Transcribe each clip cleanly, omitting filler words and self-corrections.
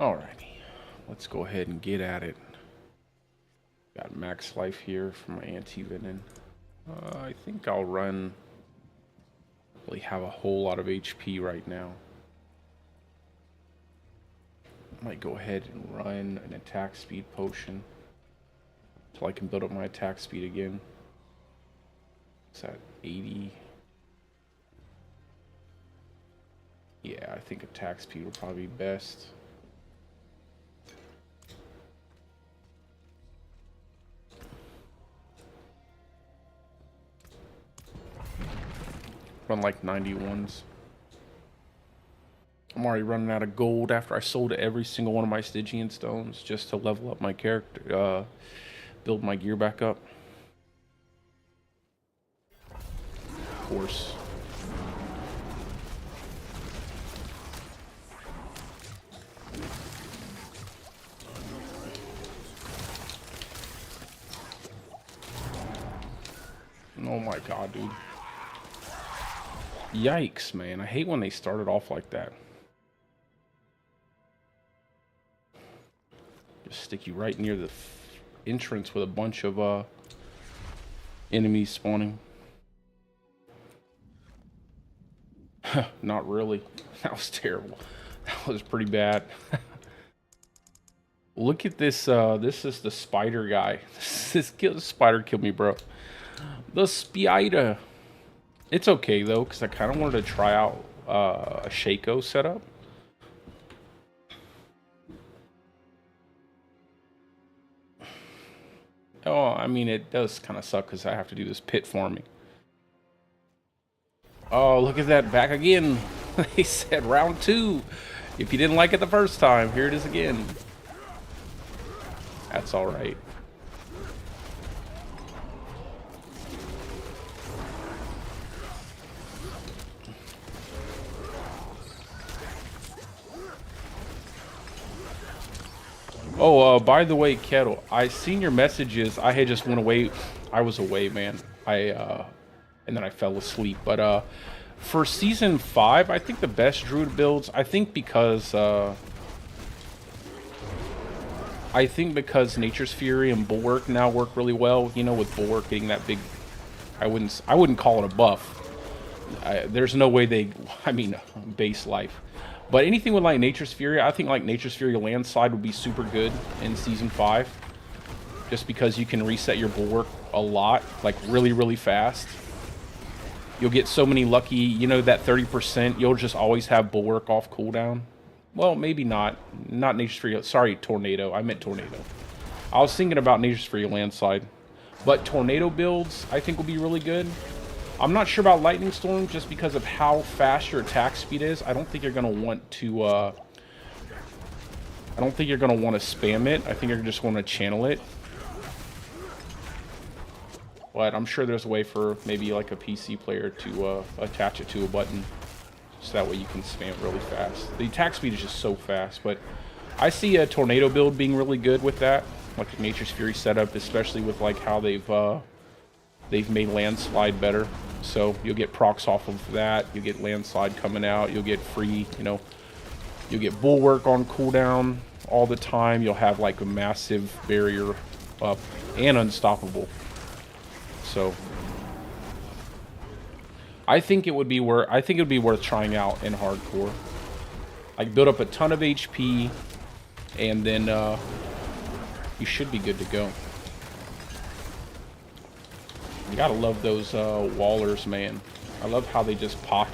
Alrighty, let's go ahead and get at it. Got max life here for my anti-venom. I think I'll run. Really have a whole lot of HP right now. Might go ahead and run an attack speed potion until I can build up my attack speed again. It's at 80. Yeah, I think attack speed will probably be best. Run like 91s. I'm already running out of gold after I sold every single one of my Stygian stones just to level up my character, build my gear back up. Of course. Oh my god, dude. Yikes, man. I hate when they started off like that. Just stick you right near the entrance with a bunch of enemies spawning. Not really. That was terrible. That was pretty bad. Look at this. This is the spider guy. This spider killed me, bro. The spider. It's okay though, because I kind of wanted to try out a Shaco setup. Oh, I mean, it does kind of suck because I have to do this pit farming. Oh, look at that, back again. They said round 2. If you didn't like it the first time, here it is again. That's all right. Oh, by the way, Kettle, I seen your messages. I had just went away. I was away, man. And then I fell asleep. But for season 5, I think the best druid builds. I think because Nature's Fury and Bulwark now work really well. You know, with Bulwark getting that big, I wouldn't call it a buff. There's no way they. I mean, base life. But anything with like Nature's Fury, I think like Nature's Fury Landslide would be super good in Season 5. Just because you can reset your Bulwark a lot, like really, really fast. You'll get so many lucky, you know, that 30%, you'll just always have Bulwark off cooldown. Well, maybe not. Not Nature's Fury, sorry, Tornado. I meant Tornado. I was thinking about Nature's Fury Landslide. But Tornado builds, I think will be really good. I'm not sure about Lightning Storm just because of how fast your attack speed is. I don't think you're going to want to, I don't think you're going to want to spam it. I think you're just going to channel it. But I'm sure there's a way for maybe like a PC player to attach it to a button. So that way you can spam it really fast. The attack speed is just so fast. But I see a Tornado build being really good with that. Like a Nature's Fury setup, especially with like how they've made Landslide better. So you'll get procs off of that. You'll get Landslide coming out. You'll get free, you know, you'll get Bulwark on cooldown all the time. You'll have like a massive barrier up and unstoppable. So I think it would be worth trying out in hardcore. Like build up a ton of HP and then you should be good to go. You gotta love those wallers, man. I love how they just pop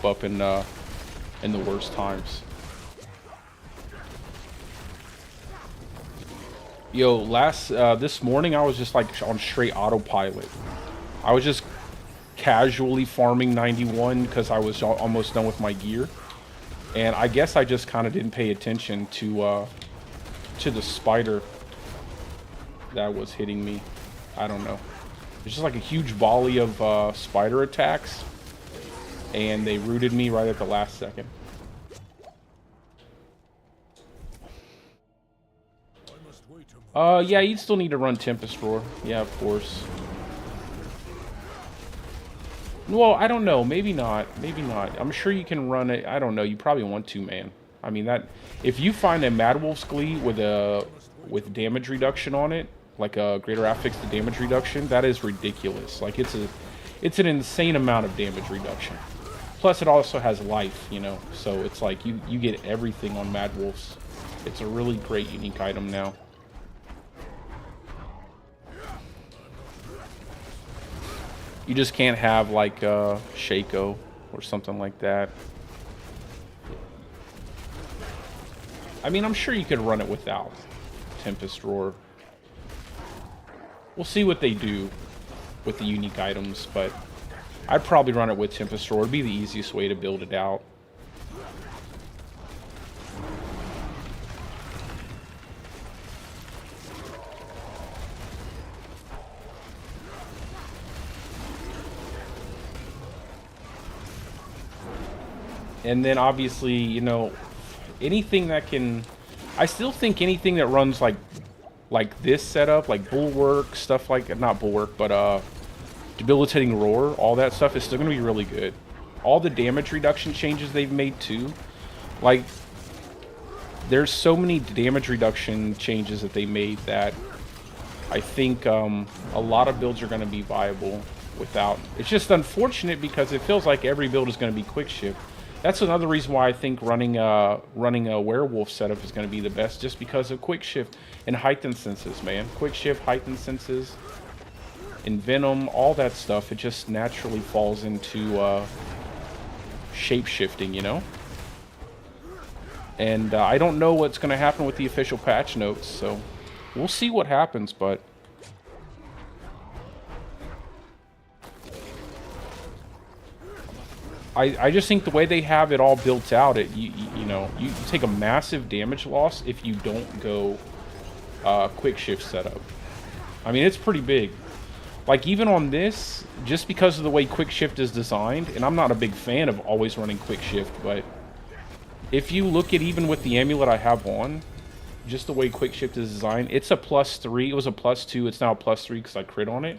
up in the worst times. Yo, this morning I was just like on straight autopilot. I was just casually farming 91 because I was almost done with my gear, and I guess I just kind of didn't pay attention to the spider that was hitting me. I don't know. It's just like a huge volley of spider attacks, and they rooted me right at the last second. Yeah, you'd still need to run Tempest Roar. Yeah, of course. Well, I don't know. Maybe not. Maybe not. I'm sure you can run it. I don't know. You probably want to, man. I mean, that if you find a Mad Wolf's Glee with damage reduction on it, like a greater affix to damage reduction, that is ridiculous. Like it's an insane amount of damage reduction. Plus, it also has life, you know. So it's like you get everything on Mad Wolves. It's a really great unique item now. You just can't have like Shaco or something like that. I mean, I'm sure you could run it without Tempest Roar. We'll see what they do with the unique items, but I'd probably run it with Tempest Roar. It'd be the easiest way to build it out. And then obviously, you know, anything that can... I still think anything that runs like this setup, like Bulwark, stuff like... Not Bulwark, but Debilitating Roar, all that stuff is still going to be really good. All the damage reduction changes they've made too. Like, there's so many damage reduction changes that they made that I think a lot of builds are going to be viable without... It's just unfortunate because it feels like every build is going to be quick shift. That's another reason why I think running a werewolf setup is going to be the best, just because of quick shift and heightened senses, man. Quick shift, heightened senses, and venom, all that stuff. It just naturally falls into shape shifting, you know. And I don't know what's going to happen with the official patch notes, so we'll see what happens. But I just think the way they have it all built out, you know, you take a massive damage loss if you don't go quick shift setup. I mean, it's pretty big. Like, even on this, just because of the way quick shift is designed, and I'm not a big fan of always running quick shift, but if you look at even with the amulet I have on, just the way quick shift is designed, it's a +3. It was a +2. It's now a +3 because I crit on it.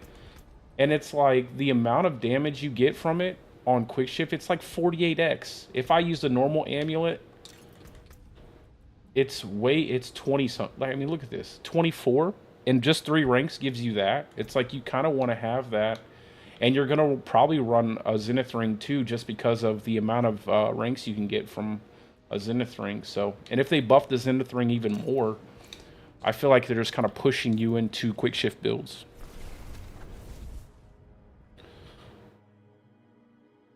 And it's like the amount of damage you get from it on quick shift, it's like 48x. If I use the normal amulet, it's 20 something. I mean, look at this, 24, and just 3 ranks gives you that. It's like you kind of want to have that, and you're gonna probably run a Zenith ring too, just because of the amount of ranks you can get from a Zenith ring. So, and if they buff the Zenith ring even more, I feel like they're just kind of pushing you into quick shift builds.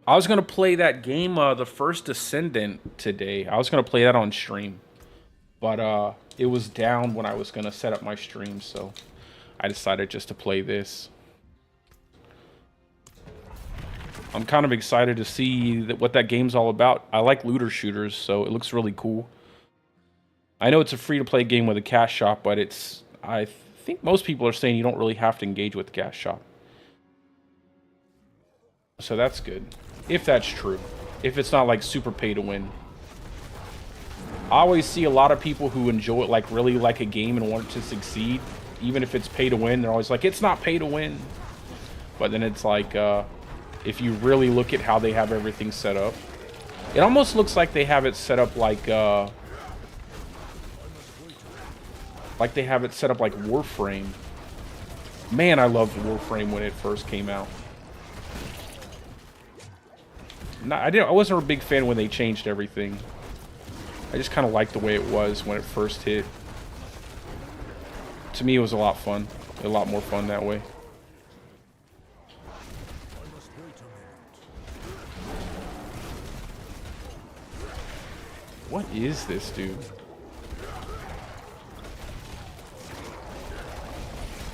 I was going to play that game, The First Descendant, today. I was going to play that on stream. But it was down when I was going to set up my stream, so I decided just to play this. I'm kind of excited to see what that game's all about. I like looter shooters, so it looks really cool. I know it's a free-to-play game with a cash shop, but I think most people are saying you don't really have to engage with the cash shop. So that's good. If that's true. If it's not like super pay to win. I always see a lot of people who enjoy it, like really like a game and want it to succeed. Even if it's pay to win, they're always like, it's not pay to win. But then it's like, if you really look at how they have everything set up, it almost looks like they have it set up like they have it set up like Warframe. Man, I loved Warframe when it first came out. I wasn't a big fan when they changed everything. I just kind of liked the way it was when it first hit. To me, it was a lot fun. A lot more fun that way. What is this, dude?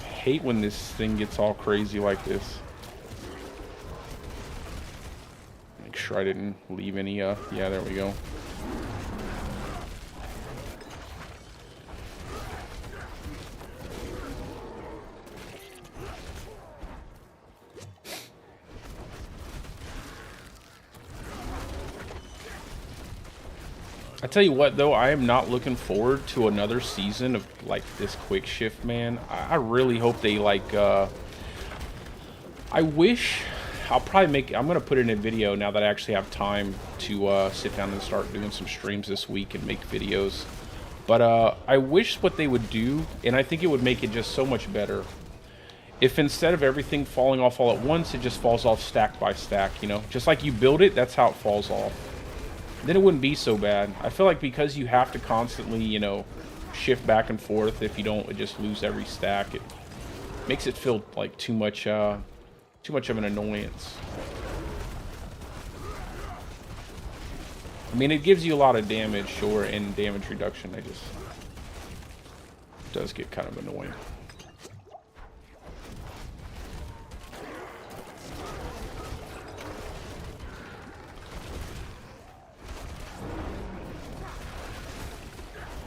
I hate when this thing gets all crazy like this. Make sure I didn't leave any, yeah, there we go. I tell you what, though, I am not looking forward to another season of, like, this quick shift, man. I really hope they, like, I wish I'll probably make, I'm going to put it in a video now that I actually have time to sit down and start doing some streams this week and make videos. But I wish what they would do, and I think it would make it just so much better, if instead of everything falling off all at once, it just falls off stack by stack, you know? Just like you build it, that's how it falls off. Then it wouldn't be so bad. I feel like because you have to constantly, you know, shift back and forth, if you don't, just lose every stack. It makes it feel like too much of an annoyance. I mean, it gives you a lot of damage, sure, and damage reduction. It does get kind of annoying.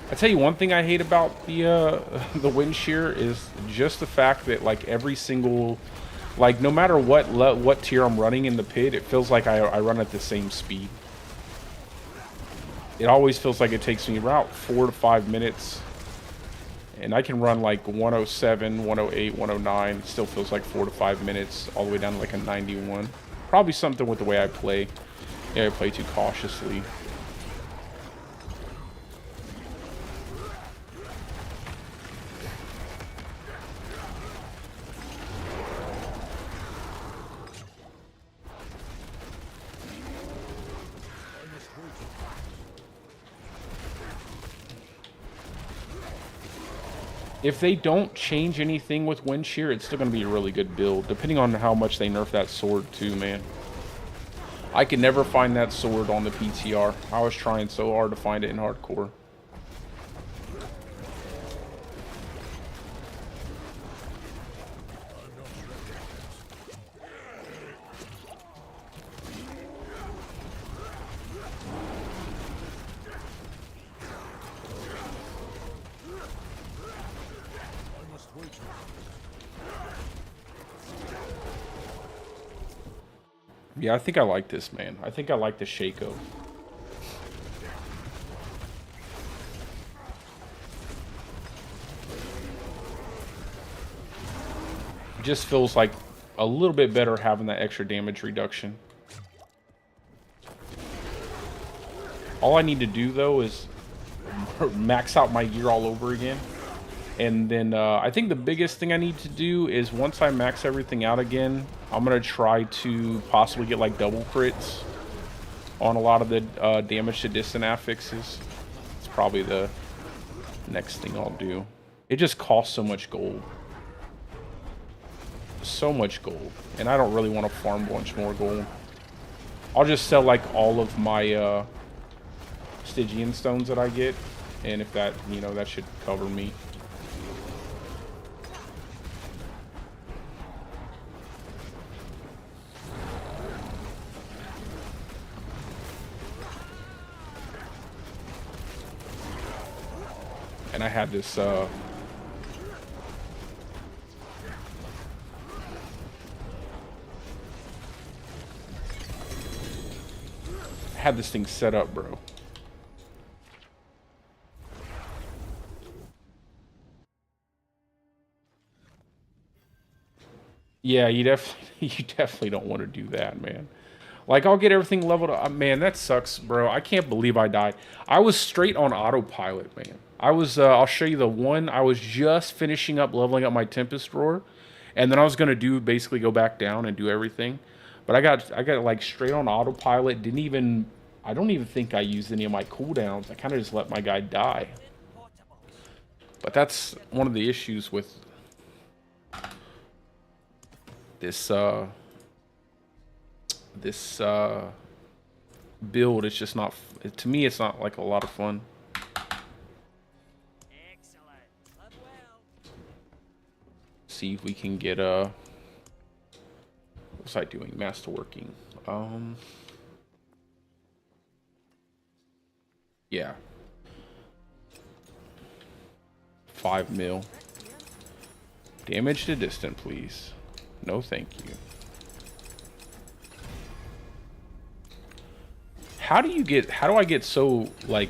I tell you one thing I hate about the wind shear is just the fact that like every single, like no matter what tier I'm running in the pit, it feels like I run at the same speed. It always feels like it takes me about 4 to 5 minutes, and I can run like 107, 108, 109. It still feels like 4 to 5 minutes, all the way down to like a 91. Probably something with the way I play. Yeah, I play too cautiously. If they don't change anything with wind shear, it's still going to be a really good build, depending on how much they nerf that sword too, man. I could never find that sword on the PTR. I was trying so hard to find it in hardcore. Yeah, I think I like this, man. I think I like the Shaco. It just feels like a little bit better having that extra damage reduction. All I need to do, though, is max out my gear all over again. And then I think the biggest thing I need to do is once I max everything out again, I'm going to try to possibly get like double crits on a lot of the damage to distant affixes. It's probably the next thing I'll do. It just costs so much gold. So much gold. And I don't really want to farm a bunch more gold. I'll just sell like all of my Stygian stones that I get. And if that, you know, that should cover me. And I had this, thing set up, bro. Yeah, you definitely don't want to do that, man. Like, I'll get everything leveled up. Man, that sucks, bro. I can't believe I died. I was straight on autopilot, man. I was, I'll show you the one. I was just finishing up leveling up my Tempest Roar. And then I was going to basically go back down and do everything. But I got like straight on autopilot. I don't even think I used any of my cooldowns. I kind of just let my guy die. But that's one of the issues with this, build. It's just not, to me, it's not like a lot of fun. See if we can get what's I doing? Masterworking. Yeah. 5 mil. Damage to distant, please. No, thank you. How do I get so like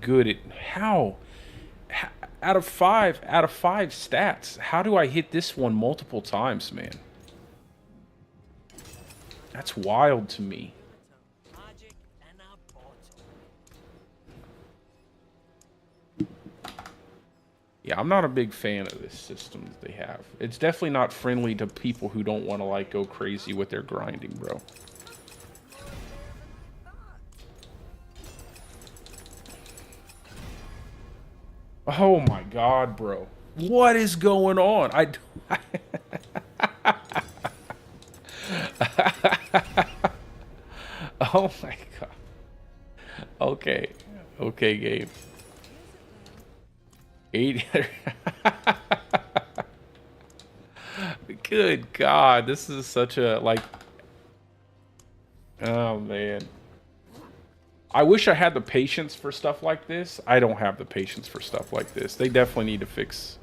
good at out of five stats, how do I hit this one multiple times, man? That's wild to me. Yeah, I'm not a big fan of this system that they have. It's definitely not friendly to people who don't want to, like, go crazy with their grinding, bro. Oh my god, bro. What is going on? Oh my god. Okay. Okay, Gabe. 80. Good god, this is such a, like... Oh, man. I wish I had the patience for stuff like this. I don't have the patience for stuff like this. They definitely need to fix...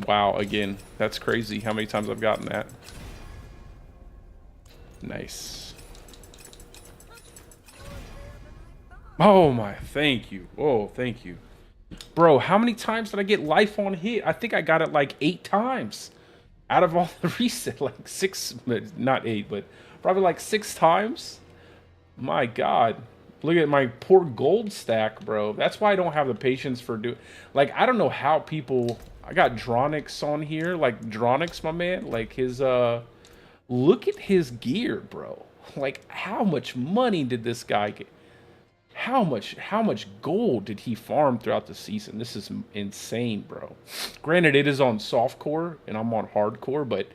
Wow, again. That's crazy how many times I've gotten that. Nice. Oh my, thank you. Oh, thank you. Bro, how many times did I get life on hit? I think I got it like 8 times. Out of all the reset, like 6, not 8, but probably like 6 times. My god. Look at my poor gold stack, bro. That's why I don't have the patience for doing... Like, I don't know how people... I got Dronix on here. Like, Dronix, my man. Like, his, Look at his gear, bro. Like, how much money did this guy get? How much gold did he farm throughout the season? This is insane, bro. Granted, it is on softcore, and I'm on hardcore, but...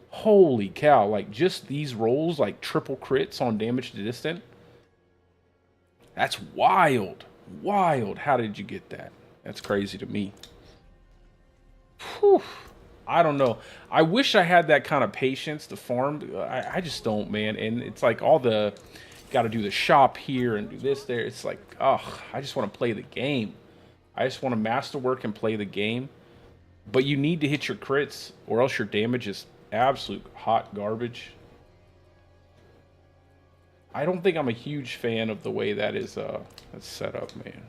Holy cow. Like, just these rolls, like, triple crits on damage to distant... That's wild. Wild. How did you get that? That's crazy to me. Whew. I don't know. I wish I had that kind of patience to farm. I just don't, man. And it's like all the... Got to do the shop here and do this there. It's like, ugh. I just want to play the game. I just want to masterwork and play the game. But you need to hit your crits or else your damage is absolute hot garbage. I don't think I'm a huge fan of the way that is that's set up, man.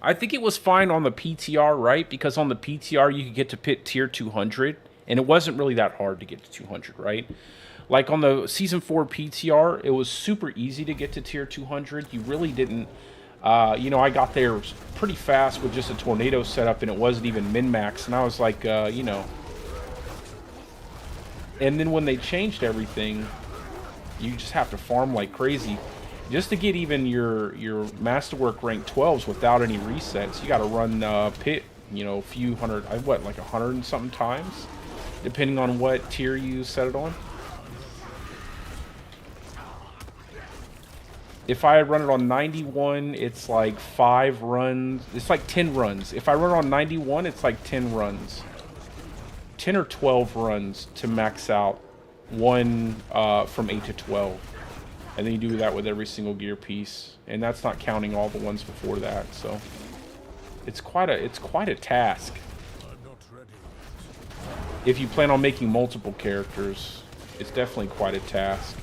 I think it was fine on the PTR, right? Because on the PTR you could get to pit tier 200, and it wasn't really that hard to get to 200, right? Like on the Season 4 PTR, it was super easy to get to tier 200. You really didn't... you know, I got there pretty fast with just a tornado setup, and it wasn't even min-max, and I was like, you know... And then when they changed everything, you just have to farm like crazy. Just to get even your Masterwork rank 12s without any resets, you got to run pit, you know, a few hundred, what, like 100 and something times? Depending on what tier you set it on. If I run it on 91, it's like 5 runs. It's like 10 runs. If I run it on 91, it's like 10 runs. 10 or 12 runs to max out one from 8 to 12. And then you do that with every single gear piece. And that's not counting all the ones before that, so it's quite a task. If you plan on making multiple characters, it's definitely quite a task.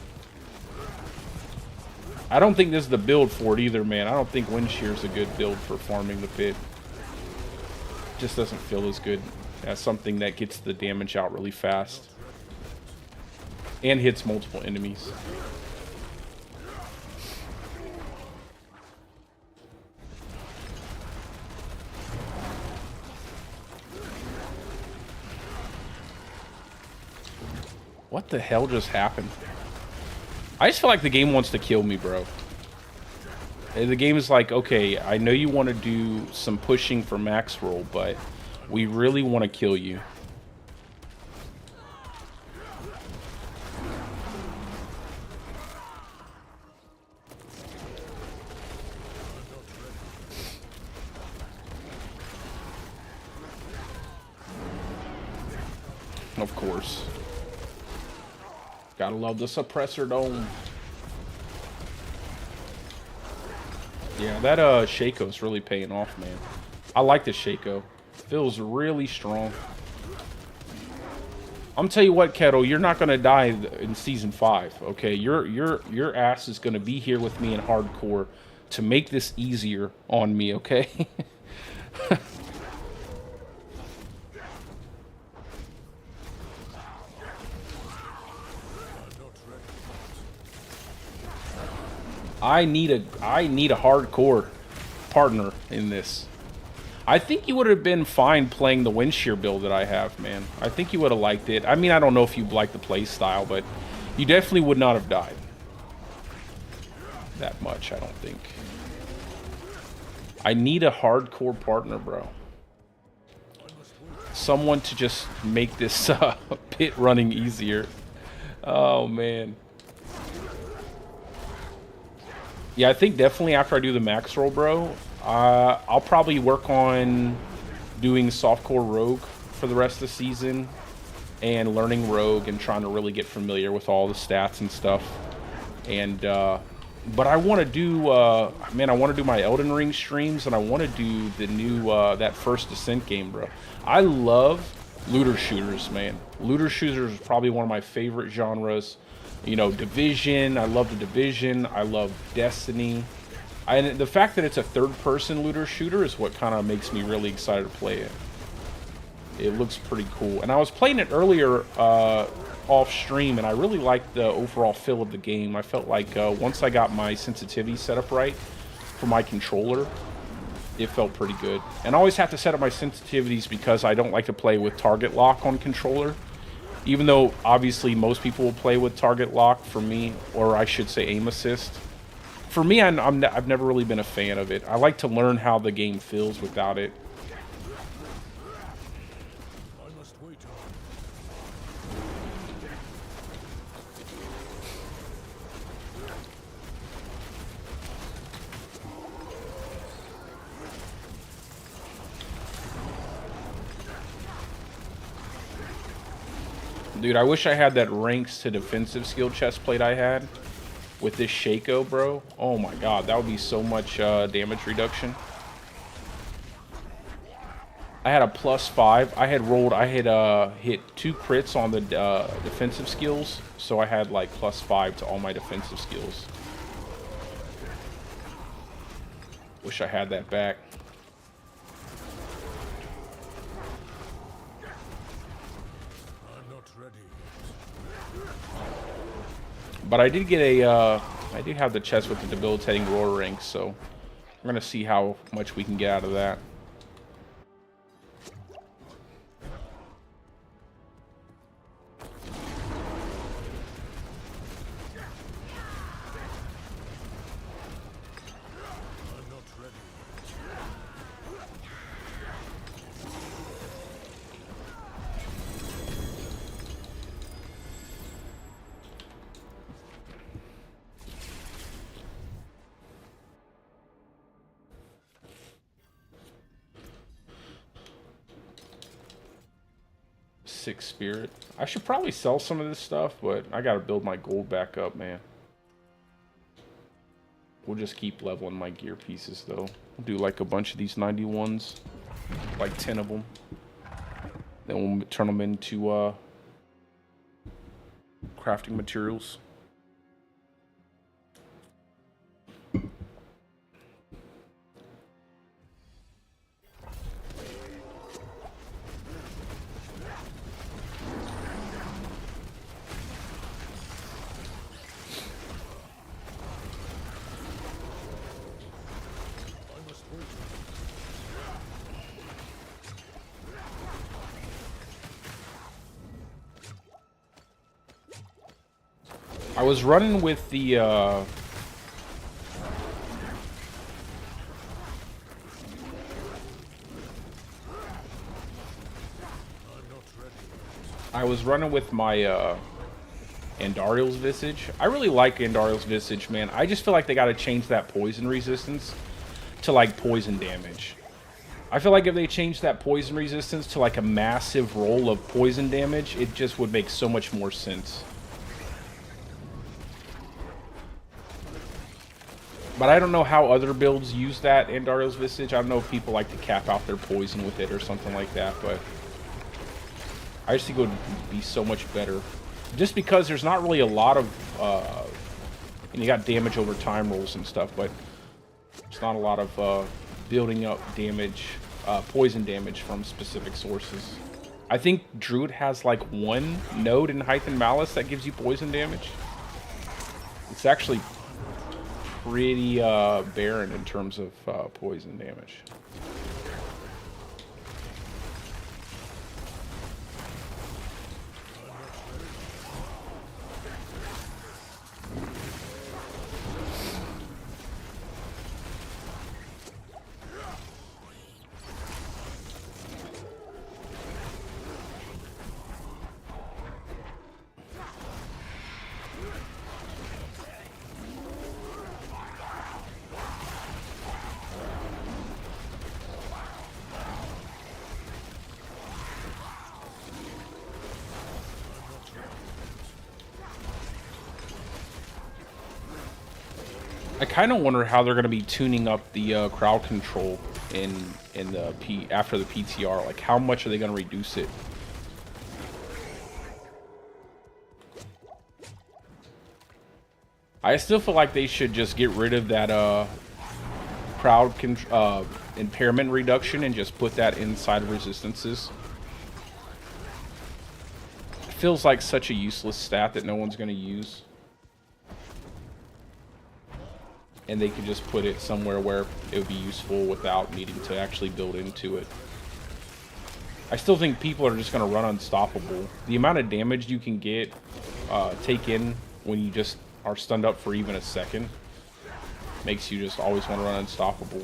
I don't think this is the build for it either, man. I don't think wind shear is a good build for farming the pit. Just doesn't feel as good as something that gets the damage out really fast and hits multiple enemies. What the hell just happened? I just feel like the game wants to kill me, bro. The game is like, okay, I know you want to do some pushing for max roll, but we really want to kill you. Of course. Gotta love the suppressor dome. Yeah, that Shaco's really paying off, man. I like the Shaco. Feels really strong. I'm tell you what, Kettle, you're not gonna die in season 5, okay? Your ass is gonna be here with me in hardcore to make this easier on me, okay? I need a hardcore partner in this. I think you would have been fine playing the wind shear build that I have, man. I think you would have liked it. I mean, I don't know if you like the play style, but you definitely would not have died that much, I don't think. I need a hardcore partner, bro. Someone to just make this pit running easier. Oh, man. Yeah, I think definitely after I do the max roll, bro, I'll probably work on doing softcore rogue for the rest of the season and learning rogue and trying to really get familiar with all the stats and stuff. And but I want to do man, I want to do my Elden Ring streams, and I want to do the new that first Descent game, bro. I love looter shooters, man. Looter shooters is probably one of my favorite genres. You know, Division, I love the Division, I love Destiny. And the fact that it's a third-person looter shooter is what kind of makes me really excited to play it. It looks pretty cool. And I was playing it earlier off stream, and I really liked the overall feel of the game. I felt like once I got my sensitivity set up right for my controller, it felt pretty good. And I always have to set up my sensitivities because I don't like to play with target lock on controller. Even though, obviously, most people will play with target lock, for me, or I should say aim assist. For me, I've never really been a fan of it. I like to learn how the game feels without it. Dude, I wish I had that ranks to defensive skill chest plate I had with this Shaco, bro. Oh my god, that would be so much damage reduction. I had a +5. I had hit 2 crits on the defensive skills, so I had like +5 to all my defensive skills. Wish I had that back. But I did get a, I did have the chest with the debilitating roar ring, so we're gonna see how much we can get out of that. Spirit. I should probably sell some of this stuff, but I gotta build my gold back up, man. We'll just keep leveling my gear pieces, though. We'll do like a bunch of these 91s, like 10 of them. Then we'll turn them into crafting materials. I was running with the I was running with my Andariel's Visage. I really like Andariel's Visage, man. I just feel like they gotta change that poison resistance to like poison damage. I feel like if they change that poison resistance to like a massive roll of poison damage, it just would make so much more sense. But I don't know how other builds use that Andariel's Visage. I don't know if people like to cap out their poison with it or something like that, but I just think it would be so much better. Just because there's not really a lot of, and you got damage over time rolls and stuff, but there's not a lot of building up damage, poison damage from specific sources. I think Druid has like 1 node in Height and Malice that gives you poison damage. It's actually pretty barren in terms of poison damage. I kind of wonder how they're going to be tuning up the crowd control in the after the PTR. Like, how much are they going to reduce it? I still feel like they should just get rid of that crowd impairment reduction and just put that inside of resistances. It feels like such a useless stat that no one's going to use. And they could just put it somewhere where it would be useful without needing to actually build into it. I still think people are just going to run unstoppable. The amount of damage you can get, take in when you just are stunned up for even a second, makes you just always want to run unstoppable.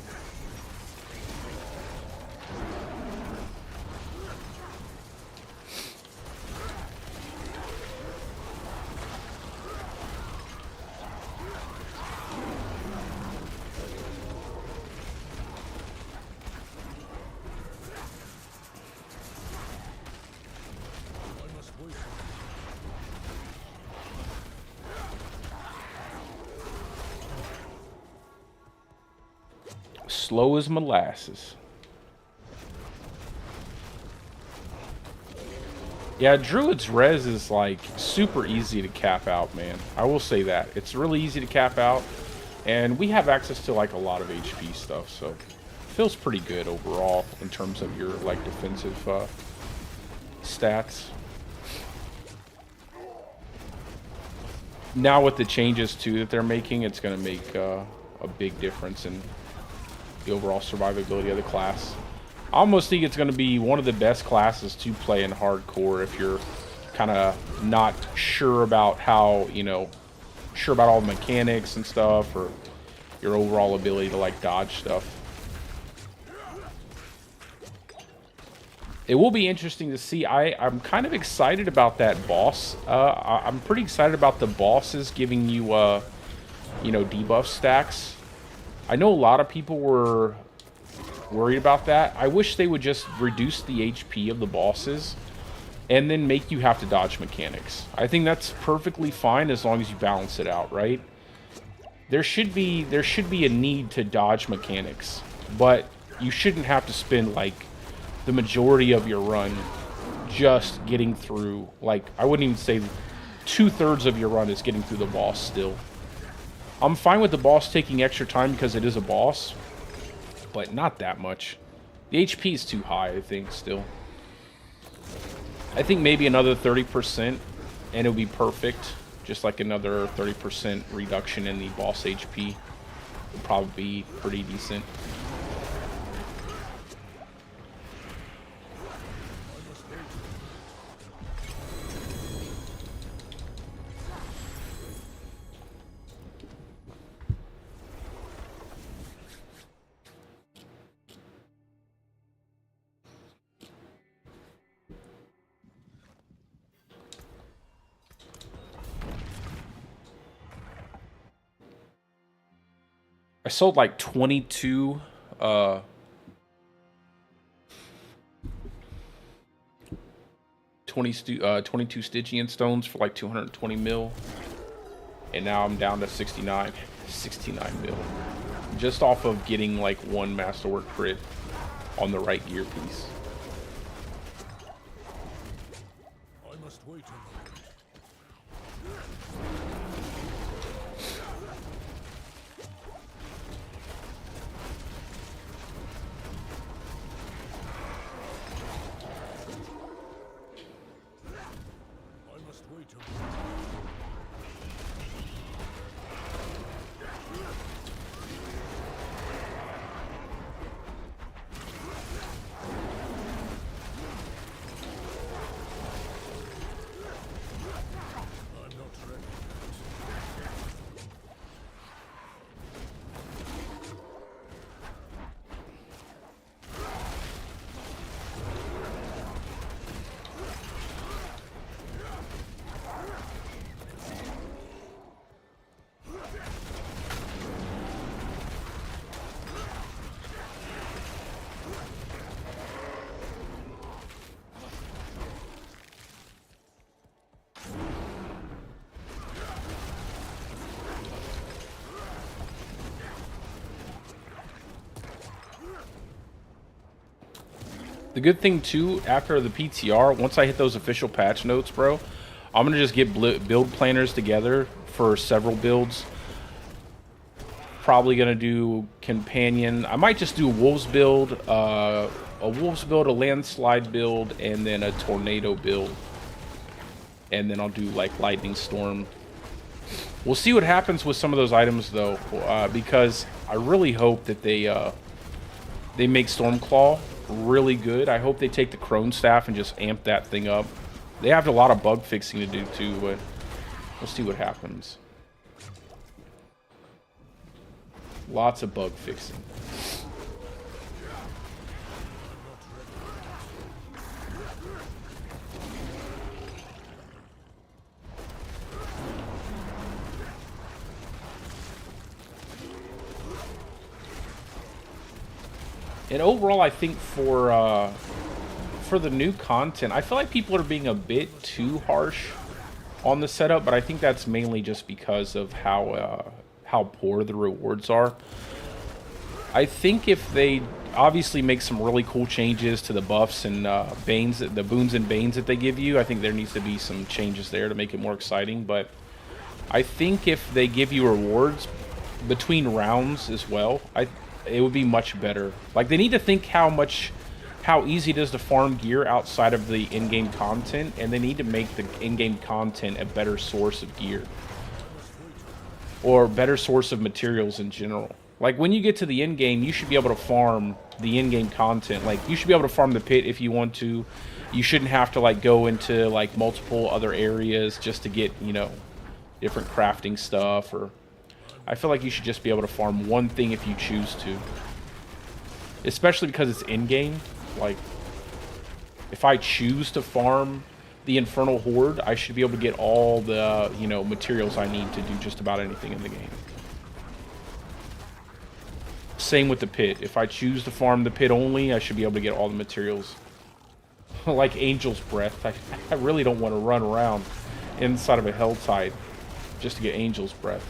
Slow as molasses. Yeah, Druid's res is like super easy to cap out, man. I will say that. It's really easy to cap out. And we have access to like a lot of HP stuff, so it feels pretty good overall in terms of your like defensive stats. Now with the changes too that they're making, it's going to make a big difference in the overall survivability of the class. I almost think it's going to be one of the best classes to play in hardcore if you're kind of not sure about how, you know, sure about all the mechanics and stuff, or your overall ability to like dodge stuff. It will be interesting to see. I'm kind of excited about that boss. I'm pretty excited about the bosses giving you, you know, debuff stacks. I know a lot of people were worried about that. I wish they would just reduce the HP of the bosses and then make you have to dodge mechanics. I think that's perfectly fine as long as you balance it out, right? There should be a need to dodge mechanics, but you shouldn't have to spend like the majority of your run just getting through. Like, I wouldn't even say 2/3 of your run is getting through the boss still. I'm fine with the boss taking extra time because it is a boss, but not that much. The HP is too high, I think, still. I think maybe another 30% and it'll be perfect. Just like another 30% reduction in the boss HP would probably be pretty decent. I sold like 22 22 Stygian stones for like 220 mil, and now I'm down to 69 mil, just off of getting like one Masterwork crit on the right gear piece. I must wait. The good thing too, after the PTR, once I hit those official patch notes, bro, I'm gonna just get build planners together for several builds. Probably gonna do companion. I might just do a wolves build, a landslide build, and then a tornado build. And then I'll do like lightning storm. We'll see what happens with some of those items though, because I really hope that they make Stormclaw really good. I hope they take the Crone Staff and just amp that thing up. They have a lot of bug fixing to do too, but we'll see what happens. Lots of bug fixing. And overall, I think for the new content, I feel like people are being a bit too harsh on the setup, but I think that's mainly just because of how poor the rewards are. I think if they obviously make some really cool changes to the buffs and banes, the boons and banes that they give you, I think there needs to be some changes there to make it more exciting. But I think if they give you rewards between rounds as well, it would be much better. Like, they need to think how easy it is to farm gear outside of the in-game content, and they need to make the in-game content a better source of gear. Or better source of materials in general. Like, when you get to the end game, you should be able to farm the in-game content. Like, you should be able to farm the pit if you want to. You shouldn't have to, like, go into, like, multiple other areas just to get, you know, different crafting stuff. Or I feel like you should just be able to farm one thing if you choose to. Especially because it's in-game. Like, if I choose to farm the Infernal Horde, I should be able to get all the, you know, materials I need to do just about anything in the game. Same with the pit. If I choose to farm the pit only, I should be able to get all the materials. Like Angel's Breath. I really don't want to run around inside of a Helltide just to get Angel's Breath.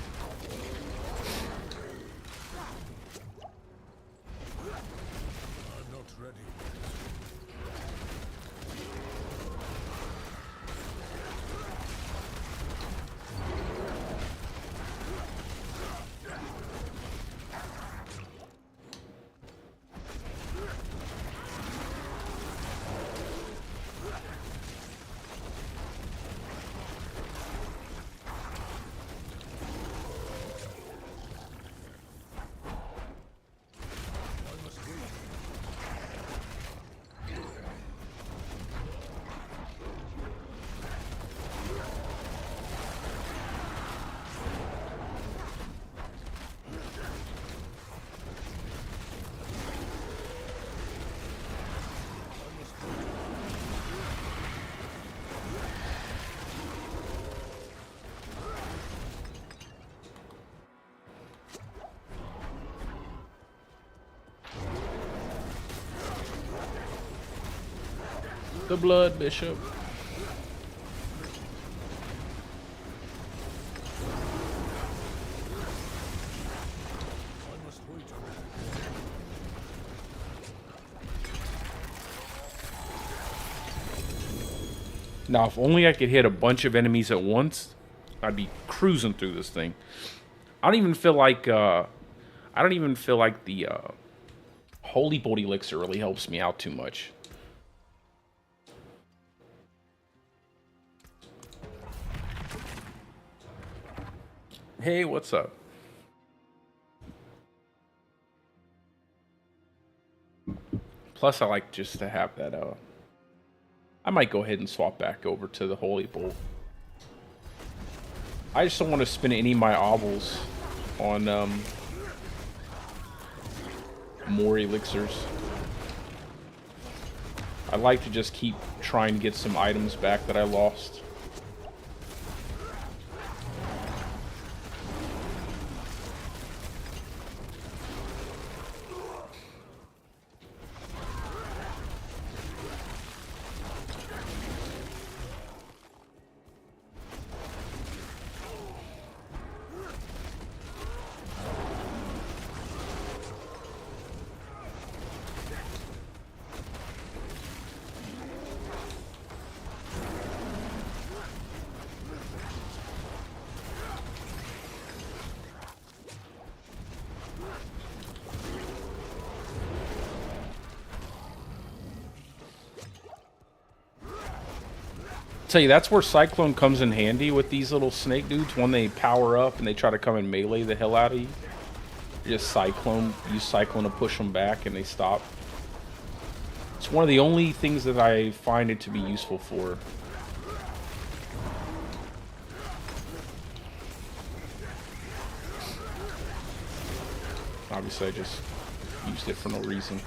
The Blood Bishop. Now, if only I could hit a bunch of enemies at once, I'd be cruising through this thing. I don't even feel like the Holy Bolt Elixir really helps me out too much. Hey, what's up? Plus, I like just to have that, I might go ahead and swap back over to the Holy Bolt. I just don't want to spend any of my obels on, more elixirs. I like to just keep trying to get some items back that I lost. tell you, that's where Cyclone comes in handy with these little snake dudes. When they power up and they try to come and melee the hell out of you, just use Cyclone to push them back and they stop. It's one of the only things that I find it to be useful for. Obviously, I just used it for no reason.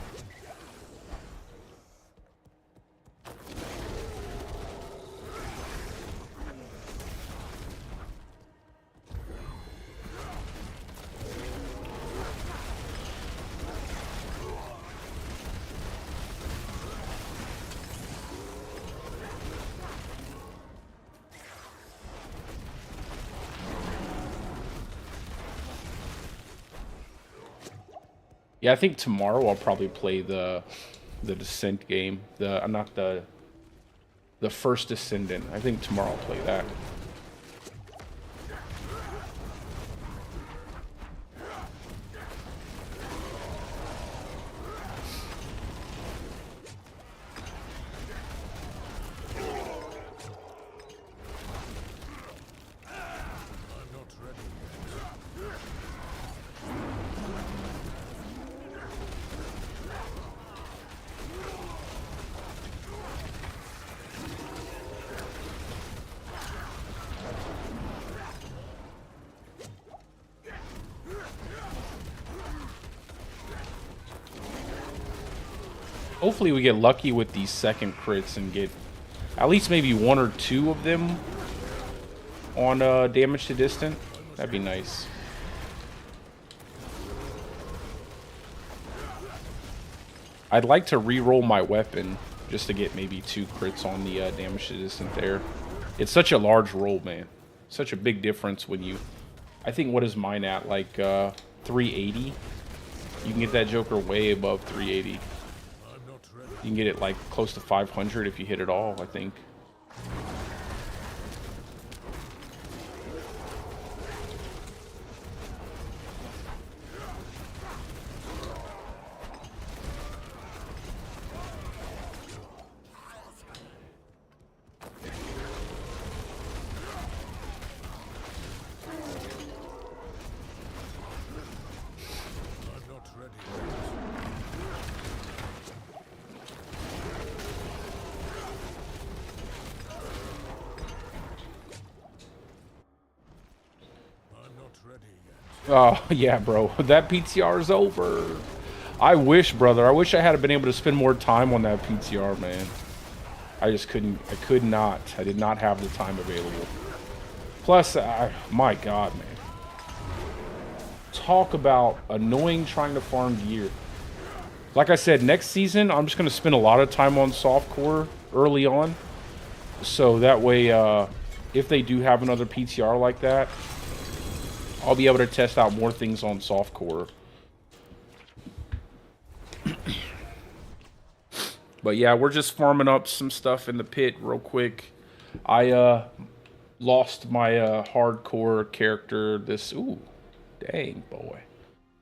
Yeah, I think tomorrow I'll probably play the Descent game. Not the first Descendant. I think tomorrow I'll play that. Hopefully we get lucky with these second crits and get at least maybe 1 or 2 of them on damage to distant. That'd be nice. I'd like to re-roll my weapon just to get maybe 2 crits on the damage to distant there. It's such a large roll, man. Such a big difference when you... I think, what is mine at? Like 380? You can get that Joker way above 380. You can get it like close to 500 if you hit it all, I think. Oh, yeah, bro. That PTR is over. I wish, brother. I wish I had been able to spend more time on that PTR, man. I just couldn't. I could not. I did not have the time available. Plus, my God, man. Talk about annoying trying to farm gear. Like I said, next season, I'm just going to spend a lot of time on Softcore early on. So that way, if they do have another PTR like that, I'll be able to test out more things on Softcore. But yeah, we're just farming up some stuff in the pit real quick. I lost my hardcore character. Ooh, dang, boy.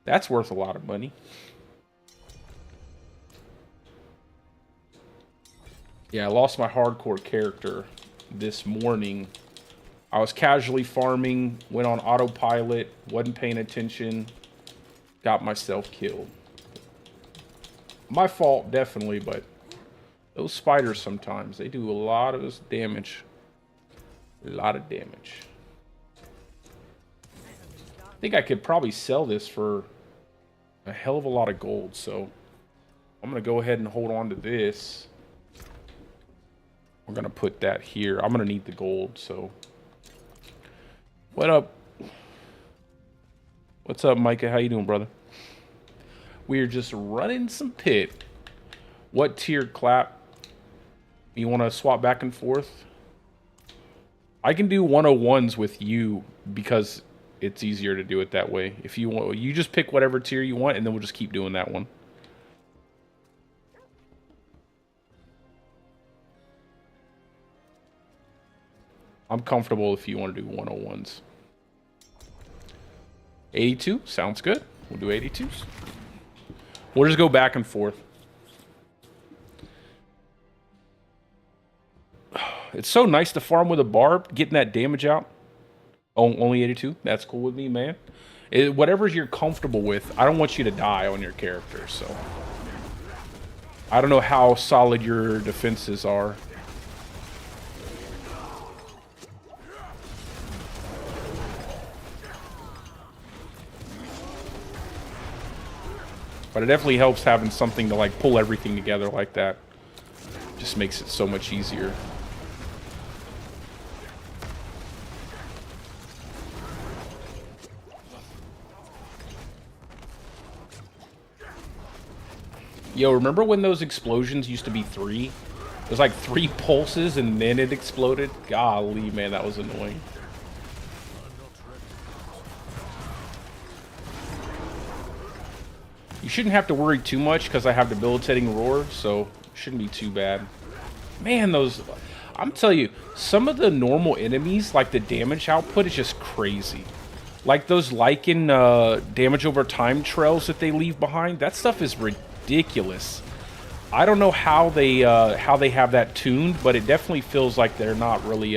That's worth a lot of money. Yeah, I lost my hardcore character this morning. I was casually farming, went on autopilot, wasn't paying attention, got myself killed. My fault, definitely, but those spiders sometimes, they do a lot of damage. A lot of damage. I think I could probably sell this for a hell of a lot of gold, so I'm going to go ahead and hold on to this. We're going to put that here. I'm going to need the gold, so... What up? What's up, Micah? How you doing, brother? We're just running some pit. What tier, Clap? You want to swap back and forth? I can do 101s with you because it's easier to do it that way. If you want, you just pick whatever tier you want, and then we'll just keep doing that one. I'm comfortable if you want to do 101s. 82 sounds good. We'll do 82s. We'll just go back and forth. It's so nice to farm with a barb, getting that damage out. Oh, only 82? That's cool with me, man. Whatever you're comfortable with. I don't want you to die on your character, so. I don't know how solid your defenses are. But it definitely helps having something to like pull everything together like that. Just makes it so much easier. Yo, remember when those explosions used to be 3? It was like 3 pulses and then it exploded? Golly, man, that was annoying. You shouldn't have to worry too much because I have debilitating roar, so it shouldn't be too bad. Man, those... I'm telling you, some of the normal enemies, like the damage output is just crazy. Like those lichen damage over time trails that they leave behind, that stuff is ridiculous. I don't know how they have that tuned, but it definitely feels like they're not really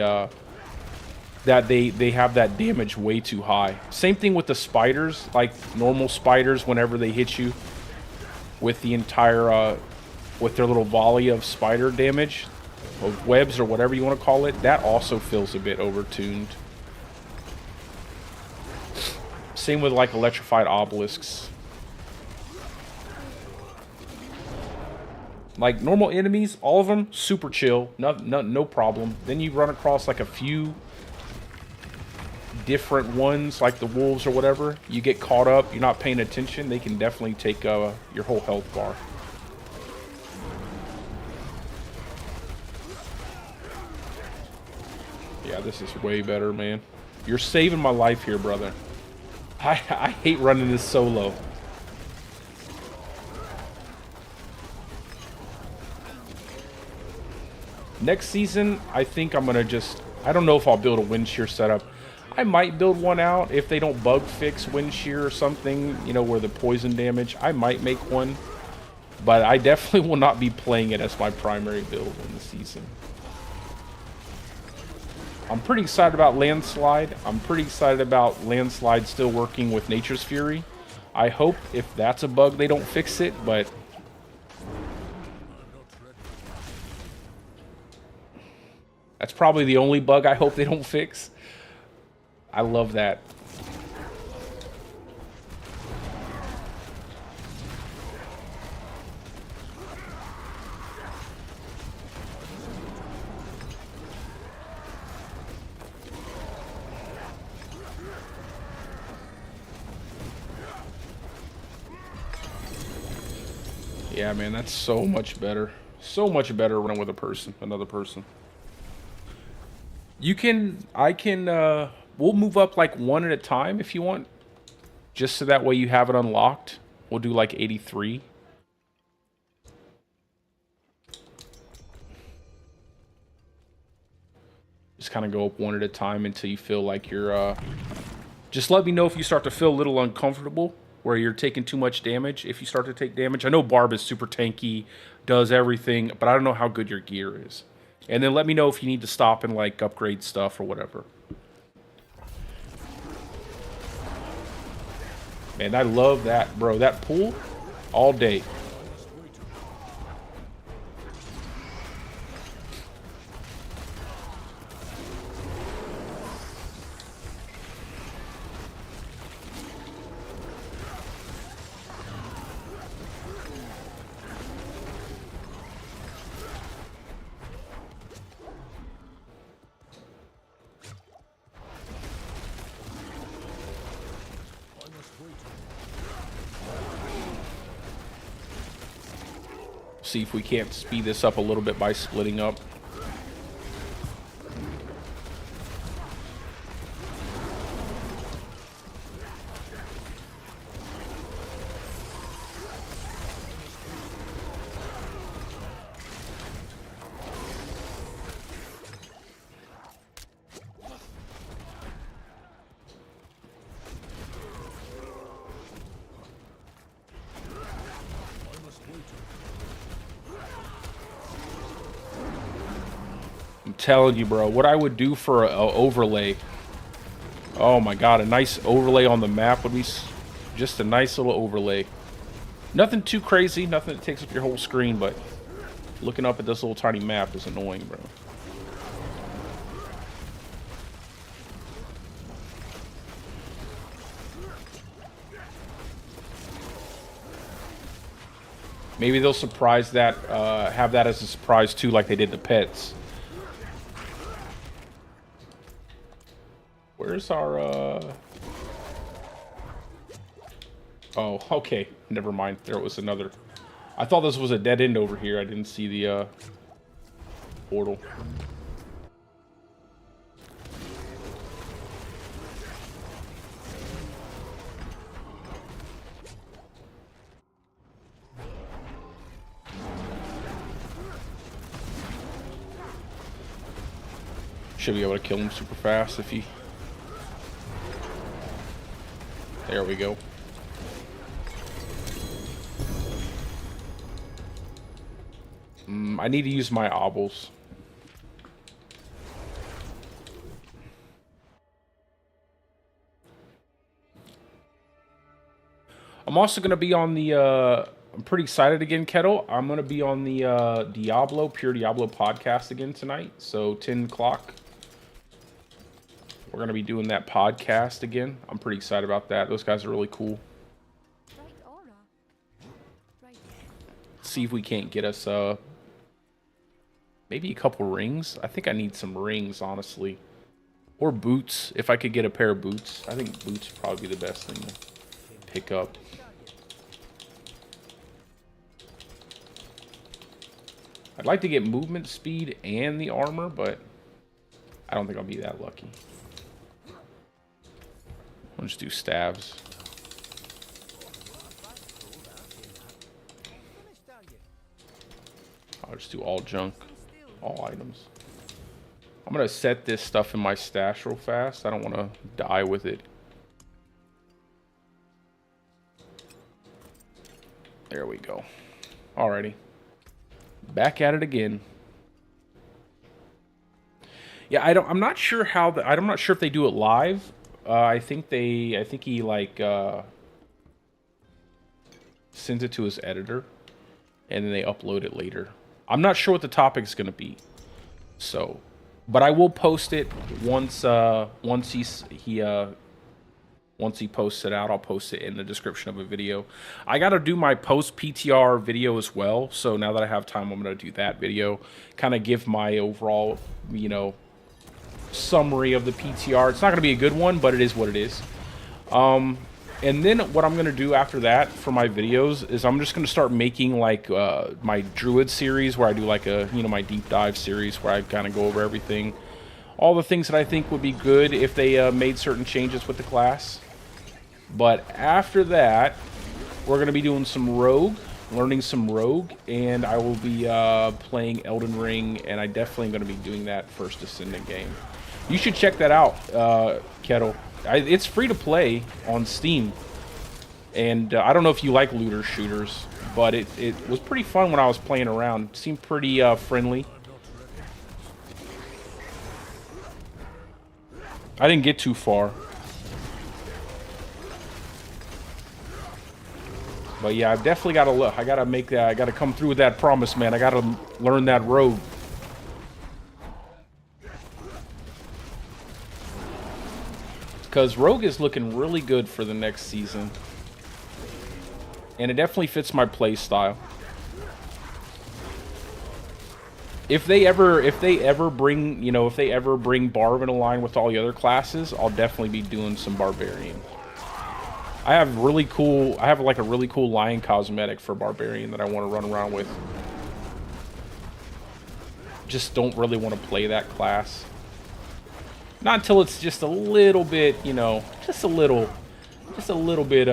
that they have that damage way too high. Same thing with the spiders, like normal spiders, whenever they hit you with the entire with their little volley of spider damage, or webs or whatever you want to call it, that also feels a bit overtuned. Same with like electrified obelisks. Like normal enemies, all of them super chill, no problem. Then you run across like a few different ones, like the wolves or whatever. You get caught up, you're not paying attention, they can definitely take your whole health bar. Yeah, this is way better, man. You're saving my life here, brother. I hate running this solo. Next season, I think I'm gonna just... I don't know if I'll build a wind shear setup. I might build one out if they don't bug fix wind shear or something, you know, where the poison damage. I might make one. But I definitely will not be playing it as my primary build in the season. I'm pretty excited about Landslide. I'm pretty excited about Landslide still working with Nature's Fury. I hope if that's a bug they don't fix it, but... that's probably the only bug I hope they don't fix. I love that. Yeah, man, that's so much better. So much better running with a person, another person. You can, we'll move up like one at a time if you want. Just so that way you have it unlocked. We'll do like 83. Just kind of go up one at a time until you feel like you're, just let me know if you start to feel a little uncomfortable, where you're taking too much damage. If you start to take damage, I know Barb is super tanky, does everything, but I don't know how good your gear is. And then let me know if you need to stop and like upgrade stuff or whatever. Man, I love that, bro. That pool, all day. See if we can't speed this up a little bit by splitting up. telling you, bro, what I would do for a overlay. Oh my god, a nice overlay on the map would be just a nice little overlay. Nothing too crazy, nothing that takes up your whole screen, but looking up at this little tiny map is annoying, bro. Maybe they'll surprise that, have that as a surprise too, like they did the pets. Where's our, Oh, okay. Never mind. There was another. I thought this was a dead end over here. I didn't see the, portal. Should be able to kill him super fast if he... There we go. I need to use my obels. I'm also going to be on the... I'm pretty excited again, Kettle. I'm going to be on the Pure Diablo podcast again tonight. So 10 o'clock. We're going to be doing that podcast again. I'm pretty excited about that. Those guys are really cool. See if we can't get us maybe a couple rings. I think I need some rings, honestly. Or boots. If I could get a pair of boots. I think boots would probably be the best thing to pick up. I'd like to get movement speed and the armor, but I don't think I'll be that lucky. I'll just do stabs. I'll just do all junk, all items. I'm gonna set this stuff in my stash real fast. I don't want to die with it. There we go. Alrighty. Back at it again. Yeah, I'm not sure how I'm not sure if they do it live. I think he like sends it to his editor and then they upload it later. I'm not sure what the topic is going to be. So, but I will post it once he posts it out. I'll post it in the description of a video. I got to do my post PTR video as well. So now that I have time, I'm going to do that video, kind of give my overall, you know, summary of the PTR. It's not going to be a good one, but it is what it is. And then what I'm going to do after that for my videos is I'm just going to start making like my Druid series where I do like a, you know, my deep dive series where I kind of go over everything. All the things that I think would be good if they made certain changes with the class. But after that, we're going to be doing some Rogue, learning some Rogue, and I will be playing Elden Ring, and I definitely am going to be doing that first Ascendant game. You should check that out, Kettle. It's free to play on Steam. And I don't know if you like looter shooters, but it was pretty fun when I was playing around. It seemed pretty friendly. I didn't get too far. But yeah, I've definitely got to look. I got to make that. I got to come through with that promise, man. I got to learn that Rogue. Because Rogue is looking really good for the next season. And it definitely fits my play style. If they ever bring, you know, if they ever bring Barb in a line with all the other classes, I'll definitely be doing some Barbarian. I have like a really cool lion cosmetic for Barbarian that I want to run around with. Just don't really want to play that class. Not until it's just a little bit, you know, just a little bit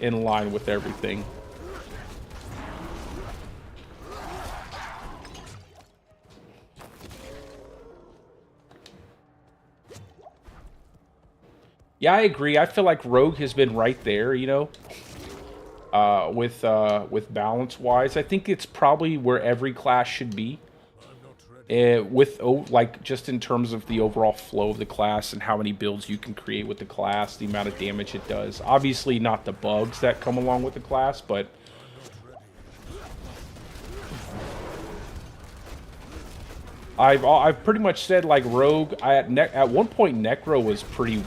in line with everything. Yeah, I agree. I feel like Rogue has been right there, you know, with balance wise. I think it's probably where every class should be. with like just in terms of the overall flow of the class and how many builds you can create with the class, the amount of damage it does. Obviously not the bugs that come along with the class, but I've pretty much said like Rogue. At one point Necro was pretty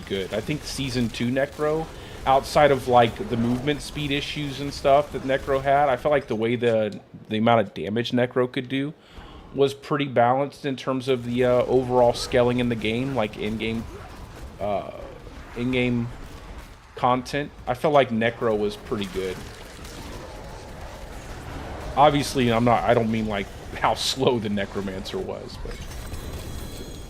good. I think Season 2 Necro, outside of like the movement speed issues and stuff that Necro had, I felt like the way the amount of damage Necro could do was pretty balanced in terms of the overall scaling in the game, like in-game content. I felt like Necro was pretty good. Obviously, I don't mean like how slow the Necromancer was, but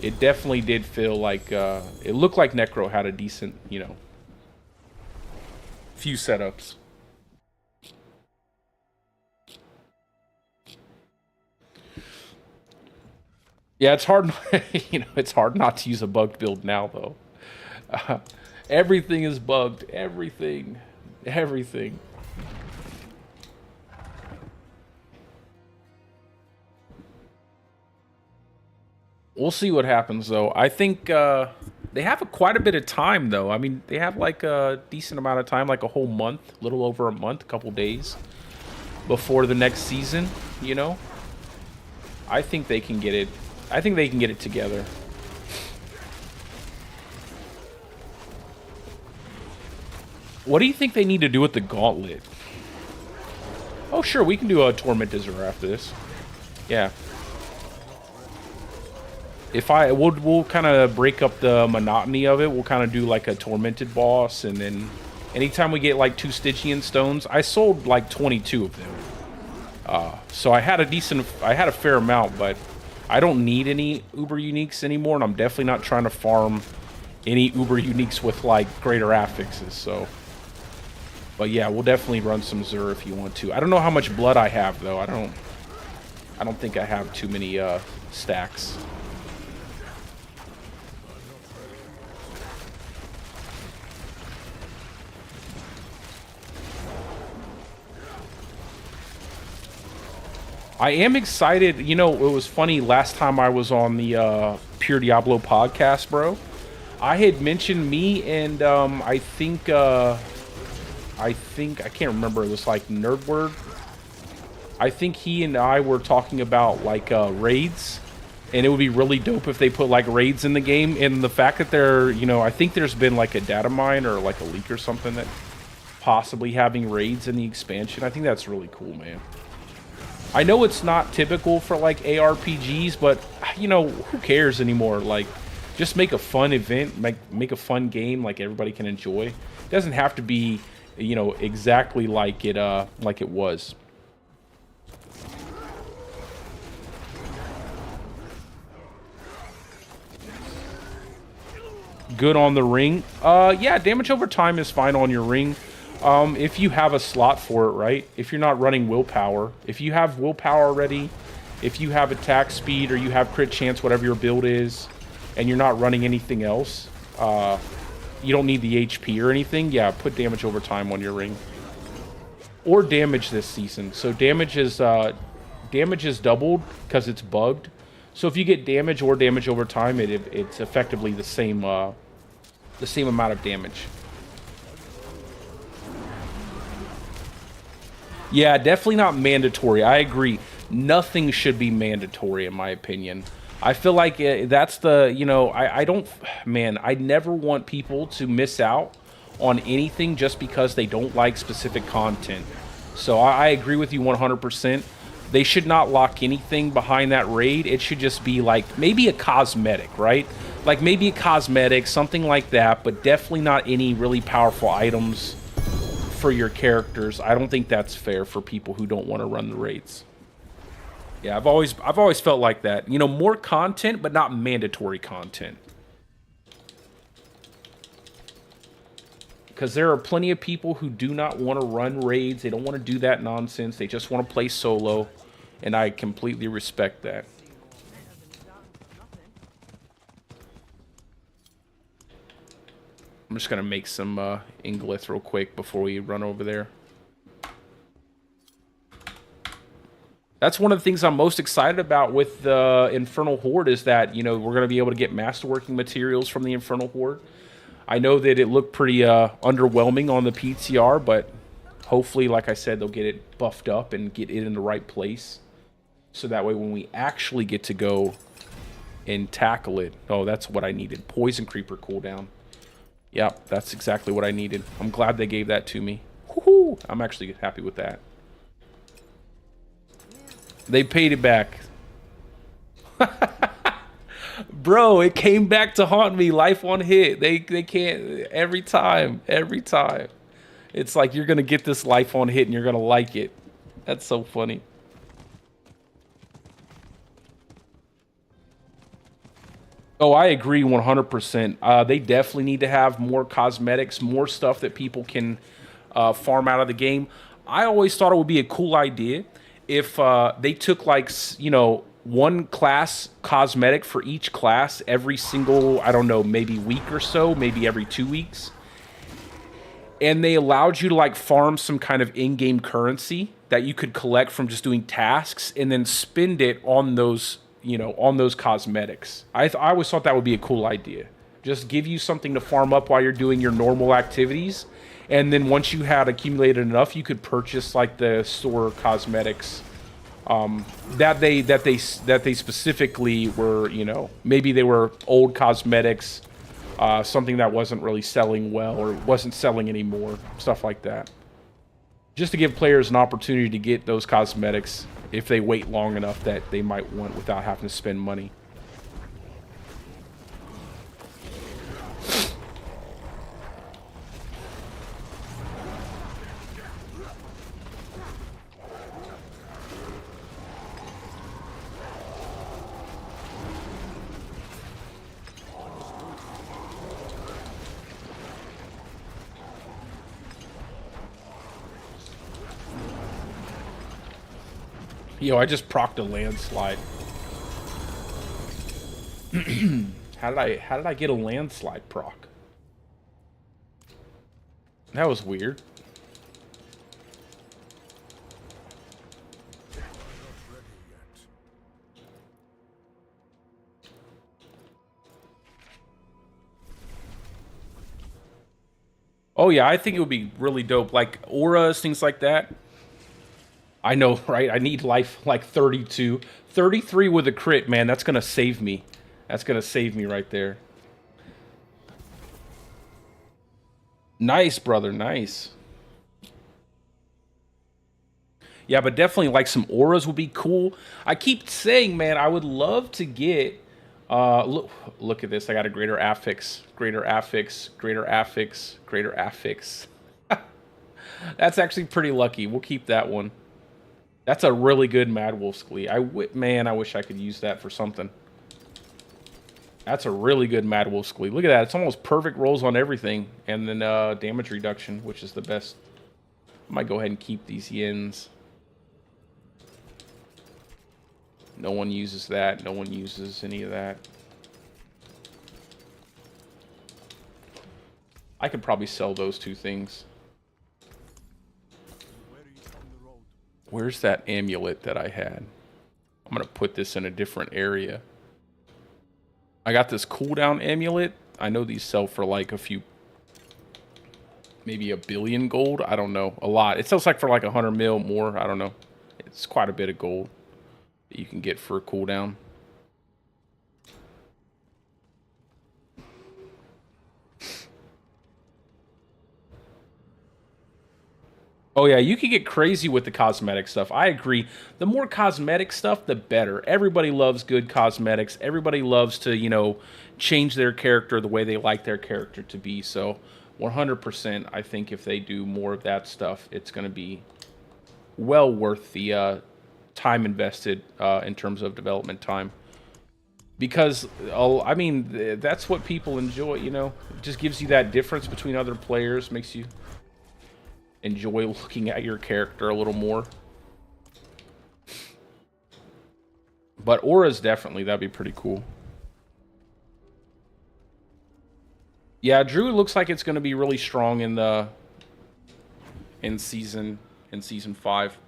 it definitely did feel like it looked like Necro had a decent, you know, few setups. Yeah, it's hard, you know, it's hard not to use a bugged build now, though. Everything is bugged. Everything. We'll see what happens, though. I think they have quite a bit of time, though. I mean, they have like a decent amount of time, like a whole month, a little over a month, a couple days before the next season, you know? I think they can get it. I think they can get it together. What do you think they need to do with the gauntlet? Oh, sure, we can do a Tormented after this. Yeah. We'll kind of break up the monotony of it. We'll kind of do like a Tormented boss, and then anytime we get like 2 Stygian stones, I sold like 22 of them. So I had a fair amount, but I don't need any Uber Uniques anymore, and I'm definitely not trying to farm any Uber Uniques with like greater affixes, so. But yeah, we'll definitely run some Zur if you want to. I don't know how much blood I have, though. I don't think I have too many stacks. I am excited. You know, it was funny last time I was on the Pure Diablo podcast, bro. I had mentioned me and I can't remember. It was like Nerdword. I think he and I were talking about like raids, and it would be really dope if they put like raids in the game. And the fact that they're, you know, I think there's been like a data mine or like a leak or something that possibly having raids in the expansion. I think that's really cool, man. I know it's not typical for like ARPGs, but you know, who cares anymore? Like, just make a fun event, make a fun game like everybody can enjoy. It doesn't have to be, you know, exactly like it was. Good on the ring. Yeah, damage over time is fine on your ring. If you have a slot for it, right? If you're not running willpower. If you have willpower already, if you have attack speed or you have crit chance, whatever your build is, and you're not running anything else, you don't need the HP or anything, yeah, put damage over time on your ring. Or damage this season. So damage is doubled because it's bugged. So if you get damage or damage over time, it's effectively the same amount of damage. Yeah, definitely not mandatory. I agree. Nothing should be mandatory, in my opinion. I feel like that's the, you know, I never want people to miss out on anything just because they don't like specific content. So I agree with you 100%. They should not lock anything behind that raid. It should just be like maybe a cosmetic, right? Like maybe a cosmetic, something like that, but definitely not any really powerful items for your characters. I don't think that's fair for people who don't want to run the raids. Yeah, I've always felt like that. You know, more content, but not mandatory content. Because there are plenty of people who do not want to run raids. They don't want to do that nonsense. They just want to play solo, and I completely respect that. I'm just going to make some Inglyph real quick before we run over there. That's one of the things I'm most excited about with the Infernal Horde is that, you know, we're going to be able to get Masterworking materials from the Infernal Horde. I know that it looked pretty underwhelming on the PTR, but hopefully, like I said, they'll get it buffed up and get it in the right place. So that way when we actually get to go and tackle it. Oh, that's what I needed. Poison Creeper cooldown. Yep, that's exactly what I needed. I'm glad they gave that to me. Woohoo! I'm actually happy with that. They paid it back. Bro, it came back to haunt me. Life on hit. They can't every time. Every time. It's like you're gonna get this life on hit and you're gonna like it. That's so funny. Oh, I agree 100%. They definitely need to have more cosmetics, more stuff that people can farm out of the game. I always thought it would be a cool idea if they took, like, you know, one class cosmetic for each class every single, I don't know, maybe week or so, maybe every 2 weeks. And they allowed you to, like, farm some kind of in-game currency that you could collect from just doing tasks and then spend it on those, you know, on those cosmetics. I always thought that would be a cool idea. Just give you something to farm up while you're doing your normal activities. And then once you had accumulated enough, you could purchase, like, the store cosmetics that they specifically were, you know, maybe they were old cosmetics, something that wasn't really selling well or wasn't selling anymore, stuff like that. Just to give players an opportunity to get those cosmetics if they wait long enough that they might want without having to spend money. Yo, I just procced a landslide. How did I get a landslide proc? That was weird. Oh yeah, I think it would be really dope, like auras, things like that. I know, right? I need life like 32. 33 with a crit, man. That's going to save me. That's going to save me right there. Nice, brother. Nice. Yeah, but definitely like some auras would be cool. I keep saying, man, I would love to get... look at this. I got a greater affix. Greater affix. Greater affix. Greater affix. That's actually pretty lucky. We'll keep that one. That's a really good Mad Wolf's Glee. Man, I wish I could use that for something. That's a really good Mad Wolf's Glee. Look at that. It's almost perfect rolls on everything. And then damage reduction, which is the best. I might go ahead and keep these yens. No one uses that. No one uses any of that. I could probably sell those two things. Where's that amulet that I had? I'm going to put this in a different area. I got this cooldown amulet. I know these sell for like a few, maybe 1 billion gold. I don't know. A lot. It sells like for like 100 mil more. I don't know. It's quite a bit of gold that you can get for a cooldown. Oh yeah, you can get crazy with the cosmetic stuff. I agree. The more cosmetic stuff, the better. Everybody loves good cosmetics. Everybody loves to, you know, change their character the way they like their character to be. So 100%, I think if they do more of that stuff, it's going to be well worth the time invested in terms of development time. Because, I mean, that's what people enjoy, you know. It just gives you that difference between other players, makes you enjoy looking at your character a little more. But auras, definitely, that'd be pretty cool. Yeah, Druid looks like it's going to be really strong in the in season 5.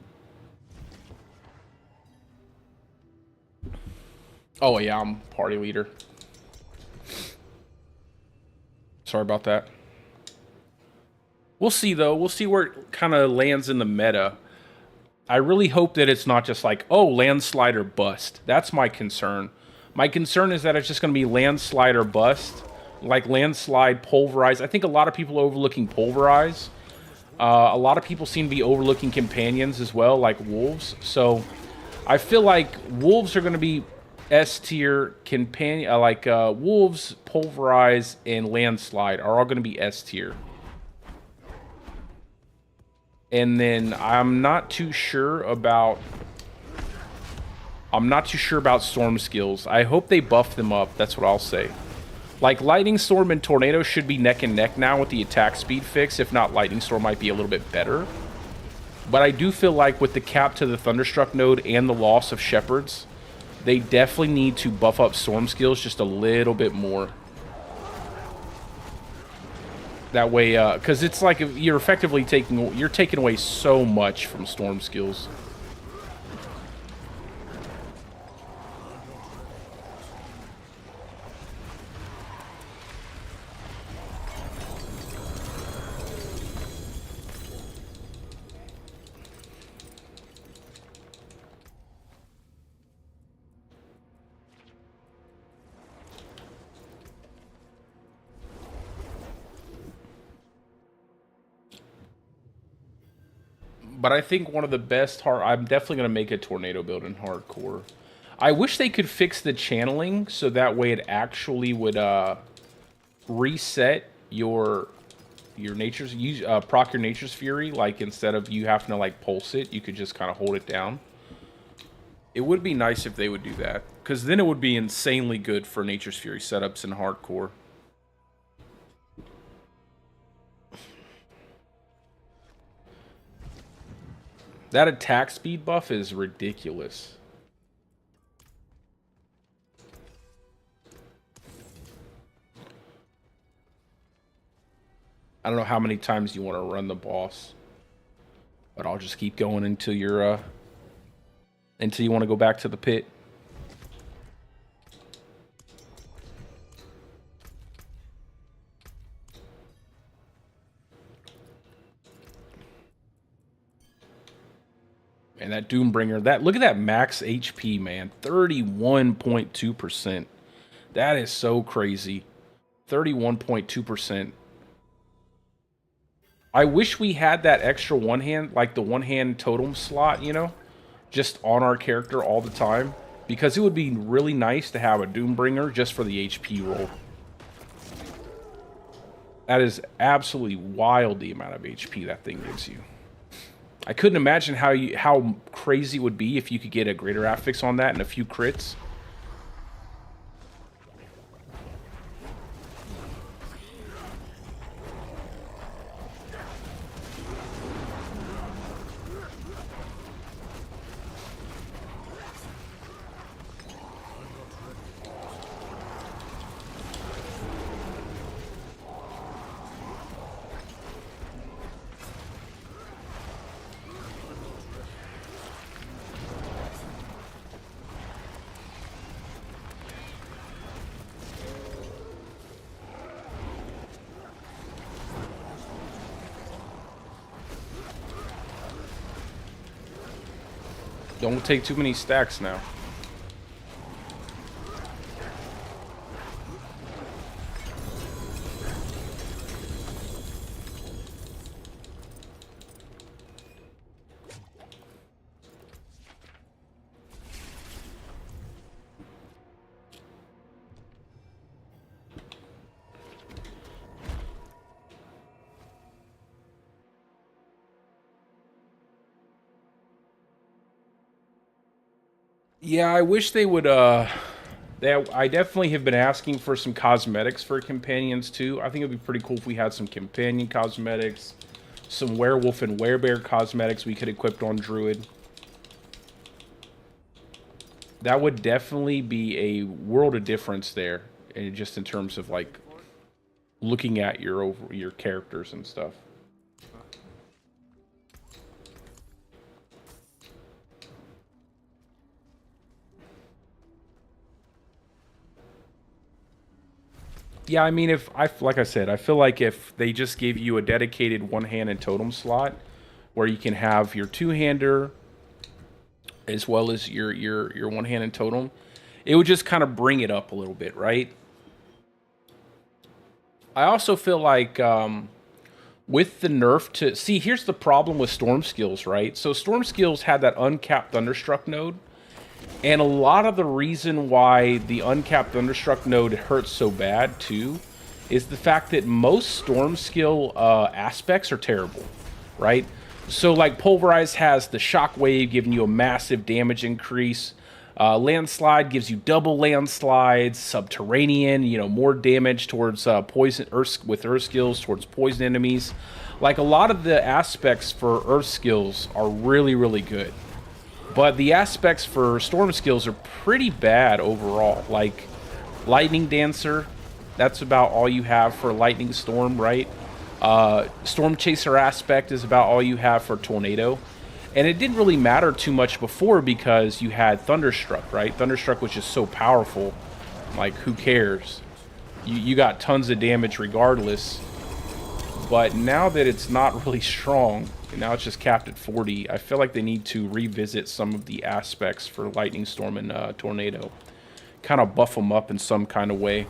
Oh yeah, I'm party leader. Sorry about that. We'll see though. We'll see where it kind of lands in the meta. I really hope that it's not just like, oh, landslide or bust. That's my concern. My concern is that it's just going to be landslide or bust. Like landslide, pulverize. I think a lot of people are overlooking pulverize. A lot of people seem to be overlooking companions as well, like wolves. So I feel like wolves are going to be S tier. Companion, wolves, pulverize, and landslide are all going to be S tier. And then I'm not too sure about storm skills. I hope they buff them up. That's what I'll say. Like lightning storm and tornado should be neck and neck now with the attack speed fix. If not, lightning storm might be a little bit better. But I do feel like with the cap to the thunderstruck node and the loss of shepherds, they definitely need to buff up storm skills just a little bit more. That way, because it's like you're effectively taking away so much from storm skills. But I think one of the best I'm definitely going to make a tornado build in hardcore. I wish they could fix the channeling so that way it actually would reset your nature's proc your nature's fury. Like instead of you having to like pulse it, you could just kind of hold it down. It would be nice if they would do that, because then it would be insanely good for nature's fury setups in hardcore. That attack speed buff is ridiculous. I don't know how many times you want to run the boss, but I'll just keep going until you're until you want to go back to the pit. And that Doombringer, look at that max HP, man. 31.2%. That is so crazy. 31.2%. I wish we had that extra one hand, like the one hand totem slot, you know, just on our character all the time. Because it would be really nice to have a Doombringer just for the HP roll. That is absolutely wild, the amount of HP that thing gives you. I couldn't imagine how crazy it would be if you could get a greater affix on that and a few crits. Don't take too many stacks now. Yeah, I wish they would, I definitely have been asking for some cosmetics for companions, too. I think it would be pretty cool if we had some companion cosmetics, some werewolf and werebear cosmetics we could equip on Druid. That would definitely be a world of difference there, and just in terms of, like, looking at your characters and stuff. Yeah, I mean, like I said, I feel like if they just gave you a dedicated one-handed totem slot where you can have your two-hander as well as your one-handed totem, it would just kind of bring it up a little bit, right? I also feel like with the nerf to see, here's the problem with storm skills, right? So storm skills had that uncapped thunderstruck node, and a lot of the reason why the uncapped thunderstruck node hurts so bad too is the fact that most storm skill aspects are terrible, right? So like Pulverize has the shockwave giving you a massive damage increase. Landslide gives you double landslides. Subterranean, you know, more damage towards poison with earth skills towards poison enemies. Like a lot of the aspects for earth skills are really, really good. But the aspects for storm skills are pretty bad overall. Like Lightning Dancer, that's about all you have for Lightning Storm, right? Storm Chaser aspect is about all you have for Tornado. And it didn't really matter too much before because you had Thunderstruck, right? Thunderstruck was just so powerful. Like, who cares? You got tons of damage regardless. But now that it's not really strong, and now it's just capped at 40, I feel like they need to revisit some of the aspects for Lightning Storm and Tornado. Kind of buff them up in some kind of way.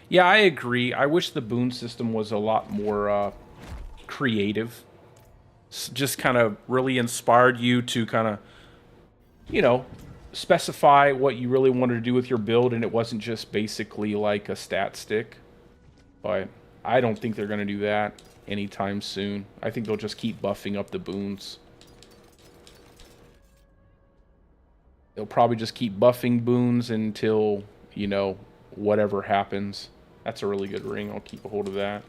Yeah, I agree. I wish the boon system was a lot more creative. Just kind of really inspired you to kind of, you know, specify what you really wanted to do with your build, and it wasn't just basically like a stat stick. But I don't think they're going to do that anytime soon. I think they'll just keep buffing up the boons. They'll probably just keep buffing boons until, you know, whatever happens. That's a really good ring. I'll keep a hold of that.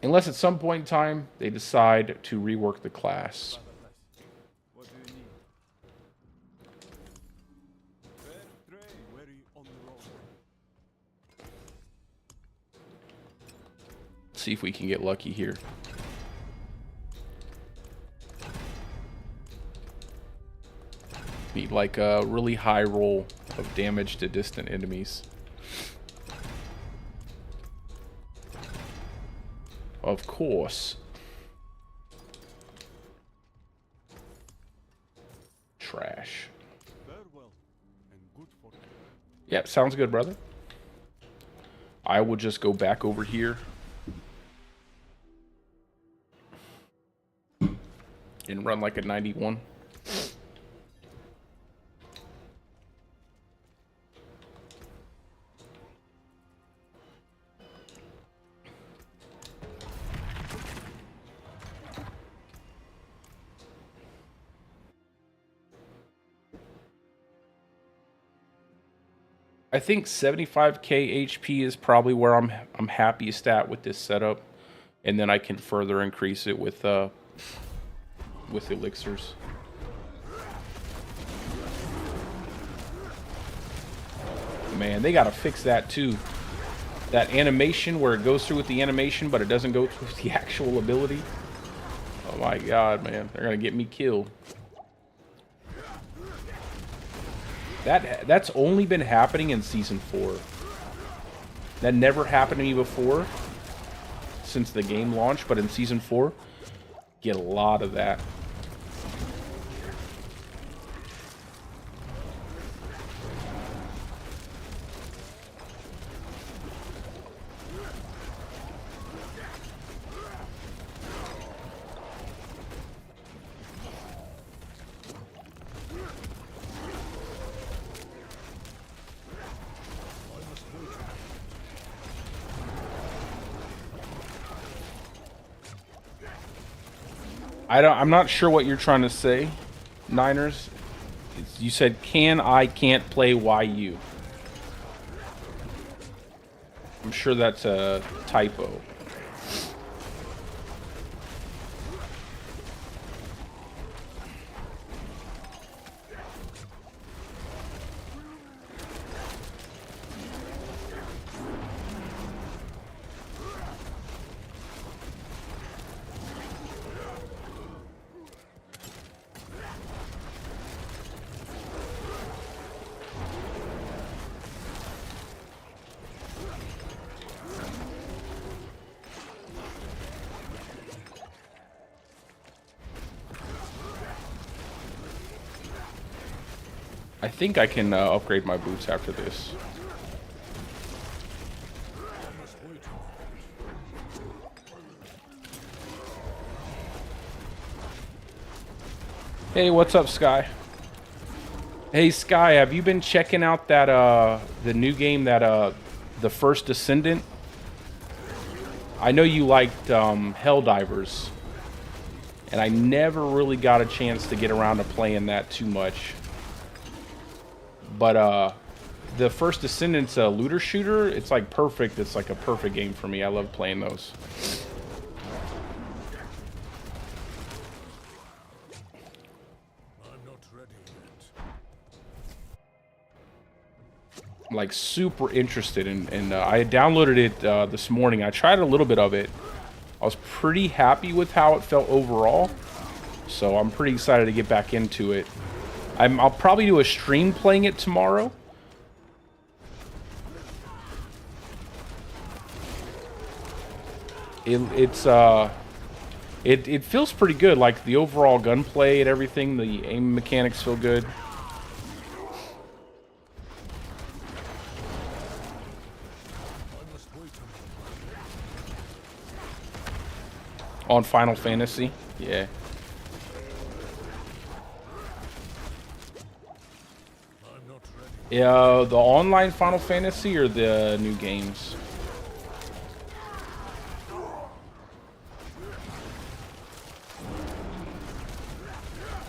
Unless at some point in time they decide to rework the class. What do you need? Very on the road. See if we can get lucky here. Need like a really high roll of damage to distant enemies. Of course. Trash. Farewell and good fortune. Yep, sounds good, brother. I will just go back over here and run like a 91. I think 75k HP is probably where I'm happiest at with this setup, and then I can further increase it with elixirs. Man, they gotta fix that too. That animation where it goes through with the animation, but it doesn't go through with the actual ability. Oh my god, man, they're gonna get me killed. That's only been happening in Season 4. That never happened to me before since the game launched, but in Season 4, get a lot of that. I'm not sure what you're trying to say, Niners. You said, can't play YU. I'm sure that's a typo. I think I can upgrade my boots after this. Hey, what's up, Sky? Hey, Sky, have you been checking out that the new game that the First Descendant? I know you liked Helldivers, and I never really got a chance to get around to playing that too much. But the First Descendant's a looter shooter. It's like perfect. It's like a perfect game for me. I love playing those. I'm not ready yet. I'm like super interested in I downloaded it this morning. I tried a little bit of it. I was pretty happy with how it felt overall, so I'm pretty excited to get back into it. I'll probably do a stream playing it tomorrow. It feels pretty good. Like the overall gunplay and everything, the aim mechanics feel good. On Final Fantasy, yeah. Yeah, the online Final Fantasy or the new games?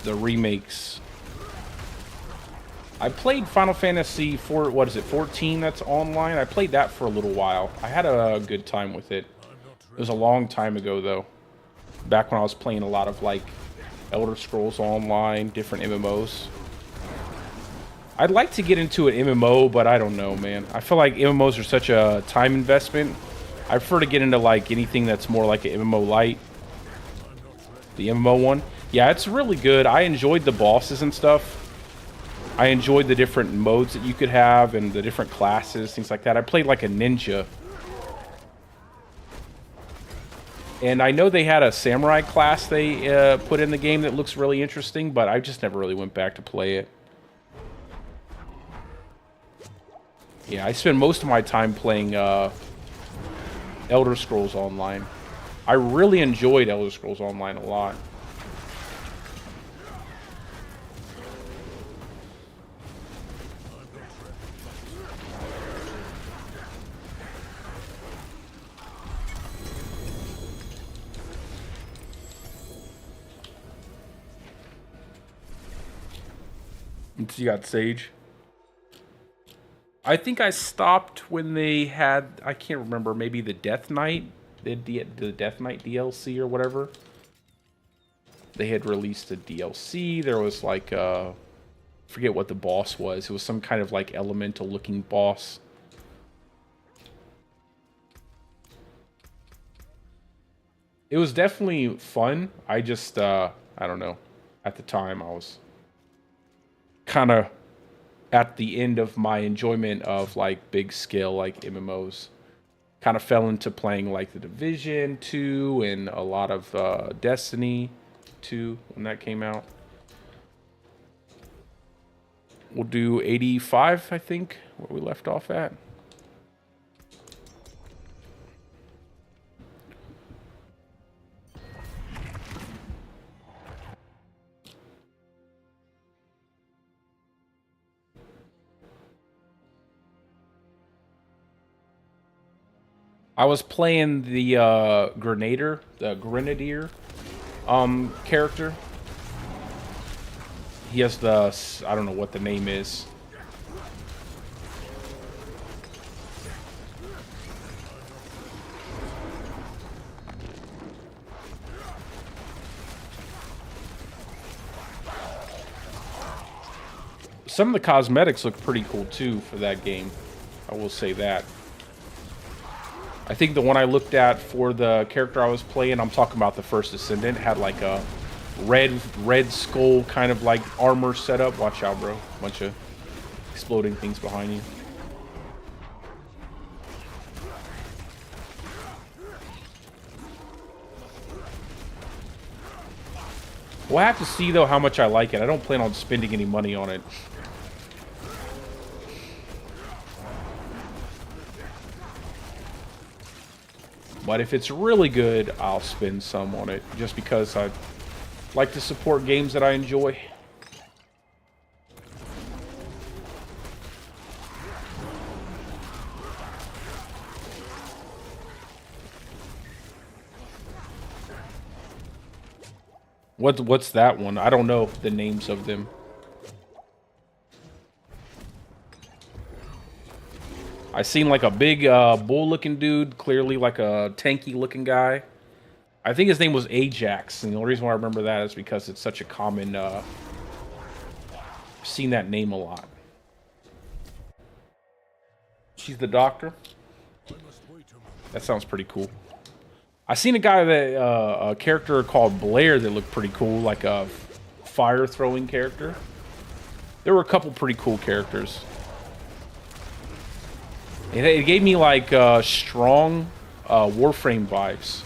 The remakes. I played Final Fantasy 4, what is it, 14 that's online? I played that for a little while. I had a good time with it. It was a long time ago, though. Back when I was playing a lot of, like, Elder Scrolls Online, different MMOs. I'd like to get into an MMO, but I don't know, man. I feel like MMOs are such a time investment. I prefer to get into, like, anything that's more like an MMO light. The MMO one. Yeah, it's really good. I enjoyed the bosses and stuff. I enjoyed the different modes that you could have and the different classes, things like that. I played like a ninja. And I know they had a samurai class they put in the game that looks really interesting, but I just never really went back to play it. Yeah, I spend most of my time playing Elder Scrolls Online. I really enjoyed Elder Scrolls Online a lot. You got Sage. I think I stopped when they had, I can't remember, maybe the Death Knight, the Death Knight DLC or whatever. They had released a DLC. There was like, forget what the boss was. It was some kind of like elemental looking boss. It was definitely fun. I just, I don't know. At the time, I was kind of at the end of my enjoyment of like big scale like MMOs. Kind of fell into playing like the Division 2 and a lot of Destiny 2 when that came out. We'll do 85, I think, where we left off at. I was playing the Grenadier character. He has the, I don't know what the name is. Some of the cosmetics look pretty cool too for that game. I will say that. I think the one I looked at for the character I was playing, I'm talking about the First Descendant, had like a red skull kind of like armor setup. Watch out, bro. Bunch of exploding things behind you. We'll have to see though how much I like it. I don't plan on spending any money on it. But if it's really good, I'll spend some on it, just because I like to support games that I enjoy. What's that one? I don't know the names of them. I seen like a big bull-looking dude, clearly like a tanky-looking guy. I think his name was Ajax, and the only reason why I remember that is because it's such a common. I've seen that name a lot. She's the doctor. That sounds pretty cool. I seen a guy that a character called Blair that looked pretty cool, like a fire throwing character. There were a couple pretty cool characters. It gave me like strong Warframe vibes.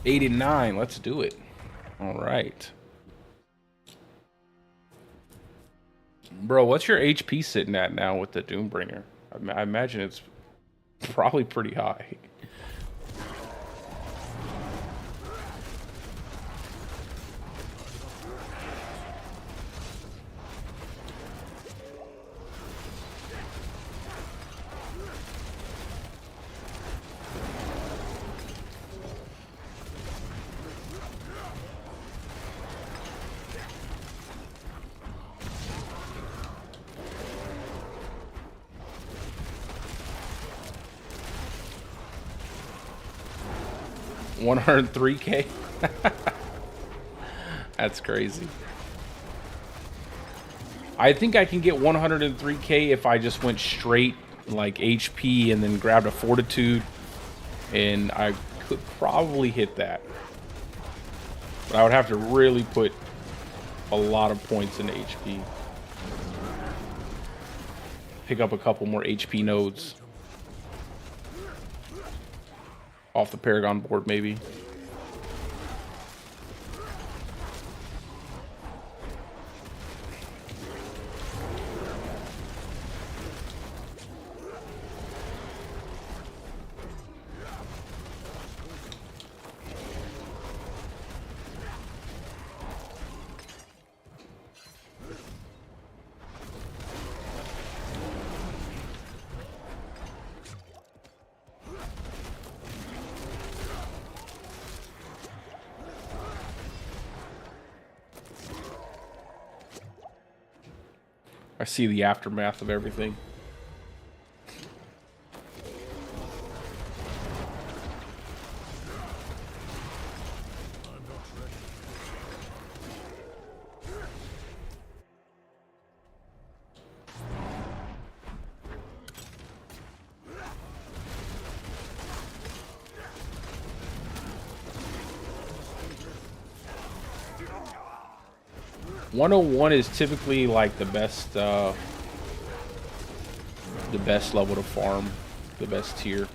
'89. Let's do it. All right. Bro, what's your HP sitting at now with the Doombringer? I imagine it's probably pretty high. $103K? That's crazy. I think I can get 103K if I just went straight like HP and then grabbed a Fortitude, and I could probably hit that. But I would have to really put a lot of points into HP. Pick up a couple more HP nodes. Off the Paragon board, maybe. I see the aftermath of everything. .101 is typically like the best level to farm, the best tier.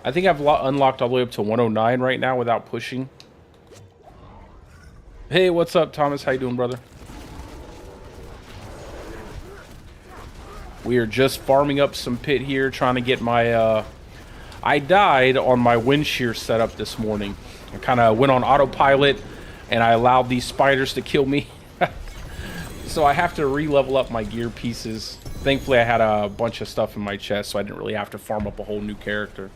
I think I've unlocked all the way up to 109 right now without pushing. Hey, what's up, Thomas? How you doing, brother? We are just farming up some pit here, trying to get my, I died on my wind shear setup this morning. I kind of went on autopilot, and I allowed these spiders to kill me. So I have to re-level up my gear pieces. Thankfully, I had a bunch of stuff in my chest, so I didn't really have to farm up a whole new character.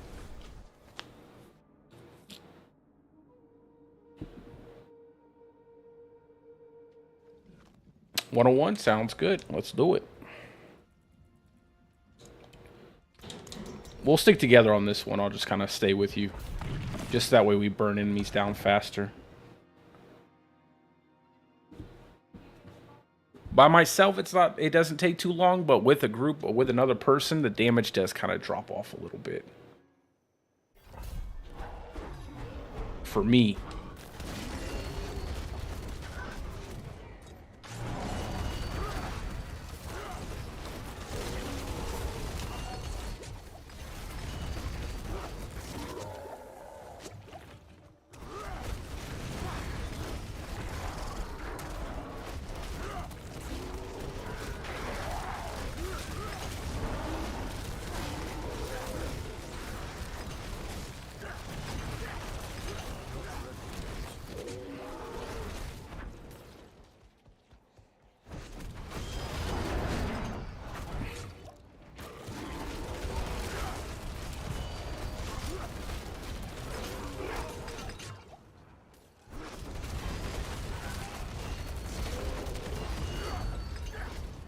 "101 sounds good. Let's do it. We'll stick together on this one. I'll just kind of stay with you. Just that way we burn enemies down faster. By myself, it doesn't take too long, but with a group or with another person, the damage does kind of drop off a little bit. For me.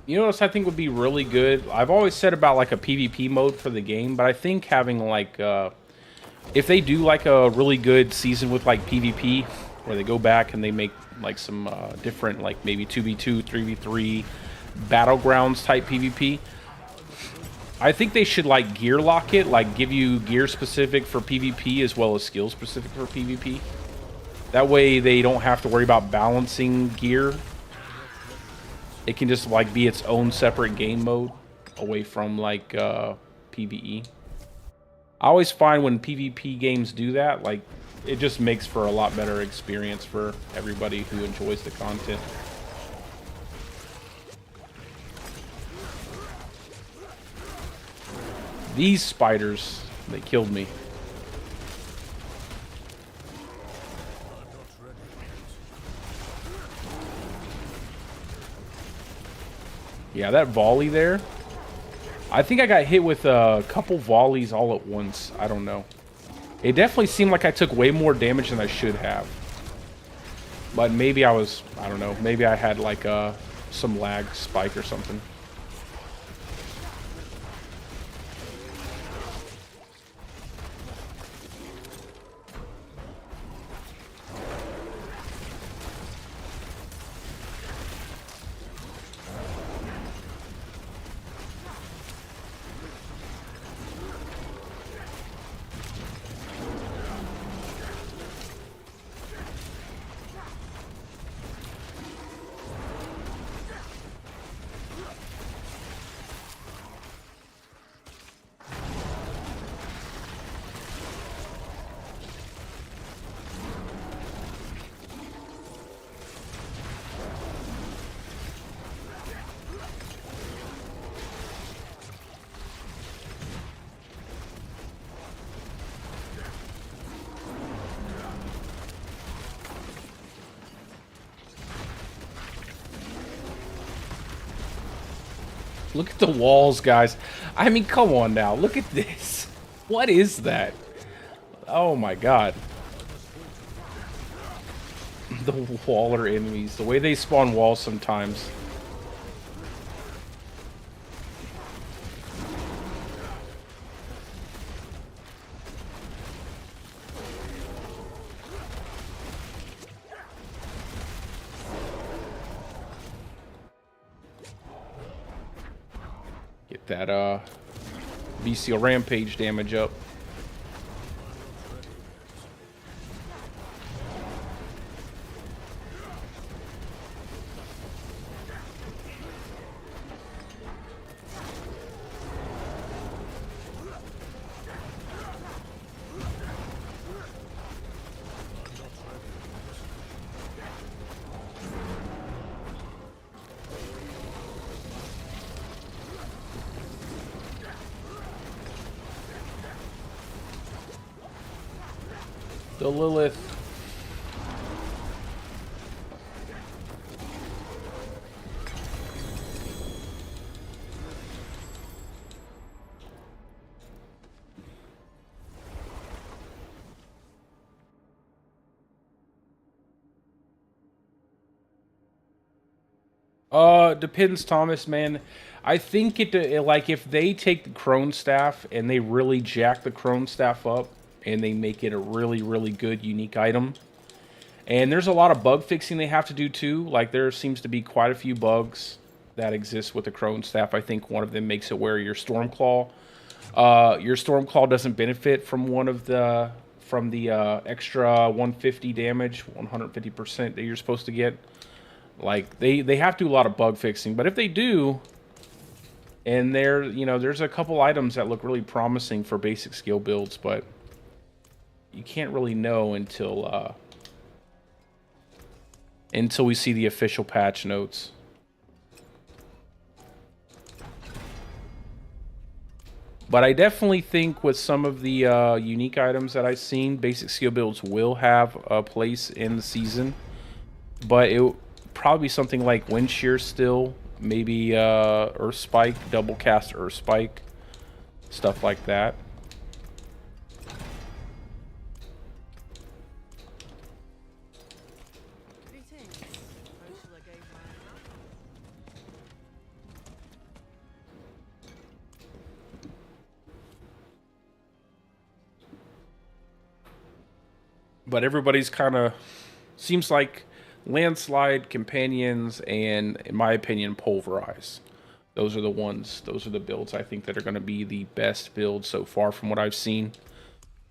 You know what I think would be really good? I've always said about like a PvP mode for the game, but I think having like, if they do like a really good season with like PvP, where they go back and they make like some different, like maybe 2v2, 3v3 battlegrounds type PvP, I think they should like gear lock it, like give you gear specific for PvP as well as skill specific for PvP. That way they don't have to worry about balancing gear. It can just like be its own separate game mode away from like PvE. I always find when PvP games do that, like it just makes for a lot better experience for everybody who enjoys the content. These spiders, they killed me. Yeah, that volley there. I think I got hit with a couple volleys all at once. I don't know. It definitely seemed like I took way more damage than I should have. But maybe I was, I don't know. Maybe I had like some lag spike or something. Look at the walls, guys. I mean, come on now. Look at this. What is that? Oh my god. The waller enemies. The way they spawn walls sometimes. Get that bestial rampage damage up. The Lilith. Depends, Thomas, man. I think like if they take the Crone Staff and they really jack the Crone Staff up and they make it a really, really good unique item. And there's a lot of bug fixing they have to do too. Like there seems to be quite a few bugs that exist with the Crone Staff. I think one of them makes it where your Stormclaw doesn't benefit from the extra 150 damage, 150% that you're supposed to get. Like they have to do a lot of bug fixing, but if they do, and there's a couple items that look really promising for basic skill builds, but you can't really know until we see the official patch notes. But I definitely think with some of the unique items that I've seen, basic skill builds will have a place in the season. But it probably something like Wind Shear still, maybe Earth Spike, double cast Earth Spike, stuff like that. But everybody's kind of seems like Landslide, Companions, and in my opinion, Pulverize. Those are the ones. Those are the builds I think that are going to be the best builds so far from what I've seen,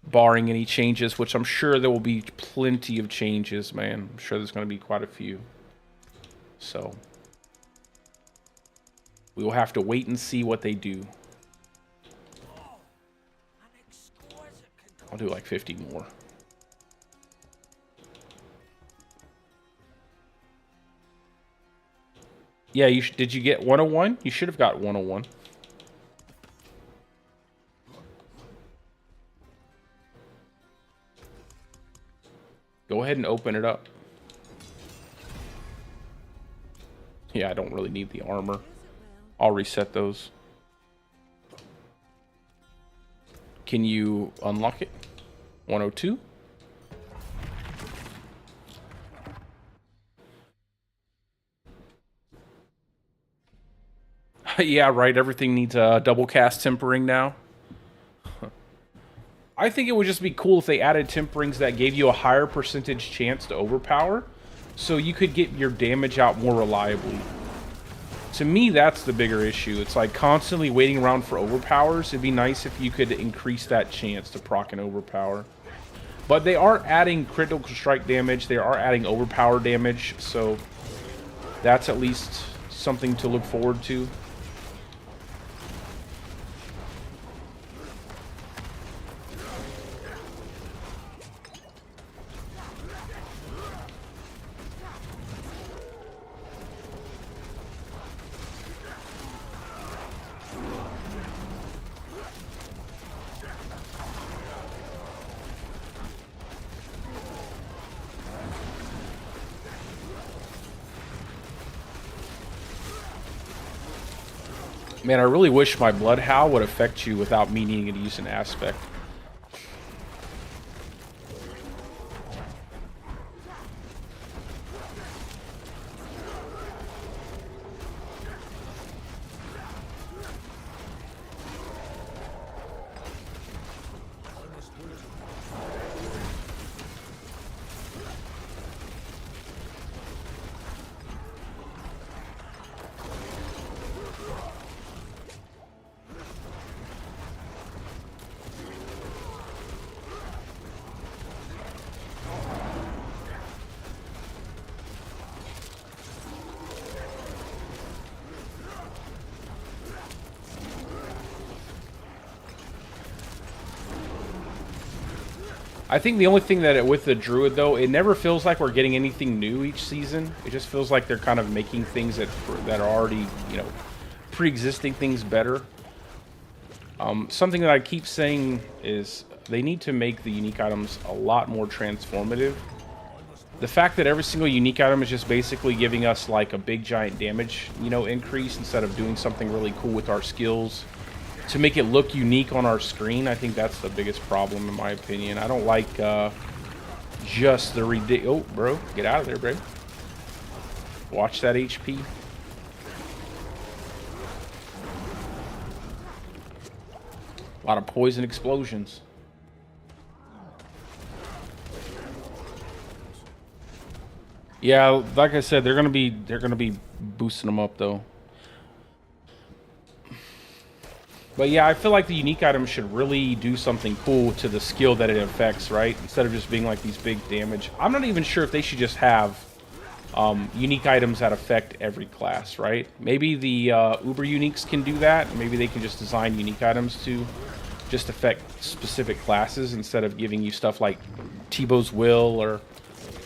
barring any changes, which I'm sure there will be plenty of changes, man. I'm sure there's going to be quite a few. So we will have to wait and see what they do. I'll do like 50 more. Yeah, did you get 101? You should have got 101. Go ahead and open it up. Yeah, I don't really need the armor. I'll reset those. Can you unlock it? 102? Yeah, right. Everything needs a double cast tempering now. I think it would just be cool if they added temperings that gave you a higher percentage chance to overpower, so you could get your damage out more reliably. To me, that's the bigger issue. It's like constantly waiting around for overpowers. It'd be nice if you could increase that chance to proc an overpower. But they are adding critical strike damage. They are adding overpower damage, so that's at least something to look forward to. Man, I really wish my Blood Howl would affect you without me needing to use an aspect. I think the only thing that with the Druid, though, it never feels like we're getting anything new each season. It just feels like they're kind of making things that are already, you know, pre-existing things better. Something that I keep saying is They need to make the unique items a lot more transformative. The fact that every single unique item is just basically giving us like a big giant damage, you know, increase instead of doing something really cool with our skills to make it look unique on our screen, I think that's the biggest problem in my opinion. I don't like just the ridiculous. Oh, bro, get out of there, bro. Watch that HP. A lot of poison explosions. Yeah, like I said, they're gonna be boosting them up though. But yeah, I feel like the unique item should really do something cool to the skill that it affects, right? Instead of just being like these big damage. I'm not even sure if they should just have unique items that affect every class, right? Maybe the Uber uniques can do that. Maybe they can just design unique items to just affect specific classes instead of giving you stuff like Tebow's Will or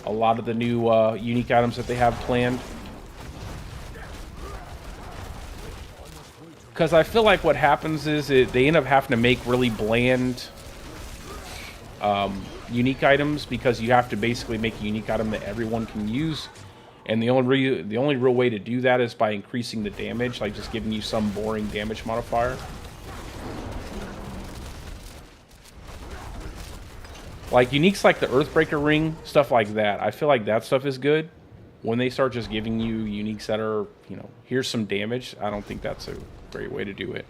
a lot of the new unique items that they have planned. Because I feel like what happens is they end up having to make really bland unique items because you have to basically make a unique item that everyone can use. And the only real way to do that is by increasing the damage, like just giving you some boring damage modifier. Like uniques like the Earthbreaker Ring, stuff like that. I feel like that stuff is good. When they start just giving you uniques that are, you know, here's some damage, I don't think that's a great way to do it.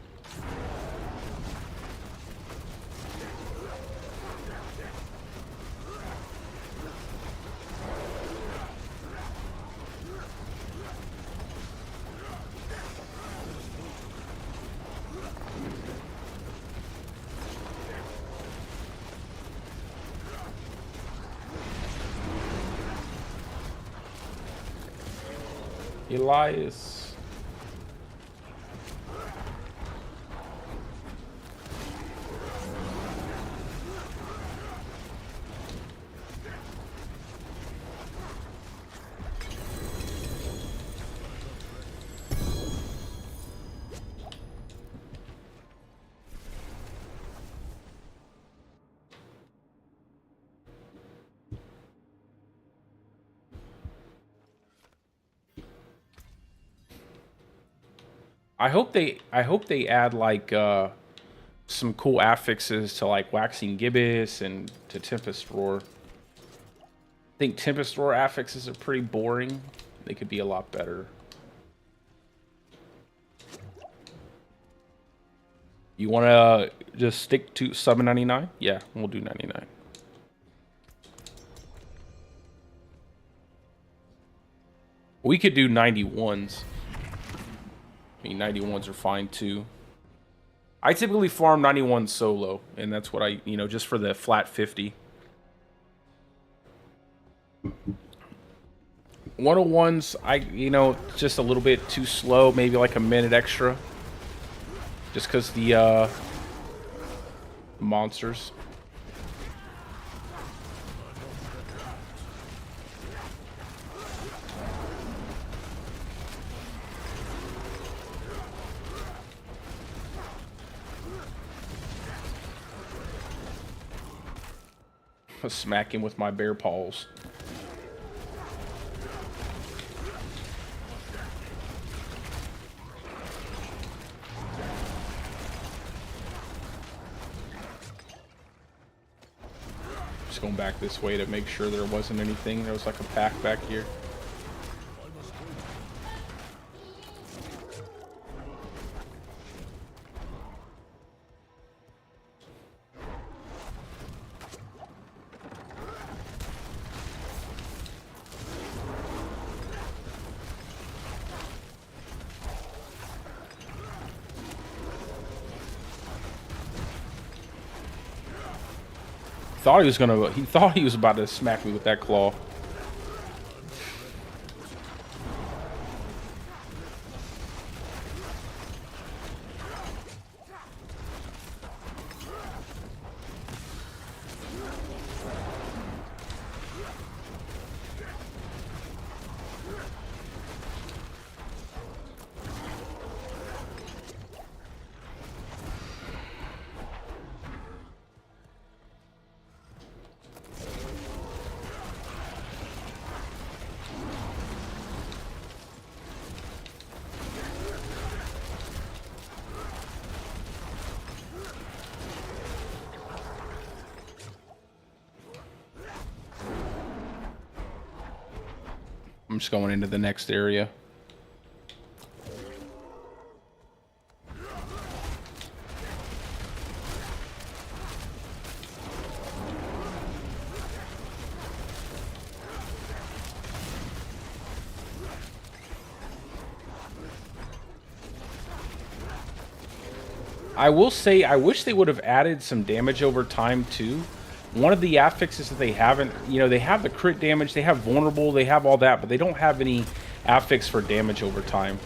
Elias. I hope they add like some cool affixes to like Waxing Gibbous and to Tempest Roar. I think Tempest Roar affixes are pretty boring. They could be a lot better. You want to just stick to 7.99? Yeah, we'll do 99. We could do 91s. I mean, 91s are fine too. I typically farm 91 solo, and that's what I, you know, just for the flat 50. 101s, you know, just a little bit too slow, maybe like a minute extra. Just because the monsters. Smack him with my bear paws. Just going back this way to make sure there wasn't anything. There was like a pack back here. He thought he was about to smack me with that claw. I'm just going into the next area. I will say, I wish they would have added some damage over time, too. One of the affixes that they haven't, you know, they have the crit damage, they have vulnerable, they have all that, but they don't have any affix for damage over time.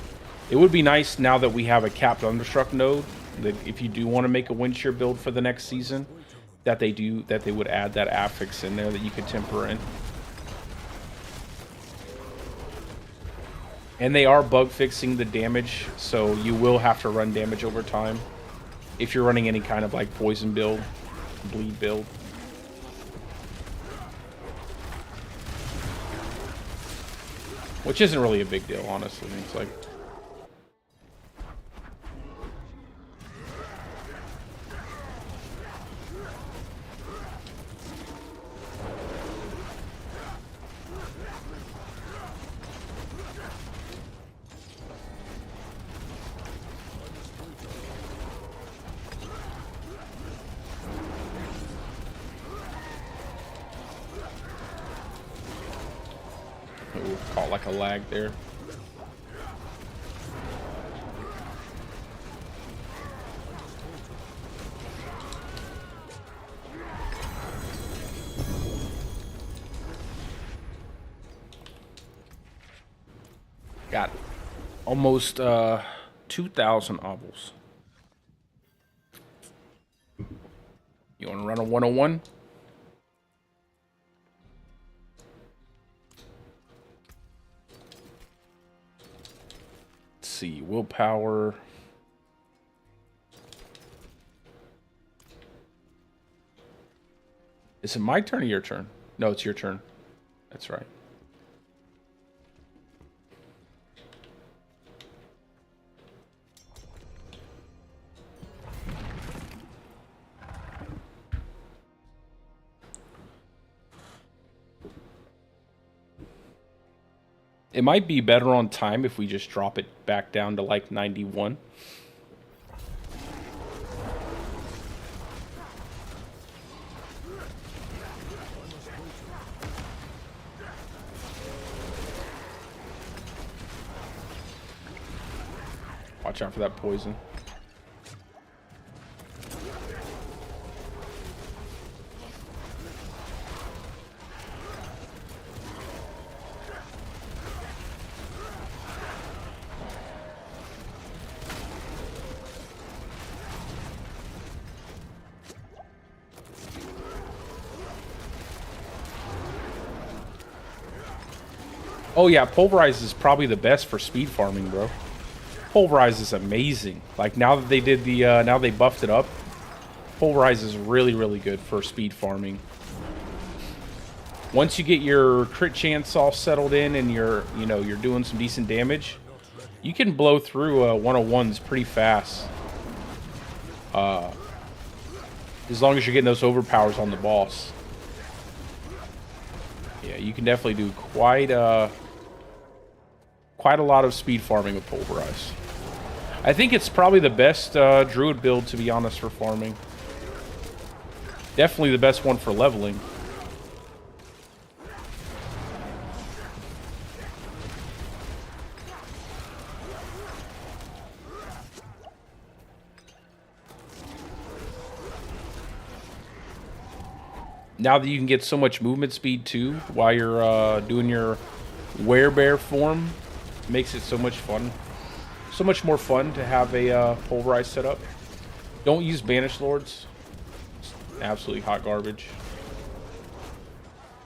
It would be nice now that we have a capped Thunderstruck node, that if you do want to make a wind shear build for the next season, that they would add that affix in there that you could temper in. And they are bug fixing the damage, so you will have to run damage over time if you're running any kind of like poison build, bleed build. Which isn't really a big deal, honestly. It's like... Ooh, caught like a lag there. Got almost 2,000 obels. You want to run a 101? Let's see, willpower. Is it my turn or your turn? No, it's your turn. That's right. It might be better on time if we just drop it back down to like 91. Watch out for that poison. Oh yeah, Pulverize is probably the best for speed farming, bro. Pulverize is amazing. Like now that they did the, now they buffed it up, Pulverize is really, really good for speed farming. Once you get your crit chance all settled in and you're, you know, you're doing some decent damage, you can blow through 101s pretty fast. As long as you're getting those overpowers on the boss. Yeah, you can definitely do quite a lot of speed farming with Pulverize. I think it's probably the best druid build, to be honest, for farming. Definitely the best one for leveling. Now that you can get so much movement speed too while you're doing your werebear form, makes it so much fun. So much more fun to have a Pulverize setup. Don't use Banished Lords. It's absolutely hot garbage.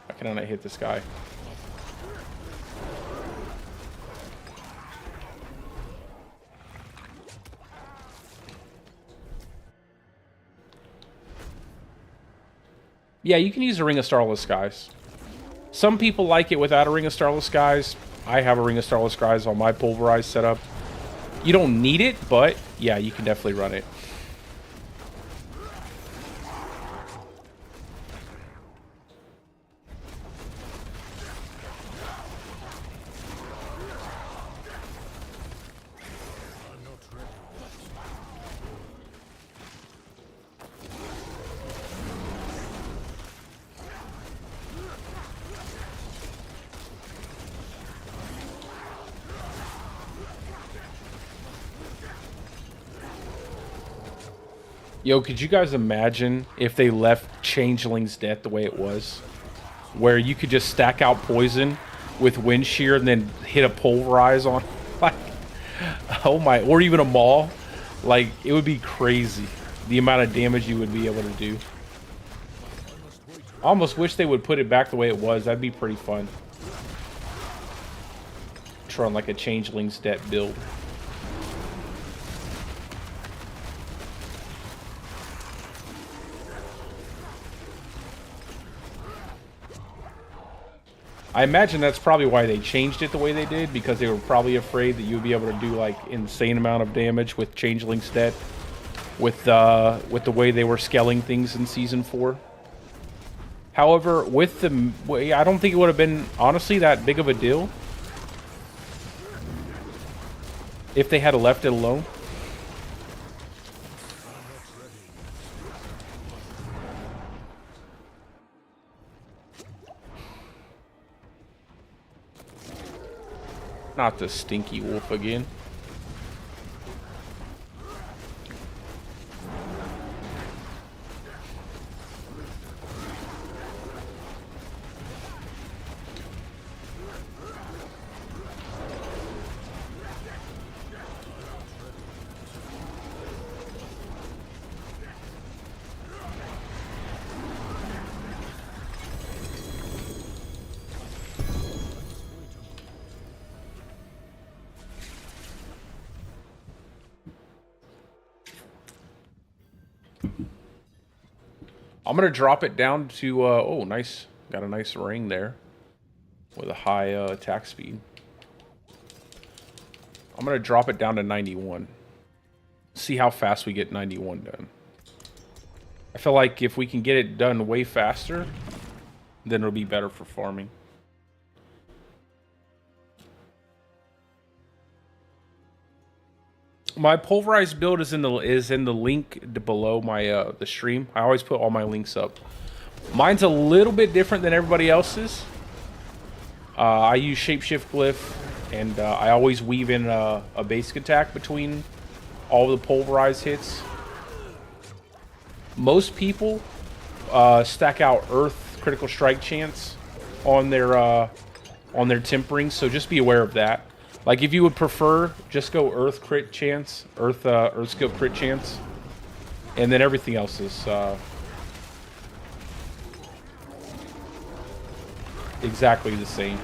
How can I not hit this guy? Yeah, you can use a Ring of Starless Skies. Some people like it without a Ring of Starless Skies. I have a Ring of Starless Skies on my Pulverize setup. You don't need it, but yeah, you can definitely run it. Yo, could you guys imagine if they left Changeling's Death the way it was? Where you could just stack out poison with wind shear and then hit a pulverize on, like, oh my, or even a maul. Like, it would be crazy the amount of damage you would be able to do. I almost wish they would put it back the way it was. That'd be pretty fun. Try on like a Changeling's Death build. I imagine that's probably why they changed it the way they did, because they were probably afraid that you'd be able to do like insane amount of damage with Changeling's Death with the way they were scaling things in Season 4. However, with the, I don't think it would have been honestly that big of a deal if they had left it alone. Not the stinky wolf again. I'm gonna drop it down to oh, nice, got a nice ring there with a high attack speed. I'm gonna drop it down to 91. See how fast we get 91 done. I feel like if we can get it done way faster, then it'll be better for farming. My pulverized build is in the link below my the stream. I always put all my links up. Mine's a little bit different than everybody else's. I use shapeshift glyph, and I always weave in a basic attack between all the pulverized hits. Most people stack out earth critical strike chance on their tempering, so just be aware of that. Like, if you would prefer, just go earth crit chance, earth skill crit chance, and then everything else is exactly the same.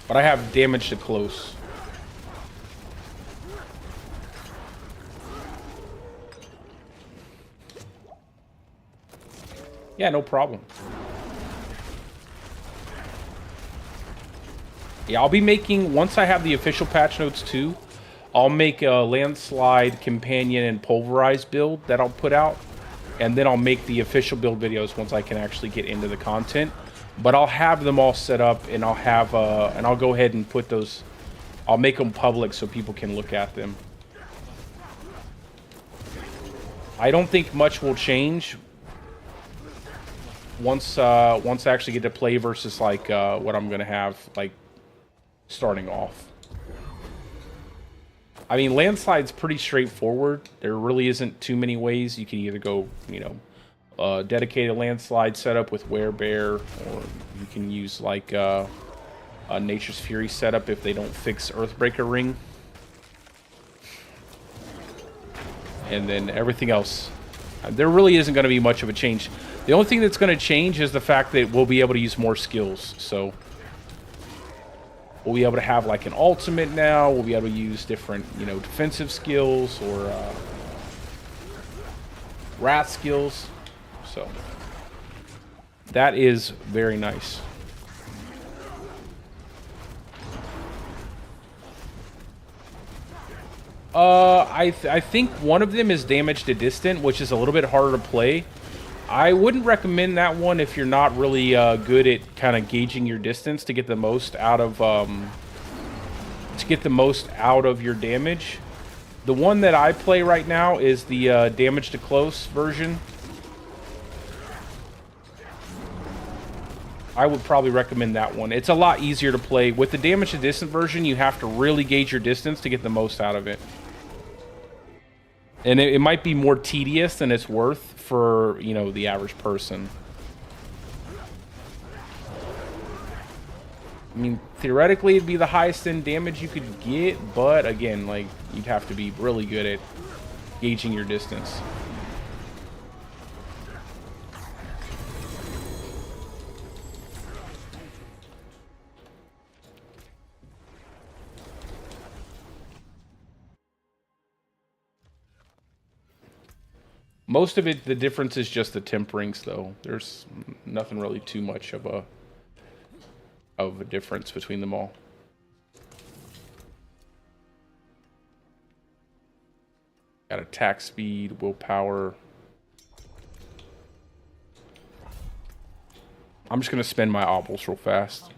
But I have damage to close. Yeah, no problem. Yeah, I'll be making, once I have the official patch notes too, I'll make a landslide, companion, and pulverized build that I'll put out. And then I'll make the official build videos once I can actually get into the content. But I'll have them all set up, and I'll have, and I'll go ahead and put those, I'll make them public so people can look at them. I don't think much will change once I actually get to play versus like what I'm gonna have like starting off. I mean, landslide's pretty straightforward. There really isn't too many ways. You can either go, you know, dedicated landslide setup with werebear, or you can use like a Nature's Fury setup if they don't fix Earthbreaker Ring. And then everything else, there really isn't going to be much of a change. The only thing that's going to change is the fact that we'll be able to use more skills. So we'll be able to have like an ultimate now. We'll be able to use different, you know, defensive skills or wrath skills. So that is very nice. I think one of them is damage to distant, which is a little bit harder to play. I wouldn't recommend that one if you're not really good at kind of gauging your distance to get the most out of your damage. The one that I play right now is the damage to close version. I would probably recommend that one. It's a lot easier to play. With the damage to distance version, you have to really gauge your distance to get the most out of it. And it might be more tedious than it's worth for, you know, the average person. I mean, theoretically, it'd be the highest end damage you could get, but again, like, you'd have to be really good at gauging your distance. Most of it, the difference is just the temperings, though. There's nothing really too much of a difference between them all. Got attack speed, willpower. I'm just gonna spend my obels real fast.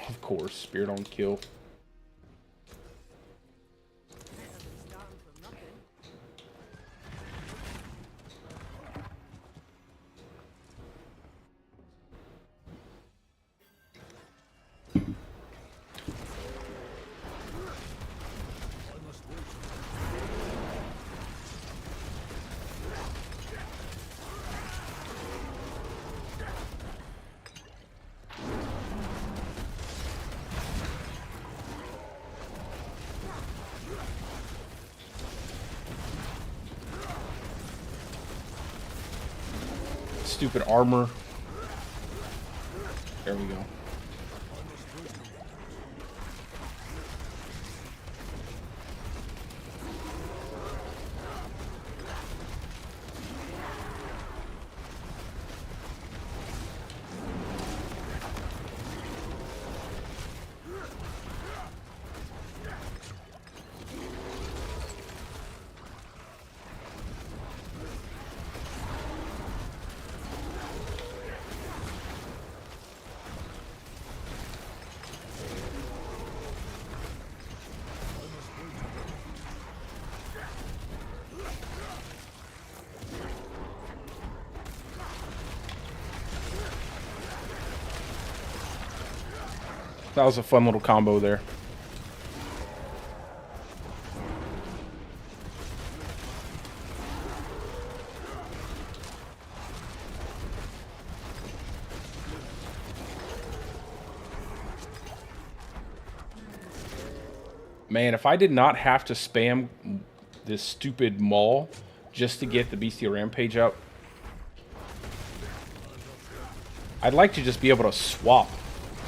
Of course, Spirit on kill. Stupid armor. There we go. That was a fun little combo there. Man, if I did not have to spam this stupid maul just to get the Bestial Rampage up, I'd like to just be able to swap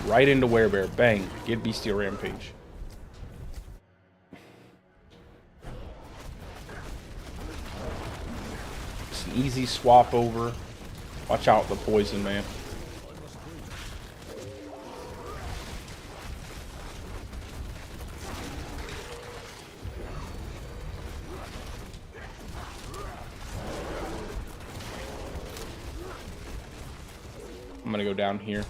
right into Werebear. Bang. Get Bestial Rampage. It's an easy swap over. Watch out the poison, man. I'm gonna go down here.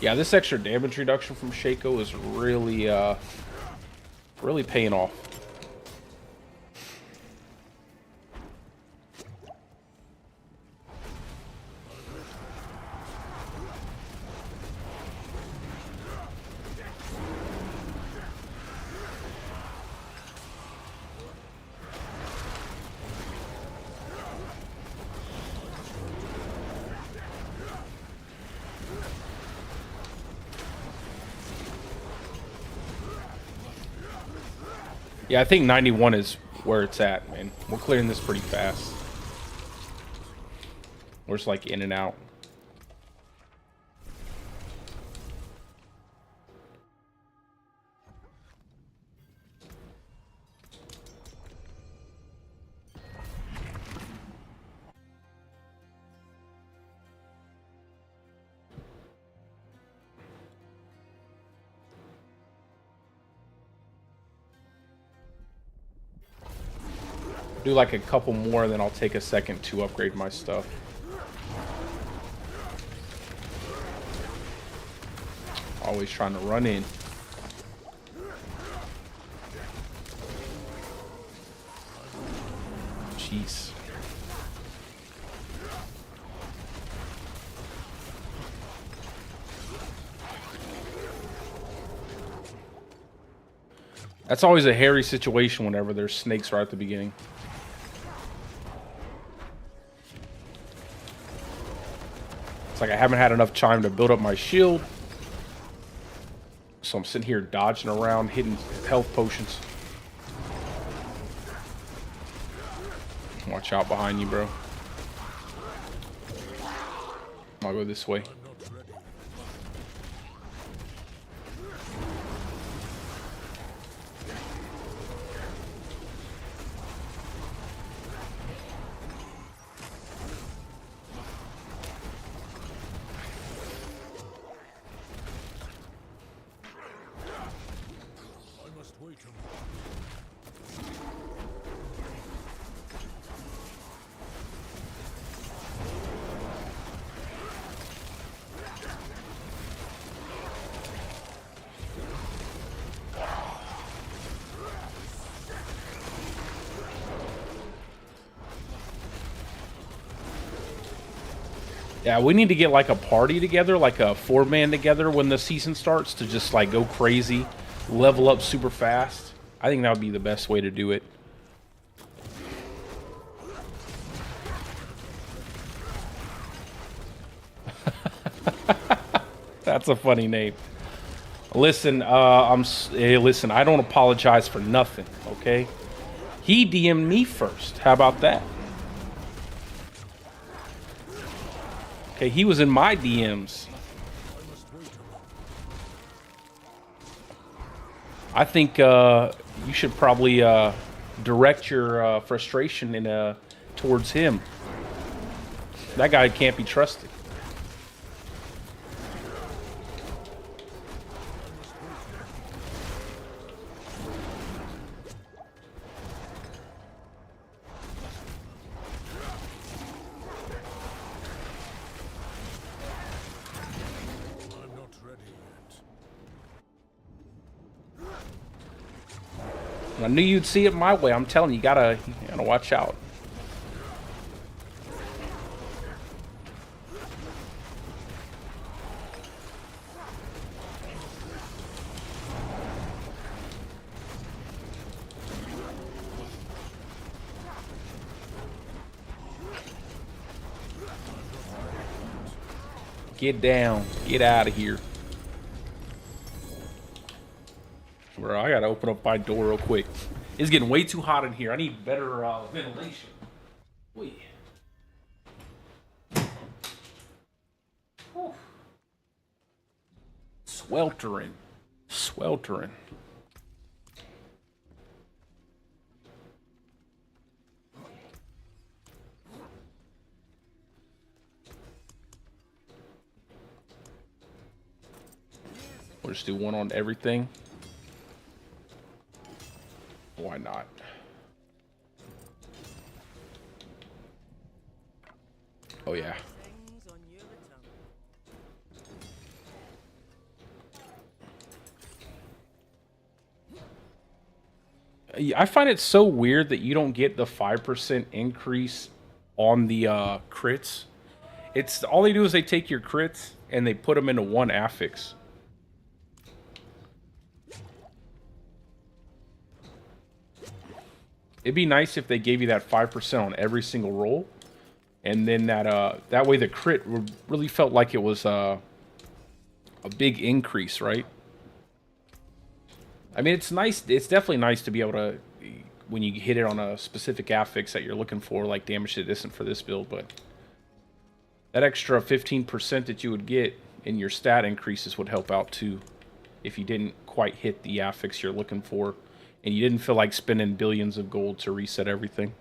Yeah, this extra damage reduction from Shaco is really, really paying off. Yeah, I think 91 is where it's at, man. We're clearing this pretty fast. We're just like in and out. Do like a couple more, and then I'll take a second to upgrade my stuff. Always trying to run in. Jeez. That's always a hairy situation whenever there's snakes right at the beginning. It's like I haven't had enough time to build up my shield. So I'm sitting here dodging around, hitting health potions. Watch out behind you, bro. I'll go this way. Yeah, we need to get like a party together, like a 4-man together when the season starts to just like go crazy, level up super fast. I think that would be the best way to do it. That's a funny name. Listen, listen, I don't apologize for nothing, okay? He DM'd me first. How about that? Okay, he was in my DMs. I think you should probably direct your frustration in towards him. That guy can't be trusted. I knew you'd see it my way. I'm telling you, you gotta watch out. Get down. Get out of here. Bro, I gotta open up my door real quick. It's getting way too hot in here. I need better ventilation. Wait. Whew. Sweltering. Sweltering. We'll just do one on everything. Why not? Oh yeah. I find it so weird that you don't get the 5% increase on the crits. It's all they do is they take your crits and they put them into one affix. It'd be nice if they gave you that 5% on every single roll, and then that way the crit really felt like it was a big increase, right? I mean, it's nice. It's definitely nice to be able to, when you hit it on a specific affix that you're looking for, like damage that isn't for this build, but that extra 15% that you would get in your stat increases would help out too, if you didn't quite hit the affix you're looking for. And you didn't feel like spending billions of gold to reset everything.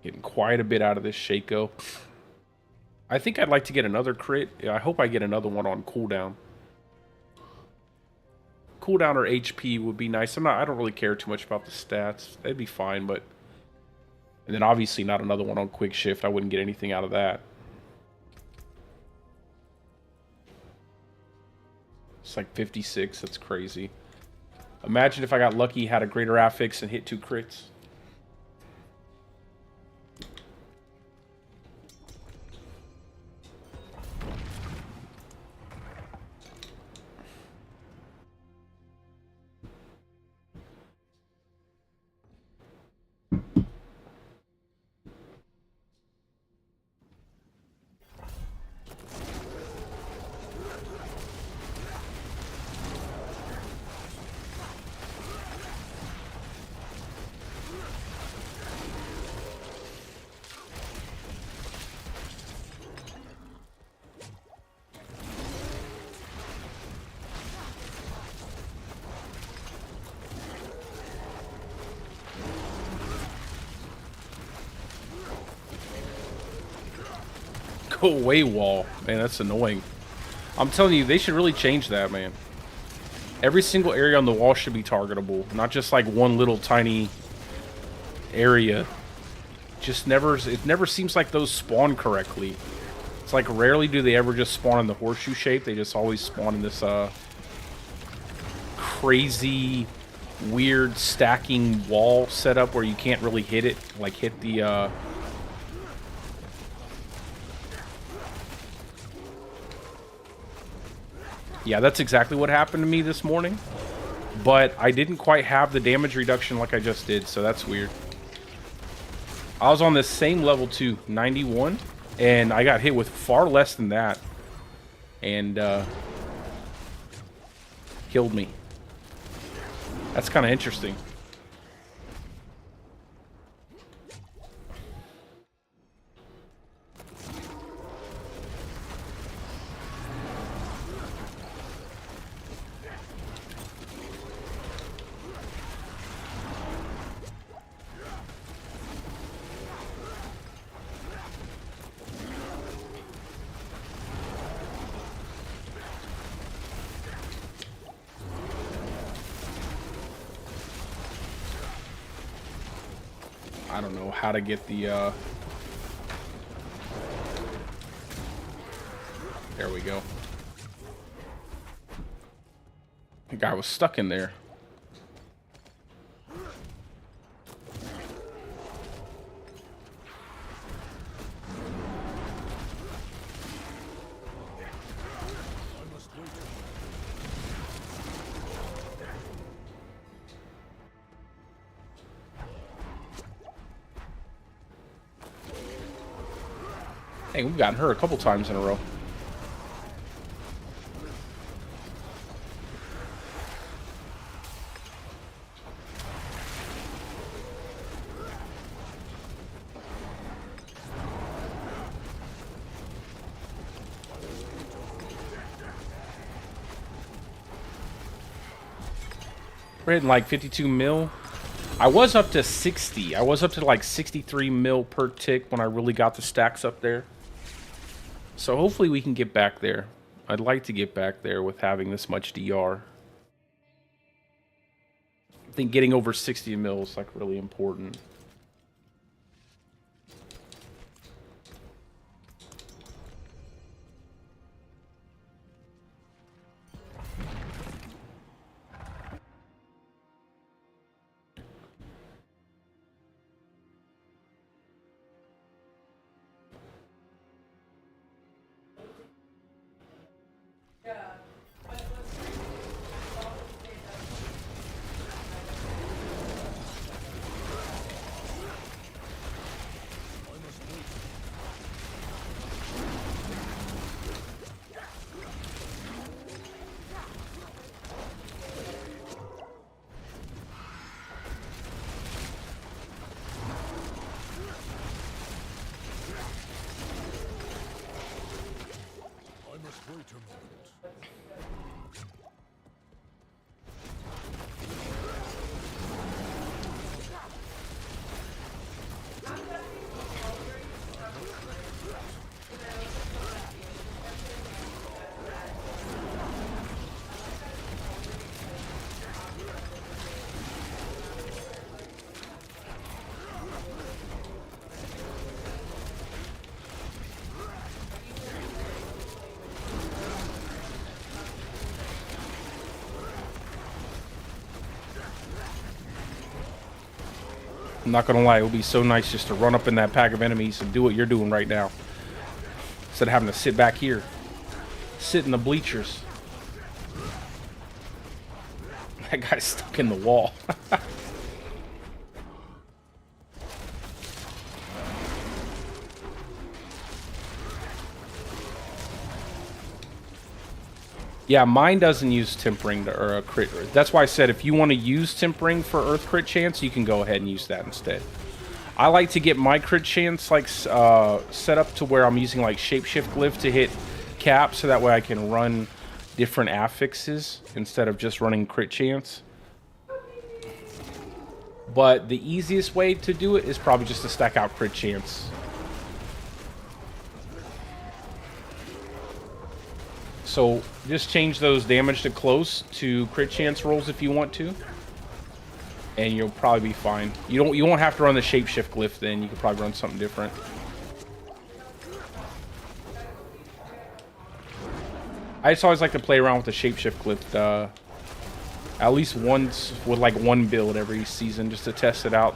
Getting quite a bit out of this Shaco. I think I'd like to get another crit. Yeah, I hope I get another one on cooldown. Cooldown or HP would be nice. I don't really care too much about the stats. That'd be fine, but... And then obviously not another one on quick shift. I wouldn't get anything out of that. It's like 56. That's crazy. Imagine if I got lucky, had a greater affix, and hit 2 crits. Go away, wall. Man, that's annoying. I'm telling you, they should really change that, man. Every single area on the wall should be targetable, not just like one little tiny area. It never seems like those spawn correctly. It's like rarely do they ever just spawn in the horseshoe shape. They just always spawn in this crazy, weird stacking wall setup where you can't really hit it, like hit the Yeah, that's exactly what happened to me this morning. But I didn't quite have the damage reduction like I just did, so that's weird. I was on this same level too, 91, and I got hit with far less than that. And killed me. That's kind of interesting. I don't know how to get the, There we go. The guy was stuck in there. Hey, we've gotten her a couple times in a row. We're hitting like 52 mil. I was up to 60. I was up to like 63 mil per tick when I really got the stacks up there. So hopefully we can get back there. I'd like to get back there with having this much DR. I think getting over 60 mil is like really important. I'm not gonna lie, it would be so nice just to run up in that pack of enemies and do what you're doing right now. Instead of having to sit back here. Sit in the bleachers. That guy's stuck in the wall. Yeah, mine doesn't use tempering to, or a crit. That's why I said if you want to use tempering for earth crit chance, you can go ahead and use that instead. I like to get my crit chance like set up to where I'm using like shapeshift glyph to hit cap, so that way I can run different affixes instead of just running crit chance. But the easiest way to do it is probably just to stack out crit chance. So just change those damage to close to crit chance rolls if you want to, and you'll probably be fine. You won't have to run the shapeshift glyph then. You could probably run something different. I just always like to play around with the shapeshift glyph at least once with like one build every season just to test it out.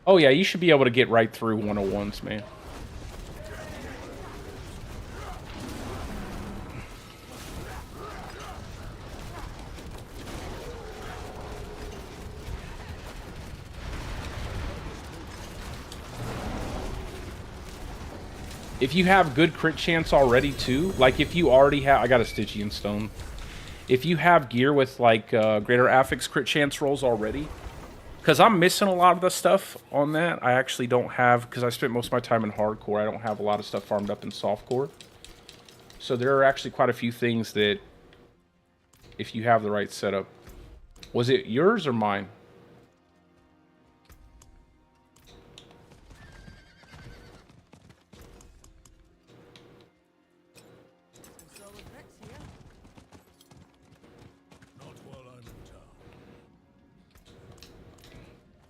Oh yeah, you should be able to get right through 101s, man. If you have good crit chance already too, like if you already have, I got a Stygian stone. If you have gear with like greater affix crit chance rolls already, because I'm missing a lot of the stuff on that. I actually don't have, because I spent most of my time in hardcore, I don't have a lot of stuff farmed up in softcore. So there are actually quite a few things that, if you have the right setup. Was it yours or mine?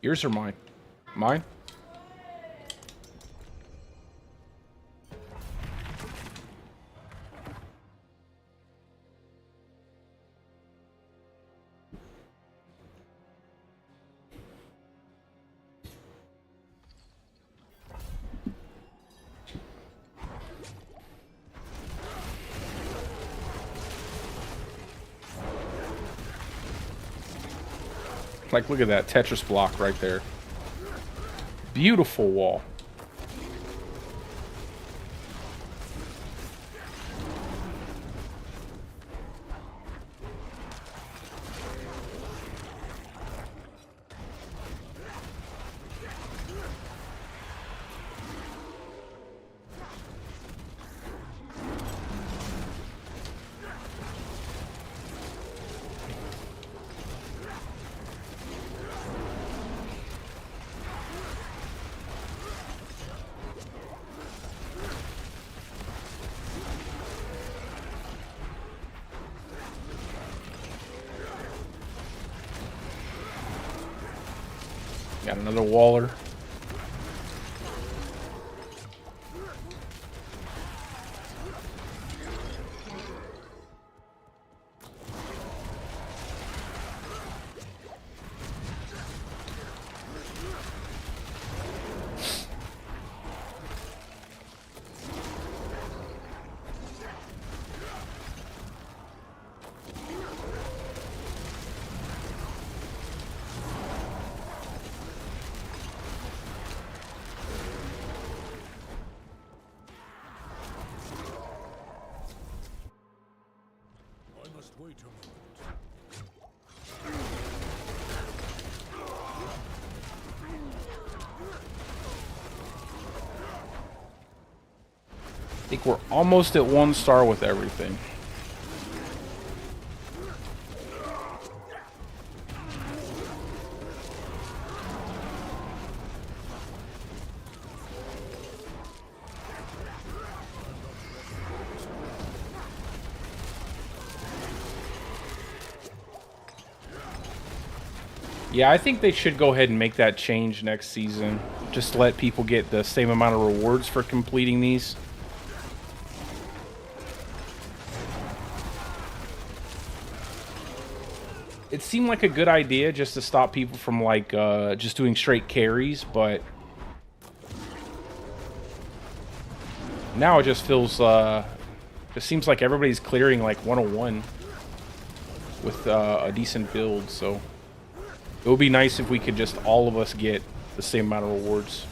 Yours or mine? Mine? Like, look at that Tetris block right there. Beautiful wall. Got another waller. Wait a moment. I think we're almost at 1 star with everything. Yeah, I think they should go ahead and make that change next season. Just to let people get the same amount of rewards for completing these. It seemed like a good idea just to stop people from like just doing straight carries, but now it just feels it seems like everybody's clearing like 101 with a decent build, so it would be nice if we could just all of us get the same amount of rewards.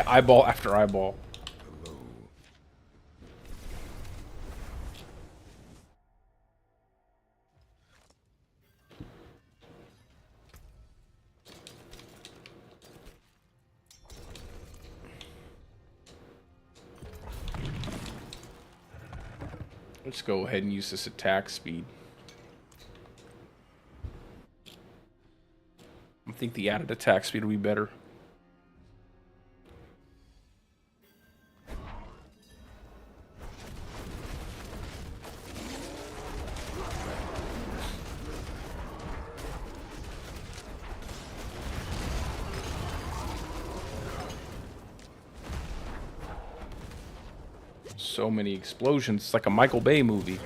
Eyeball after eyeball. Let's go ahead and use this attack speed. I think the added attack speed will be better. So many explosions. It's like a Michael Bay movie.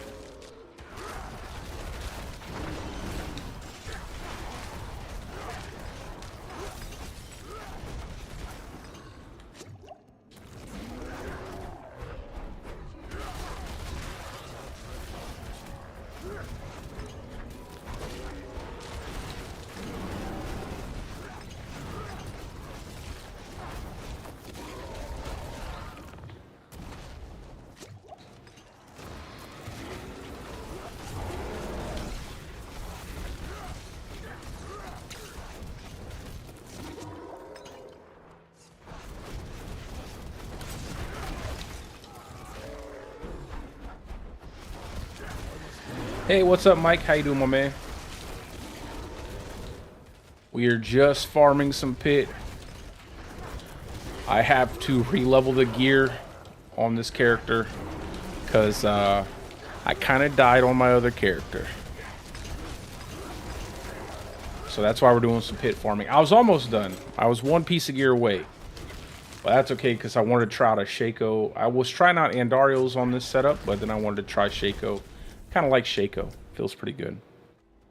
Hey, what's up, Mike? How you doing, my man? We are just farming some pit. I have to re-level the gear on this character because I kind of died on my other character. So that's why we're doing some pit farming. I was almost done. I was one piece of gear away. But that's okay because I wanted to try out a Shaco. I was trying out Andariel's on this setup, but then I wanted to try Shaco. Kind of like Shaco. Feels pretty good.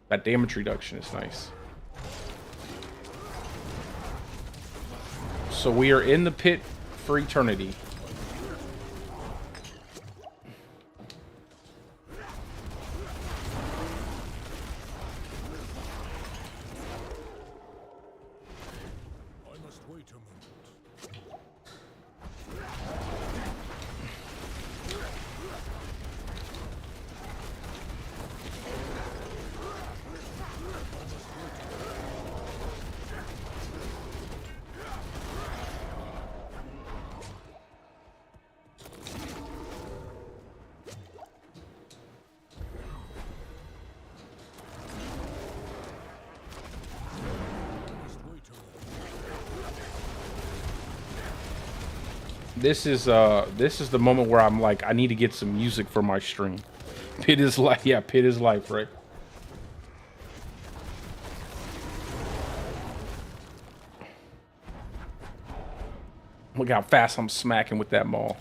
That damage reduction is nice. So we are in the pit for eternity. This is the moment where I'm like, I need to get some music for my stream. Pit is life. Yeah, pit is life, right? Look how fast I'm smacking with that maul.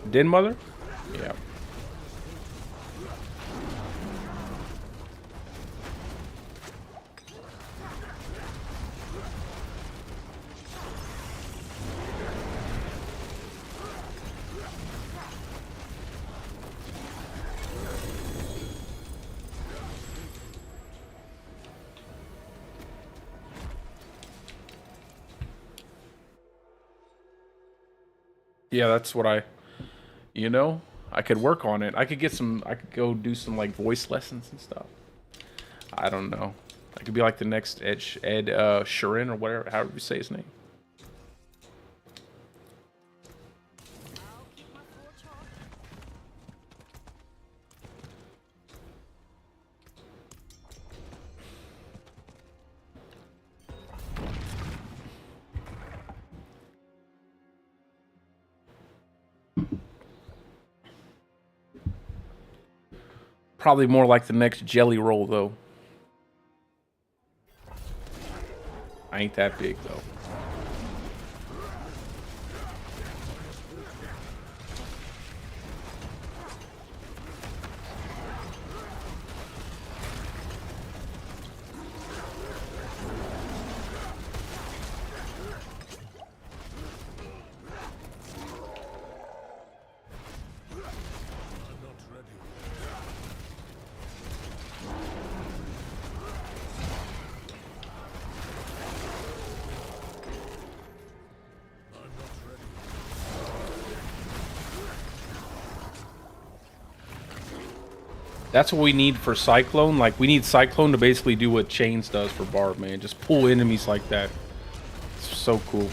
Den mother? Yeah. Yeah, that's what I could work on it. I could go do some like voice lessons and stuff. I don't know. I could be like the next Ed Sheeran or whatever, however you say his name. Probably more like the next jelly roll, though. I ain't that big, though. That's what we need for Cyclone. Like, we need Cyclone to basically do what Chains does for Barb, man. Just pull enemies like that. It's so cool.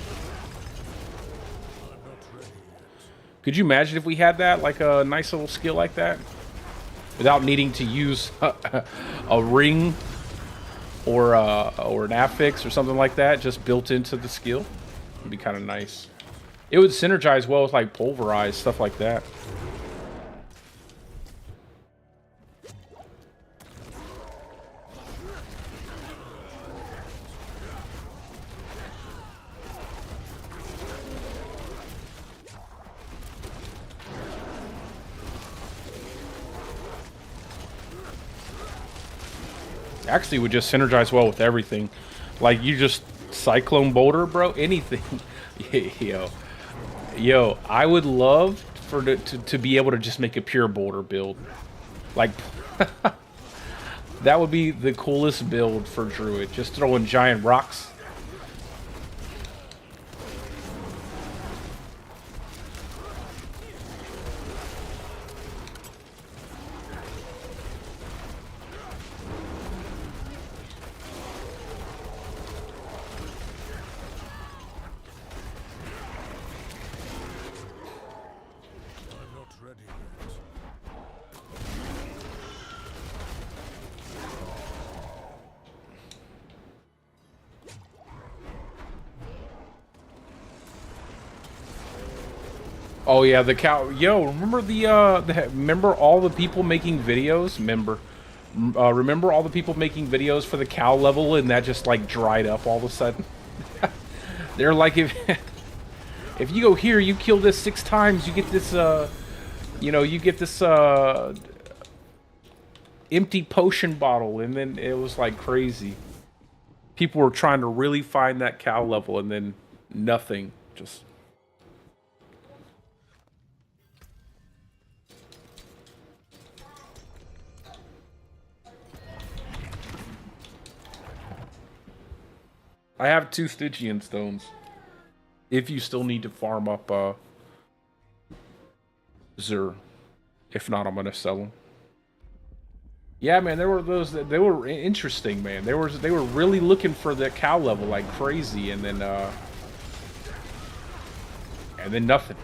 Could you imagine if we had that? Like a nice little skill like that? Without needing to use a ring or an affix or something like that. Just built into the skill. It'd be kind of nice. It would synergize well with like Pulverize, stuff like that. Actually would just synergize well with everything. Like, you just Cyclone Boulder, bro, anything. Yo, I would love for to be able to just make a pure boulder build. Like, that would be the coolest build for Druid. Just throwing giant rocks. Oh yeah, the cow. Yo, remember remember all the people making videos? Remember all the people making videos for the cow level, and that just like dried up all of a sudden. They're like, if you go here, you kill this 6 times, you get this you get this empty potion bottle, and then it was like crazy. People were trying to really find that cow level, and then nothing. Just. I have 2 Stygian stones. If you still need to farm up Zur. If not, I'm gonna sell them. Yeah, man, there were those that they were interesting, man. They were really looking for that cow level like crazy, and then nothing.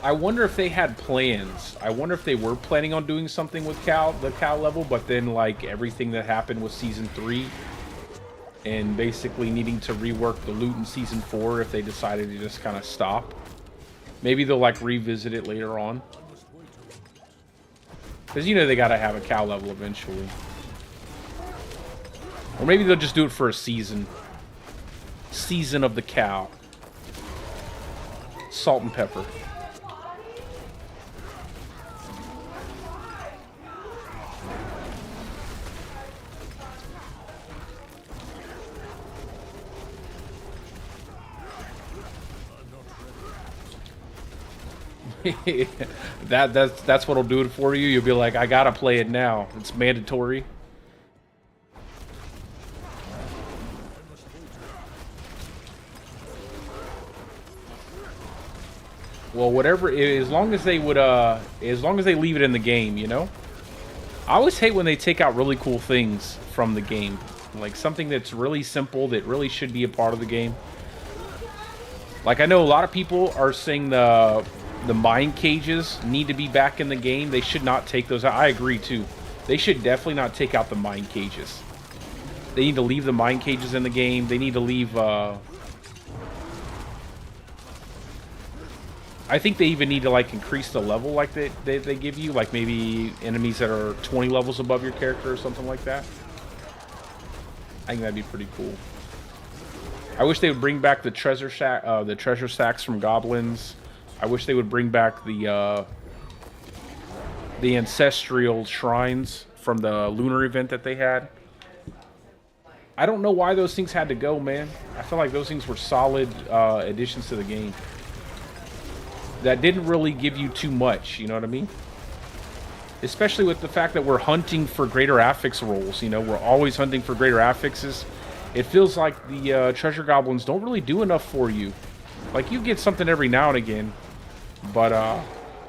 I wonder if they had plans. I wonder if they were planning on doing something with the cow level, but then like everything that happened with season 3 and basically needing to rework the loot in season 4 if they decided to just kind of stop. Maybe they'll like revisit it later on. Because you know they gotta have a cow level eventually. Or maybe they'll just do it for a season. Season of the cow. Salt and pepper. That's what'll do it for you. You'll be like, I gotta play it now. It's mandatory. Well, whatever. As long as they would, as long as they leave it in the game, you know. I always hate when they take out really cool things from the game, like something that's really simple that really should be a part of the game. Like, I know a lot of people are saying the mine cages need to be back in the game. They should not take those out. I agree too. They should definitely not take out the mine cages. They need to leave the mine cages in the game. They need to leave... I think they even need to, like, increase the level like they give you. Like, maybe enemies that are 20 levels above your character or something like that. I think that'd be pretty cool. I wish they would bring back the treasure sacks from goblins. I wish they would bring back the ancestral shrines from the lunar event that they had. I don't know why those things had to go, man. I feel like those things were solid additions to the game. That didn't really give you too much, you know what I mean? Especially with the fact that we're hunting for greater affix rolls, you know? We're always hunting for greater affixes. It feels like the treasure goblins don't really do enough for you. Like, you get something every now and again, but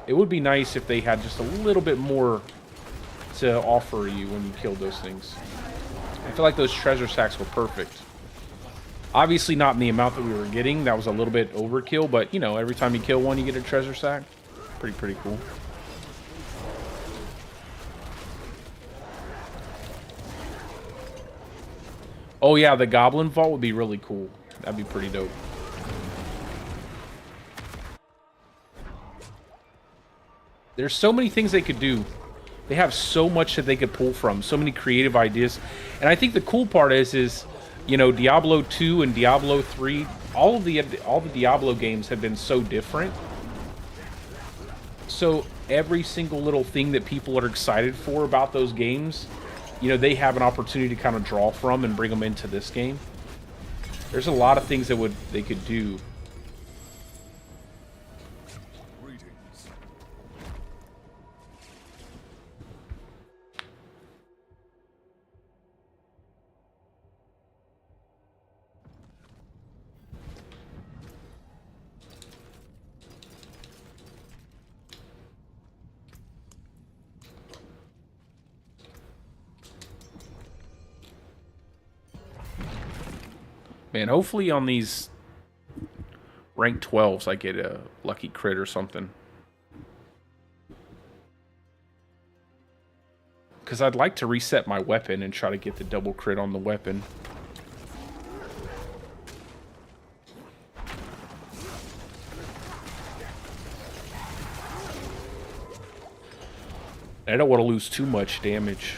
it would be nice if they had just a little bit more to offer you when you killed those things. I feel like those treasure sacks were perfect. Obviously not in the amount that we were getting. That was a little bit overkill, but, you know, every time you kill one, you get a treasure sack. Pretty cool. Oh, yeah, the Goblin Vault would be really cool. That'd be pretty dope. There's so many things they could do. They have so much that they could pull from. So many creative ideas. And I think the cool part is you know, Diablo 2 and Diablo 3, all the Diablo games have been so different. So every single little thing that people are excited for about those games, you know, they have an opportunity to kind of draw from and bring them into this game. There's a lot of things that they could do. Man, hopefully on these rank 12s I get a lucky crit or something. Because I'd like to reset my weapon and try to get the double crit on the weapon. I don't want to lose too much damage.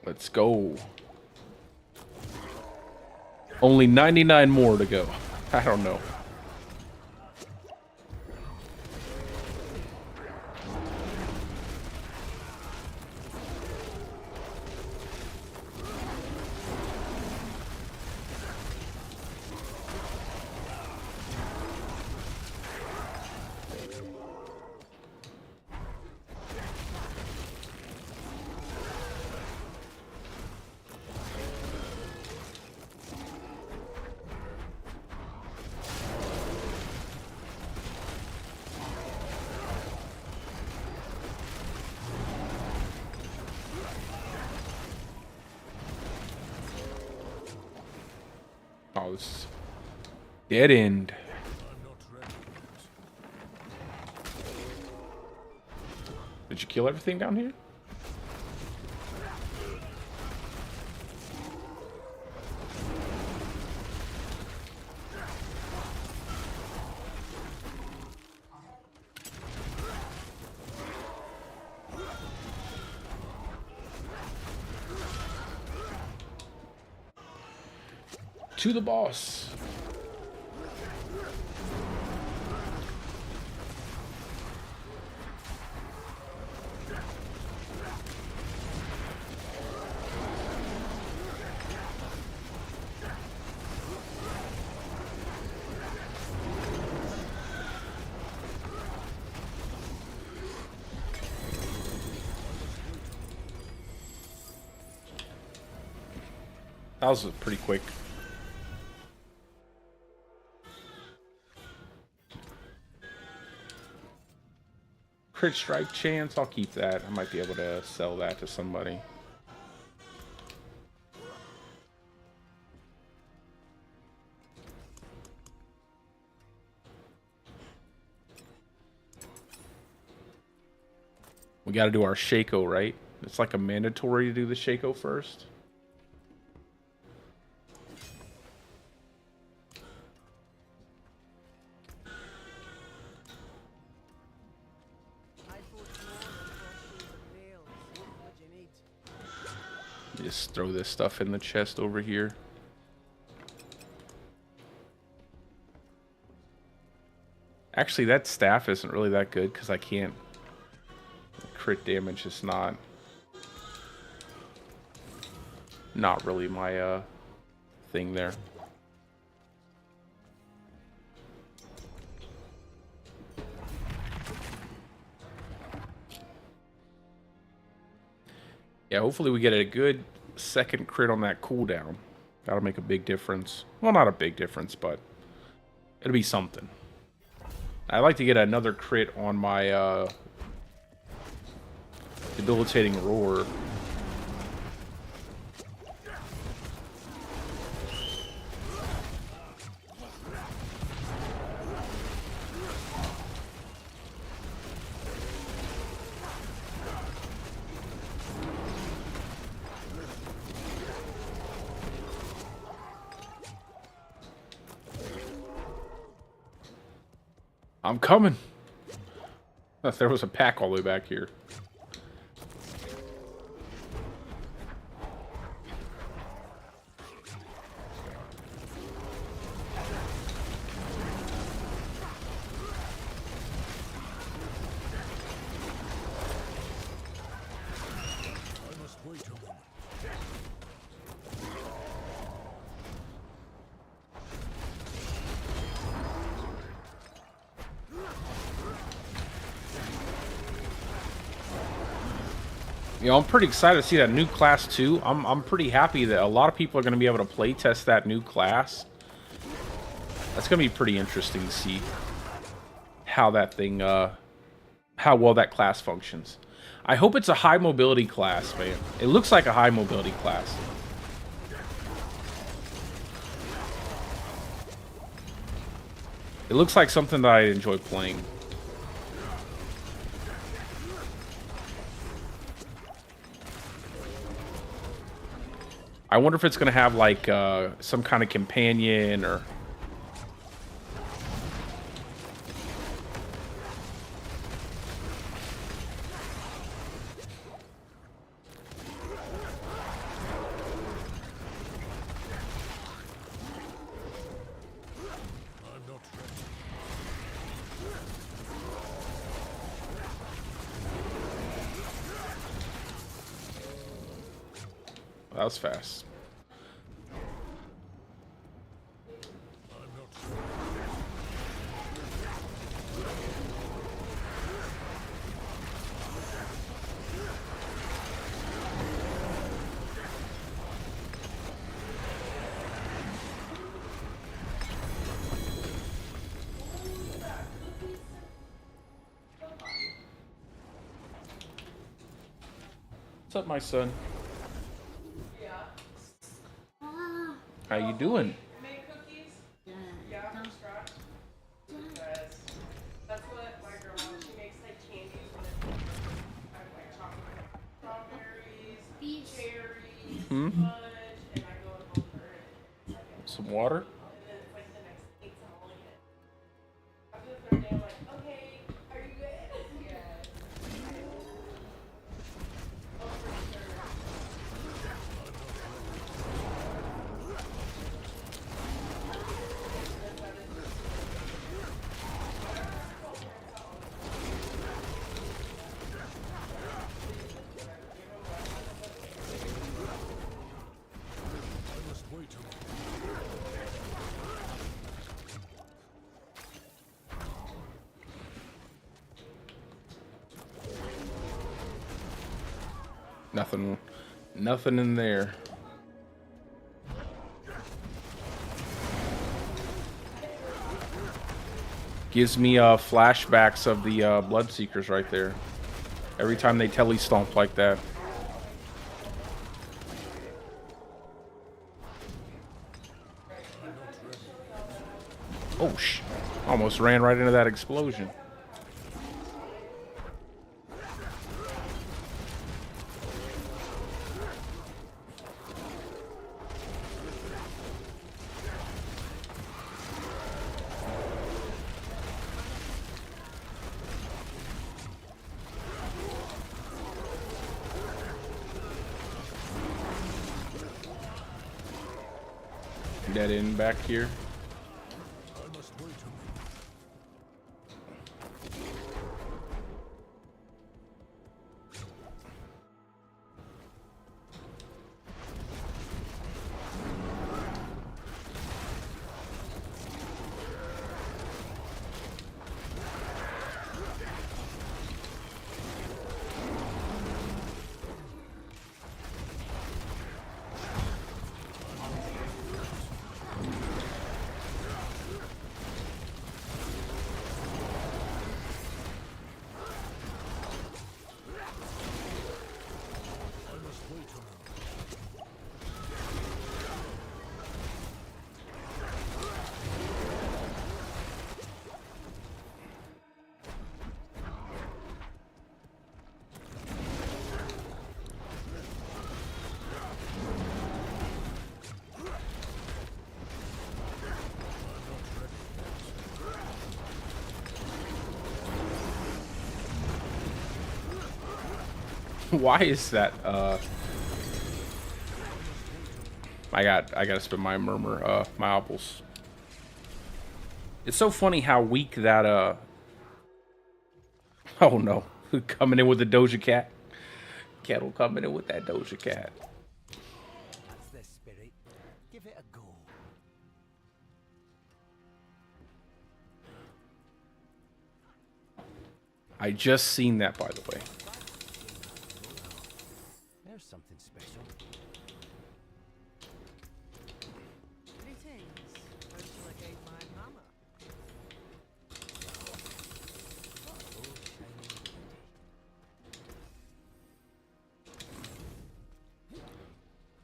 Let's go. Only 99 more to go. I don't know. Oh, this is dead end. Did you kill everything down here? To the boss. That was pretty quick. Crit strike chance, I'll keep that. I might be able to sell that to somebody. We gotta do our Shaco, right? It's like a mandatory to do the Shaco first. Just throw this stuff in the chest over here. Actually, that staff isn't really that good because I can't. Crit damage is not really my thing there. Yeah, hopefully we get a good second crit on that cooldown. That'll make a big difference. Well, not a big difference, but it'll be something. I'd like to get another crit on my debilitating roar. I'm coming. There was a pack all the way back here. You know, I'm pretty excited to see that new class too. I'm pretty happy that a lot of people are going to be able to play test that new class. That's going to be pretty interesting to see how that thing, how well that class functions. I hope it's a high mobility class, man. It looks like a high mobility class. It looks like something that I enjoy playing. I wonder if it's going to have, like, some kind of companion or... That was fast. What's up, my son? How you doing? Make cookies? Yeah, from scratch. Because that's what my girl wants. She makes like candies with like chocolate, strawberries, cherries, fudge, and I go and help her. Some water? And then it's like the next 8 I'm all in it. After the third day, I'm like, okay, are you good? Yeah. Oh, for sure. Nothing. Nothing in there. Gives me flashbacks of the Bloodseekers right there. Every time they tele-stomp like that. Oh, almost ran right into that explosion. Dead end back here. Why is that? I gotta spin my murmur, my apples. It's so funny how weak that oh no, coming in with the Doja Cat. Kettle coming in with that Doja Cat. That's the spirit. Give it a go. I just seen that, by the way. There's something special. Greetings. How shall I guide my hammer?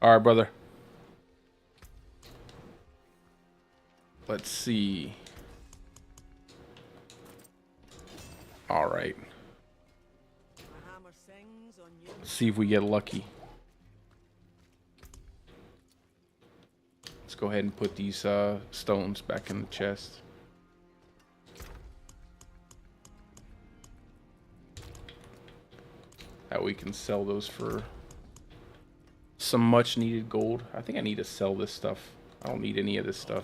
All right, brother. Let's see. All right. My hammer sings on you. Let's see if we get lucky. Let's go ahead and put these stones back in the chest. That we can sell those for some much needed gold. I think I need to sell this stuff. I don't need any of this stuff.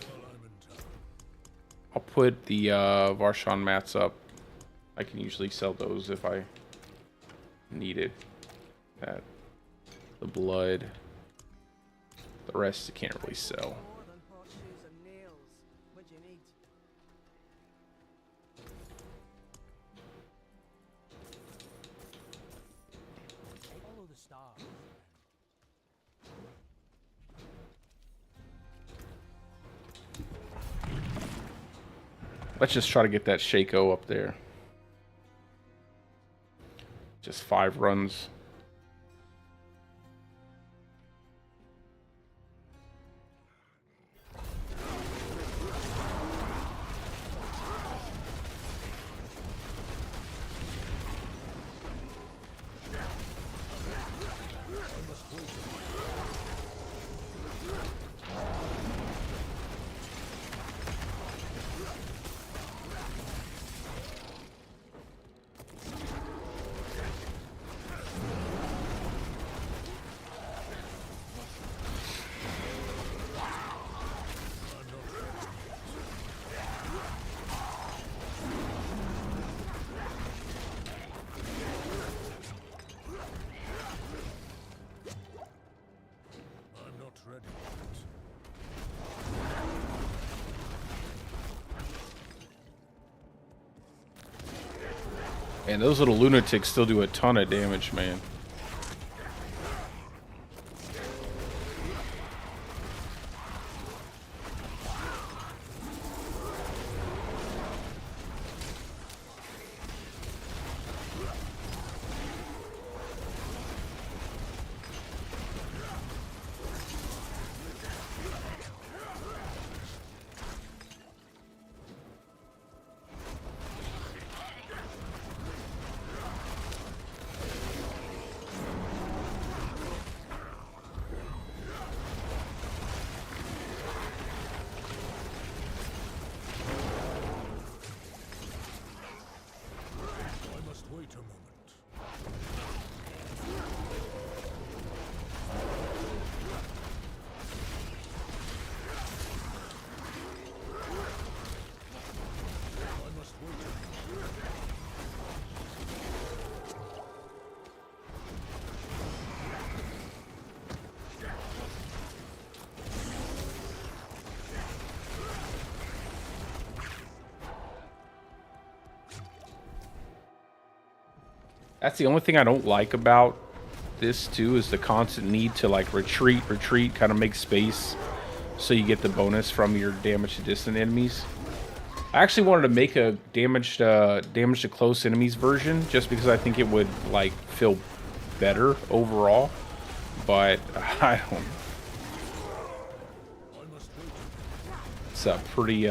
I'll put the Varshan mats up. I can usually sell those if I need it. That, the blood. The rest I can't really sell. More than horseshoes and nails. What do you need? Follow the stars. Let's just try to get that Shaco up there. Just 5 runs. And those little lunatics still do a ton of damage, man. That's the only thing I don't like about this too, is the constant need to like retreat, kind of make space so you get the bonus from your damage to distant enemies. I actually wanted to make a damage to close enemies version just because I think it would like feel better overall, but I don't. It's a pretty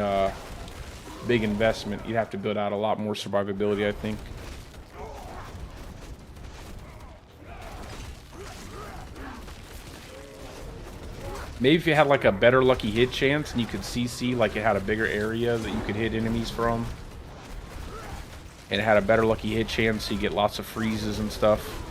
big investment. You'd have to build out a lot more survivability, I think. Maybe if you had like a better lucky hit chance and you could CC, like it had a bigger area that you could hit enemies from. And it had a better lucky hit chance, so you get lots of freezes and stuff.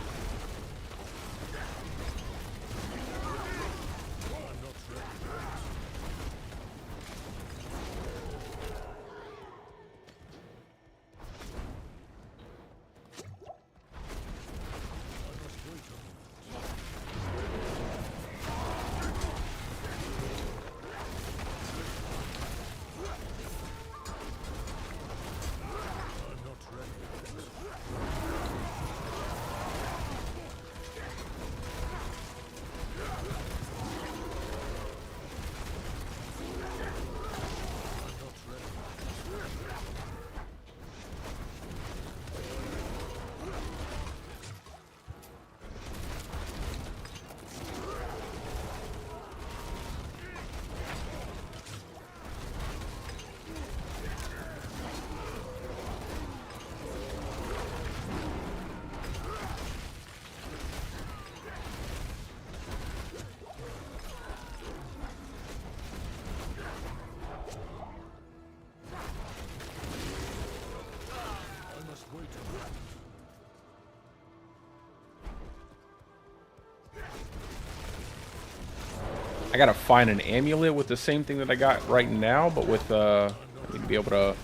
I gotta find an amulet with the same thing that I got right now, but with I need to be able to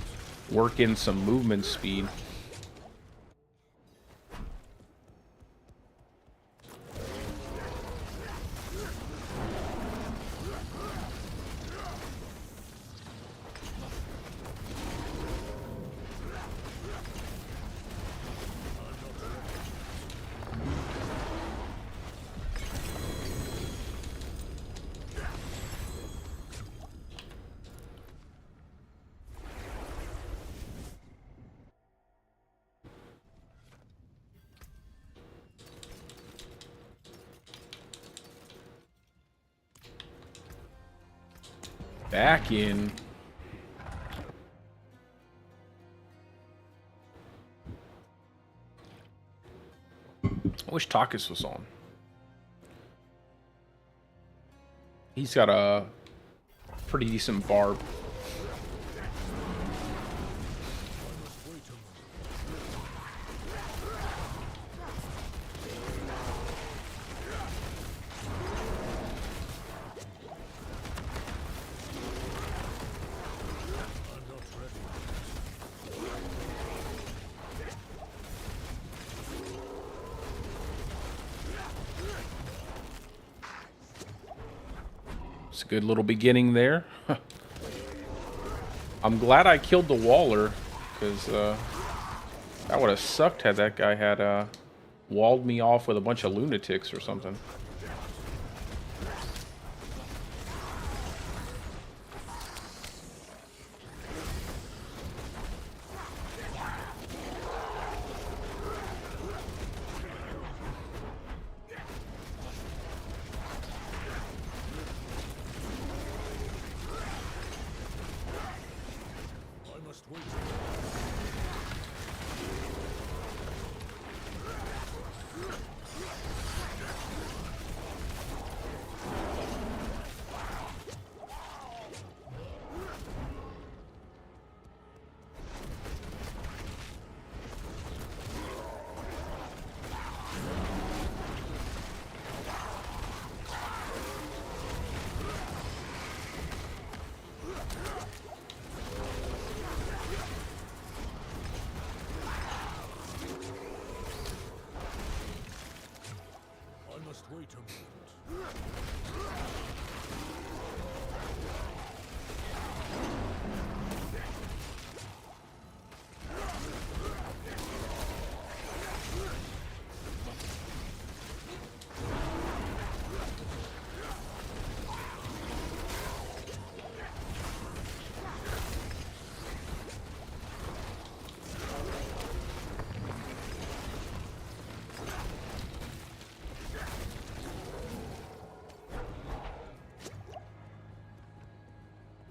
work in some movement speed. Back in. I wish Takis was on. He's got a pretty decent barb. It's a good little beginning there. I'm glad I killed the Waller, because that would have sucked had that guy had walled me off with a bunch of lunatics or something.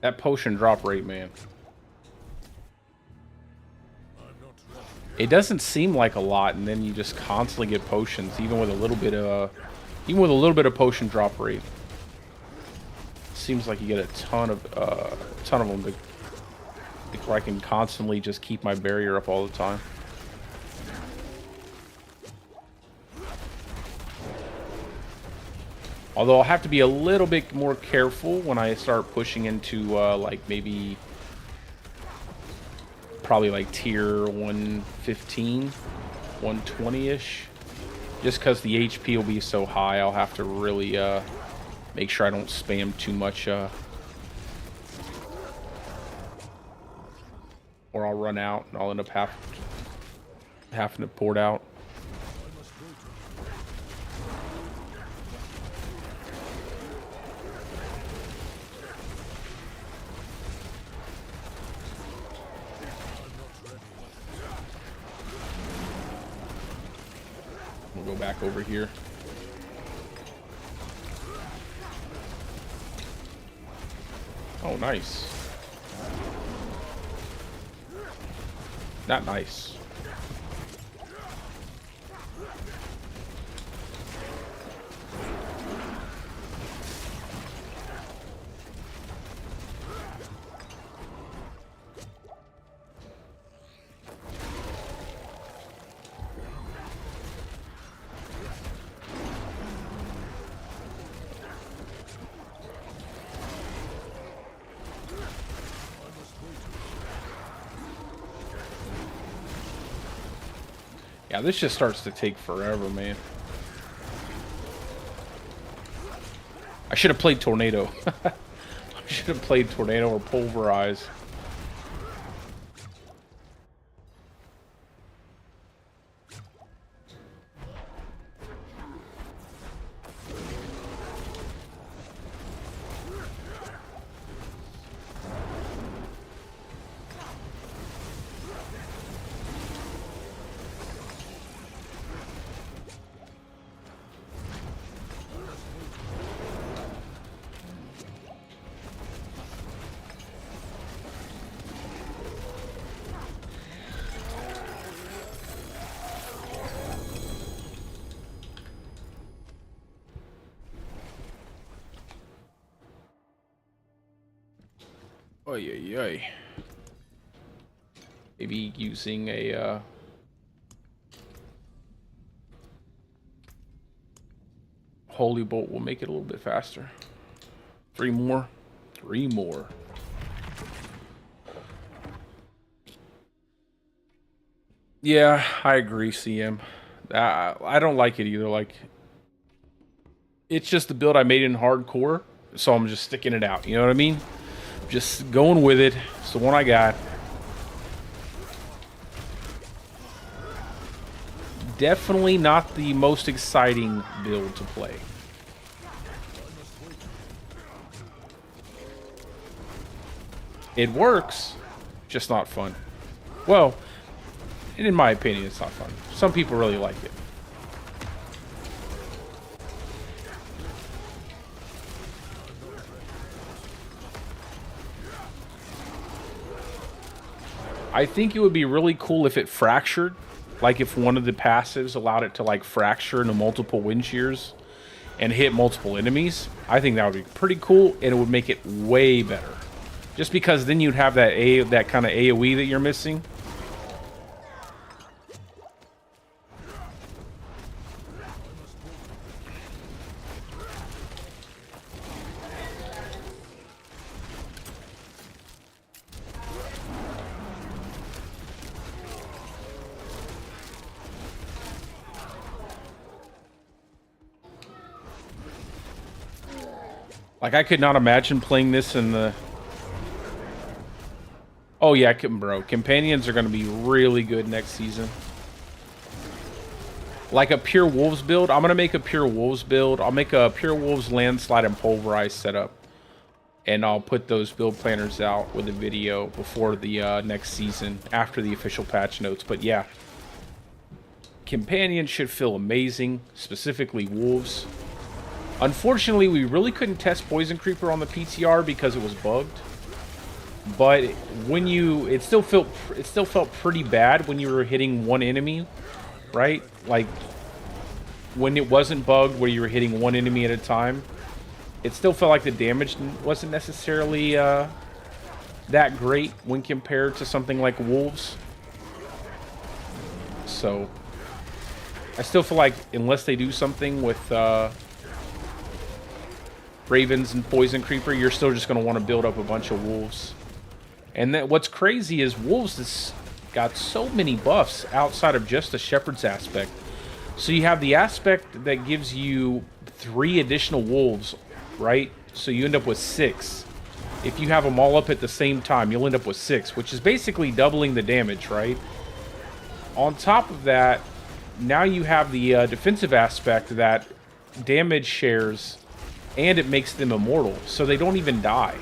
That potion drop rate, man. It doesn't seem like a lot, and then you just constantly get potions, even with a little bit of potion drop rate. Seems like you get a ton of them. Where I can constantly just keep my barrier up all the time. Although I'll have to be a little bit more careful when I start pushing into like maybe probably like tier 115, 120-ish. Just because the HP will be so high, I'll have to really make sure I don't spam too much, or I'll run out and I'll end up having to pour it out. We'll go back over here. Oh, nice. Not nice. Yeah, this just starts to take forever, man. I should have played Tornado. I should have played Tornado or Pulverize. Oy, oy, oy. Maybe using a Holy Bolt will make it a little bit faster. 3 more. 3 more. Yeah, I agree, CM. I don't like it either. Like, it's just the build I made in hardcore, so I'm just sticking it out. You know what I mean? Just going with it. It's the one I got. Definitely not the most exciting build to play. It works, just not fun. Well, in my opinion, it's not fun. Some people really like it. I think it would be really cool if it fractured. Like if one of the passives allowed it to like fracture into multiple wind shears and hit multiple enemies. I think that would be pretty cool, and it would make it way better. Just because then you'd have that kind of AoE that you're missing. Like, I could not imagine playing this in the... Oh, yeah, bro. Companions are going to be really good next season. Like a pure Wolves build. I'm going to make a pure Wolves build. I'll make a pure Wolves landslide and pulverize setup. And I'll put those build planners out with a video before the next season, after the official patch notes. But yeah, Companions should feel amazing, specifically Wolves. Unfortunately, we really couldn't test Poison Creeper on the PTR because it was bugged. but when you, it still felt pretty bad when you were hitting one enemy, right? Like when it wasn't bugged, where you were hitting one enemy at a time, it still felt like the damage wasn't necessarily that great when compared to something like wolves. So I still feel like unless they do something with ravens and poison creeper, you're still just going to want to build up a bunch of wolves. And then what's crazy is wolves has got so many buffs outside of just the shepherd's aspect. So you have the aspect that gives you 3 additional wolves, right? So you end up with 6. If you have them all up at the same time, you'll end up with 6, which is basically doubling the damage, right? On top of that, now you have the defensive aspect that damage shares, and it makes them immortal, so they don't even die,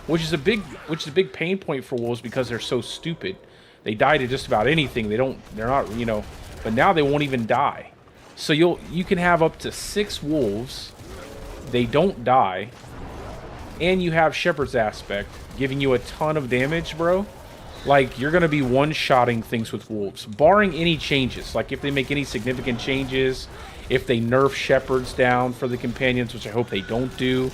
which is a big pain point for wolves because they're so stupid. They die to just about anything. They're not, you know, but now they won't even die. So you can have up to 6 wolves. They don't die, and you have shepherd's aspect giving you a ton of damage, bro. Like, you're going to be one-shotting things with wolves, barring any changes. Like, if they make any significant changes, if they nerf shepherds down for the companions, which I hope they don't do.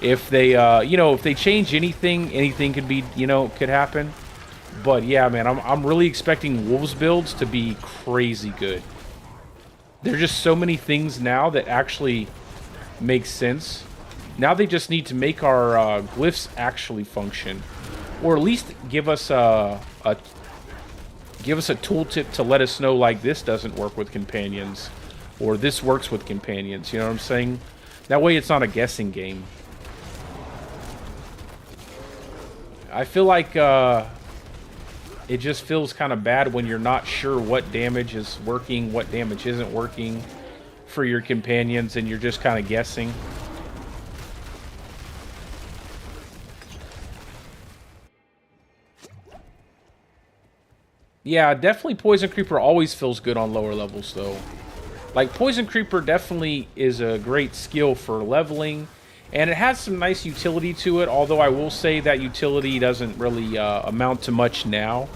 If they, you know, if they change anything, anything could be, you know, could happen. But, yeah, man, I'm really expecting wolves builds to be crazy good. There are just so many things now that actually make sense. Now they just need to make our glyphs actually function. Or at least give us a tooltip to let us know, like, this doesn't work with companions, or this works with companions. You know what I'm saying? That way, it's not a guessing game. I feel like it just feels kind of bad when you're not sure what damage is working, what damage isn't working for your companions, and you're just kind of guessing. Yeah, definitely Poison Creeper always feels good on lower levels, though. Like, Poison Creeper definitely is a great skill for leveling, and it has some nice utility to it, although I will say that utility doesn't really amount to much now.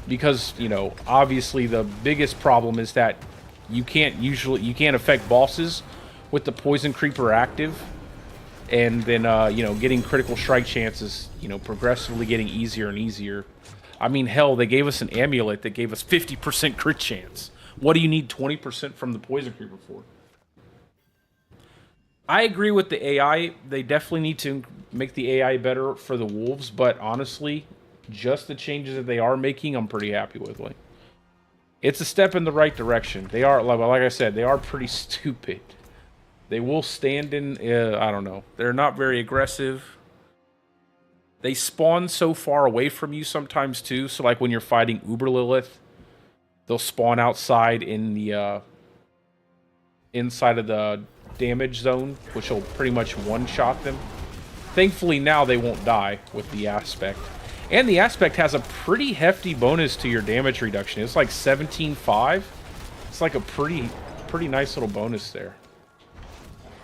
Because, you know, obviously the biggest problem is that you can't affect bosses with the Poison Creeper active. And then, you know, getting critical strike chances, you know, progressively getting easier and easier. I mean, hell, they gave us an amulet that gave us 50% crit chance. What do you need 20% from the Poison Creeper for? I agree with the AI. They definitely need to make the AI better for the wolves, but honestly, just the changes that they are making, I'm pretty happy with. Like, it's a step in the right direction. They are, like I said, they are pretty stupid. They will stand in, I don't know. They're not very aggressive. They spawn so far away from you sometimes, too. So, like, when you're fighting Uber Lilith, they'll spawn outside in the, inside of the damage zone, which will pretty much one-shot them. Thankfully, now they won't die with the aspect. And the aspect has a pretty hefty bonus to your damage reduction. It's like 17.5. It's like a pretty nice little bonus there.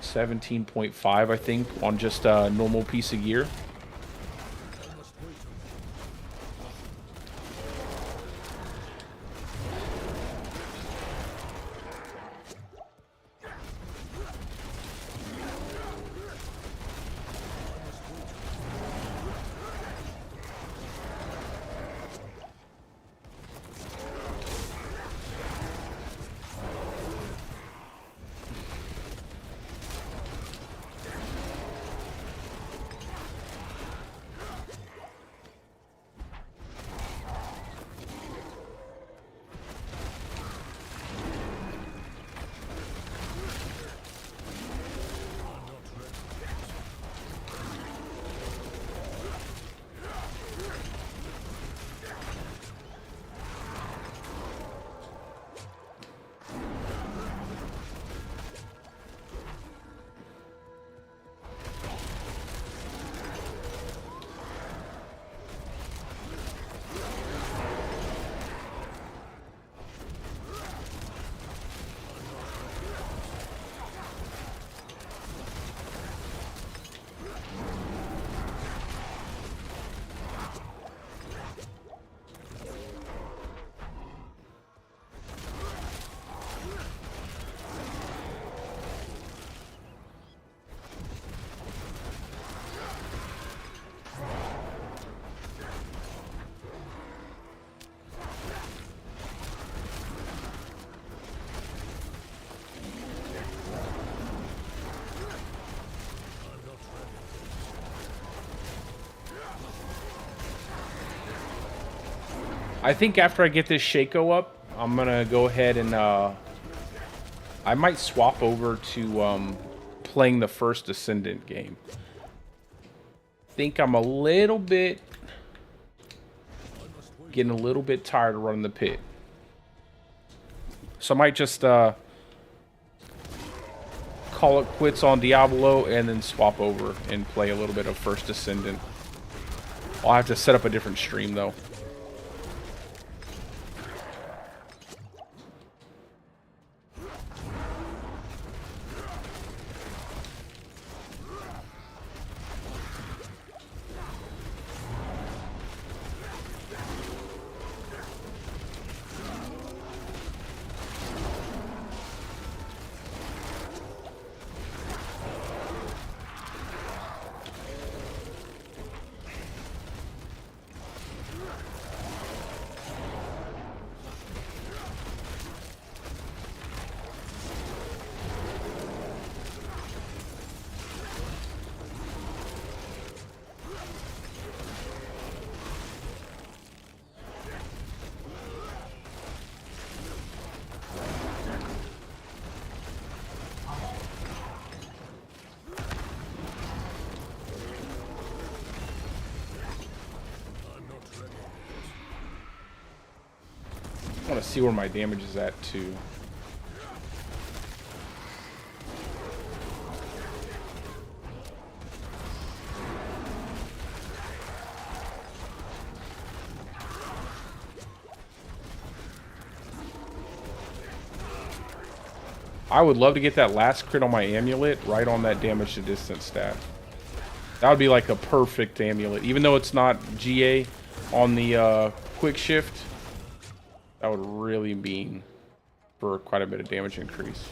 17.5, I think, on just a normal piece of gear. I think after I get this Shaco up, I'm gonna go ahead and I might swap over to playing the first Ascendant game. Think I'm a little bit getting a little bit tired of running the pit. So I might just call it quits on Diablo and then swap over and play a little bit of First Ascendant. I'll have to set up a different stream though. I want to see where my damage is at too. I would love to get that last crit on my amulet right on that damage to distance stat. That would be like a perfect amulet. Even though it's not GA on the quick shift, that would really mean for quite a bit of damage increase.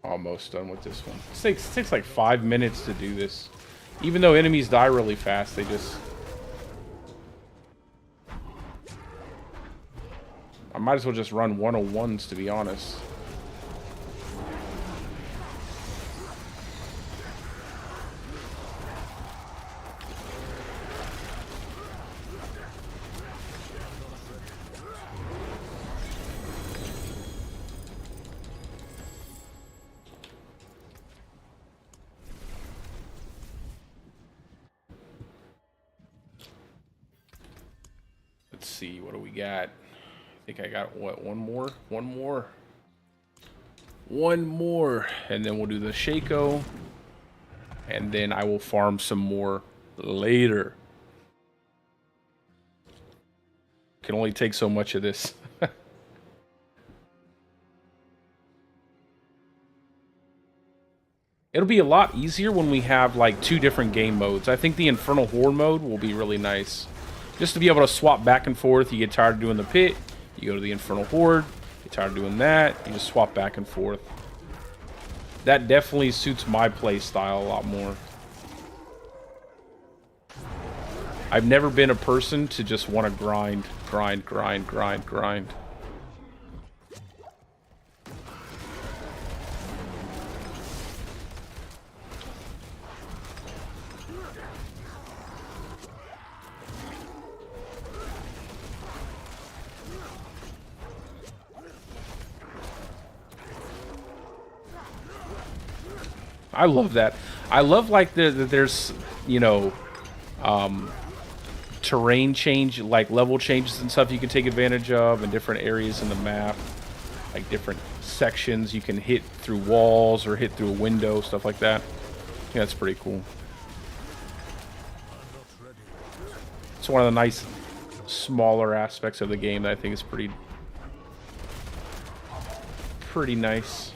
Almost done with this one. It takes like 5 minutes to do this. Even though enemies die really fast, they just... I might as well just run 101s, to be honest. Let's see, what do we got? I think I got, what, one more? One more, and then we'll do the Shaco, and then I will farm some more later. Can only take so much of this. It'll be a lot easier when we have like 2 different game modes. I think the Infernal Horde mode will be really nice. Just to be able to swap back and forth. You get tired of doing the pit, you go to the Infernal Horde. Get tired of doing that, you just swap back and forth. That definitely suits my play style a lot more. I've never been a person to just want to grind. I love that. I love like there's, you know, terrain change, like level changes and stuff you can take advantage of in different areas in the map. Like different sections you can hit through walls or hit through a window, stuff like that. Yeah, that's pretty cool. It's one of the nice smaller aspects of the game that I think is pretty nice.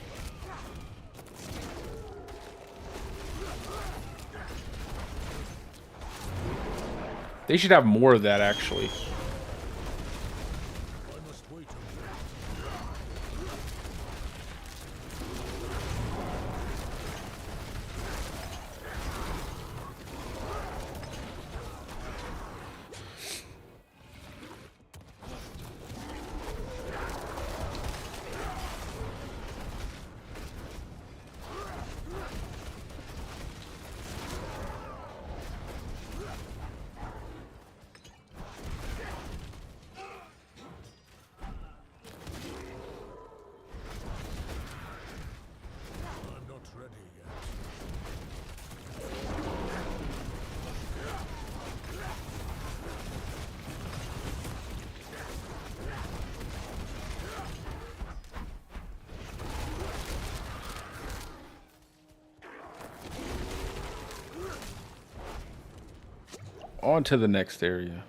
They should have more of that, actually. On to the next area.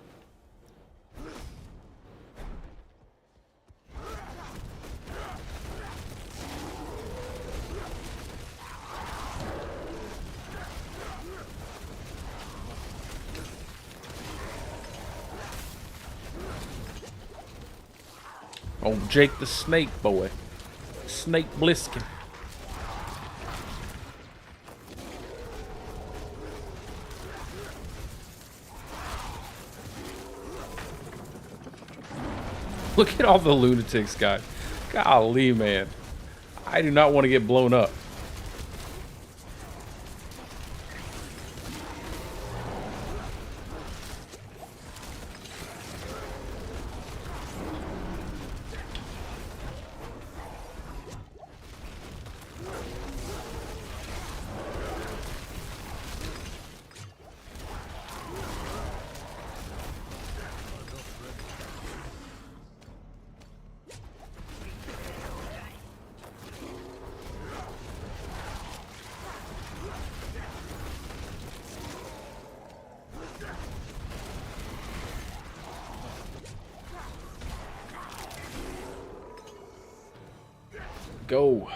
Oh, Jake the Snake boy. Snake Bliskin. Look at all the lunatics, guys. Golly, man. I do not want to get blown up. Go.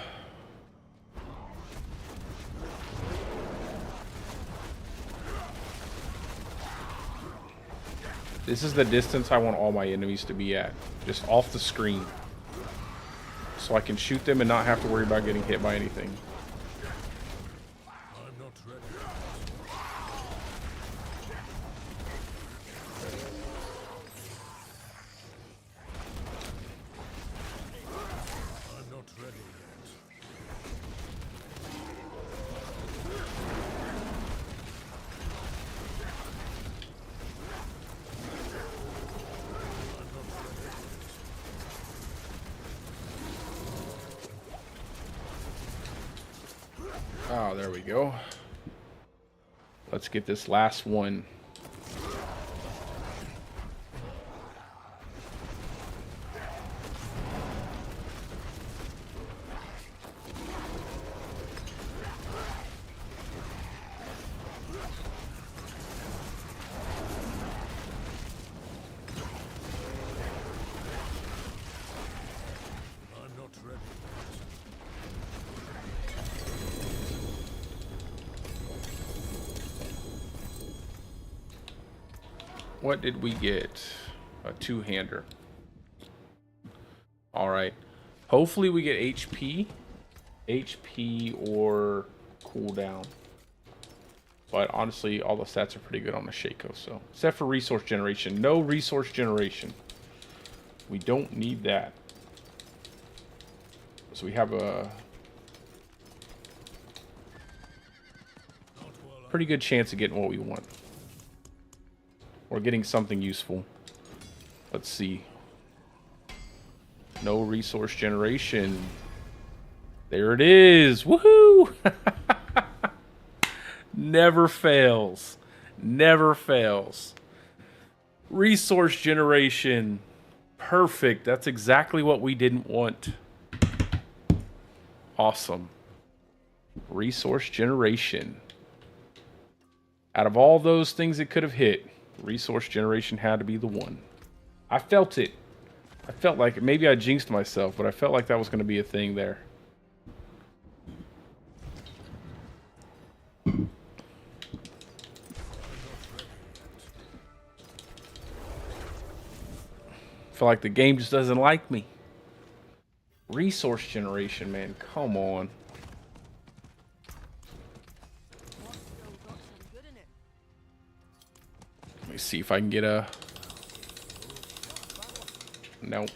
This is the distance I want all my enemies to be at. Just off the screen. So I can shoot them and not have to worry about getting hit by anything. I'm not ready. I'm not ready yet. Oh, there we go. Let's get this last one. I'm not ready. What did we get? A two-hander. Alright. Hopefully we get HP. HP or cooldown. But honestly, all the stats are pretty good on the Shaco. So, except for resource generation. No resource generation. We don't need that. So we have a pretty good chance of getting what we want. Or getting something useful. Let's see. No resource generation. There it is. Woohoo! Never fails. Never fails. Resource generation. Perfect. That's exactly what we didn't want. Awesome. Resource generation. Out of all those things it could have hit, resource generation had to be the one. I felt it. I felt like it. Maybe I jinxed myself, but I felt like that was going to be a thing there. Feel like the game just doesn't like me. Resource generation, man. Come on. Let me see if I can get a... Nope.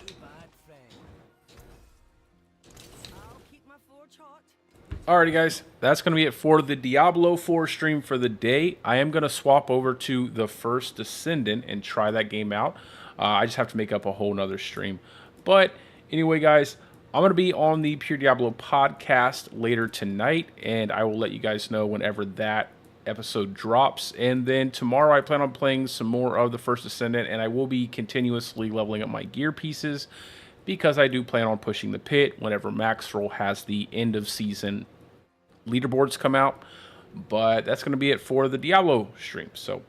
Alrighty, guys. That's going to be it for the Diablo 4 stream for the day. I am going to swap over to the First Descendant and try that game out. I just have to make up a whole nother stream. But anyway, guys, I'm going to be on the Pure Diablo podcast later tonight, and I will let you guys know whenever that episode drops. And then tomorrow I plan on playing some more of the First Descendant, and I will be continuously leveling up my gear pieces because I do plan on pushing the pit whenever Maxroll has the end of season leaderboards come out. But that's going to be it for the Diablo stream. So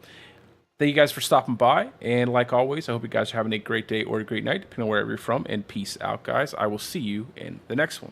Thank you guys for stopping by. And like always, I hope you guys are having a great day or a great night, depending on wherever you're from. And peace out, guys. I will see you in the next one.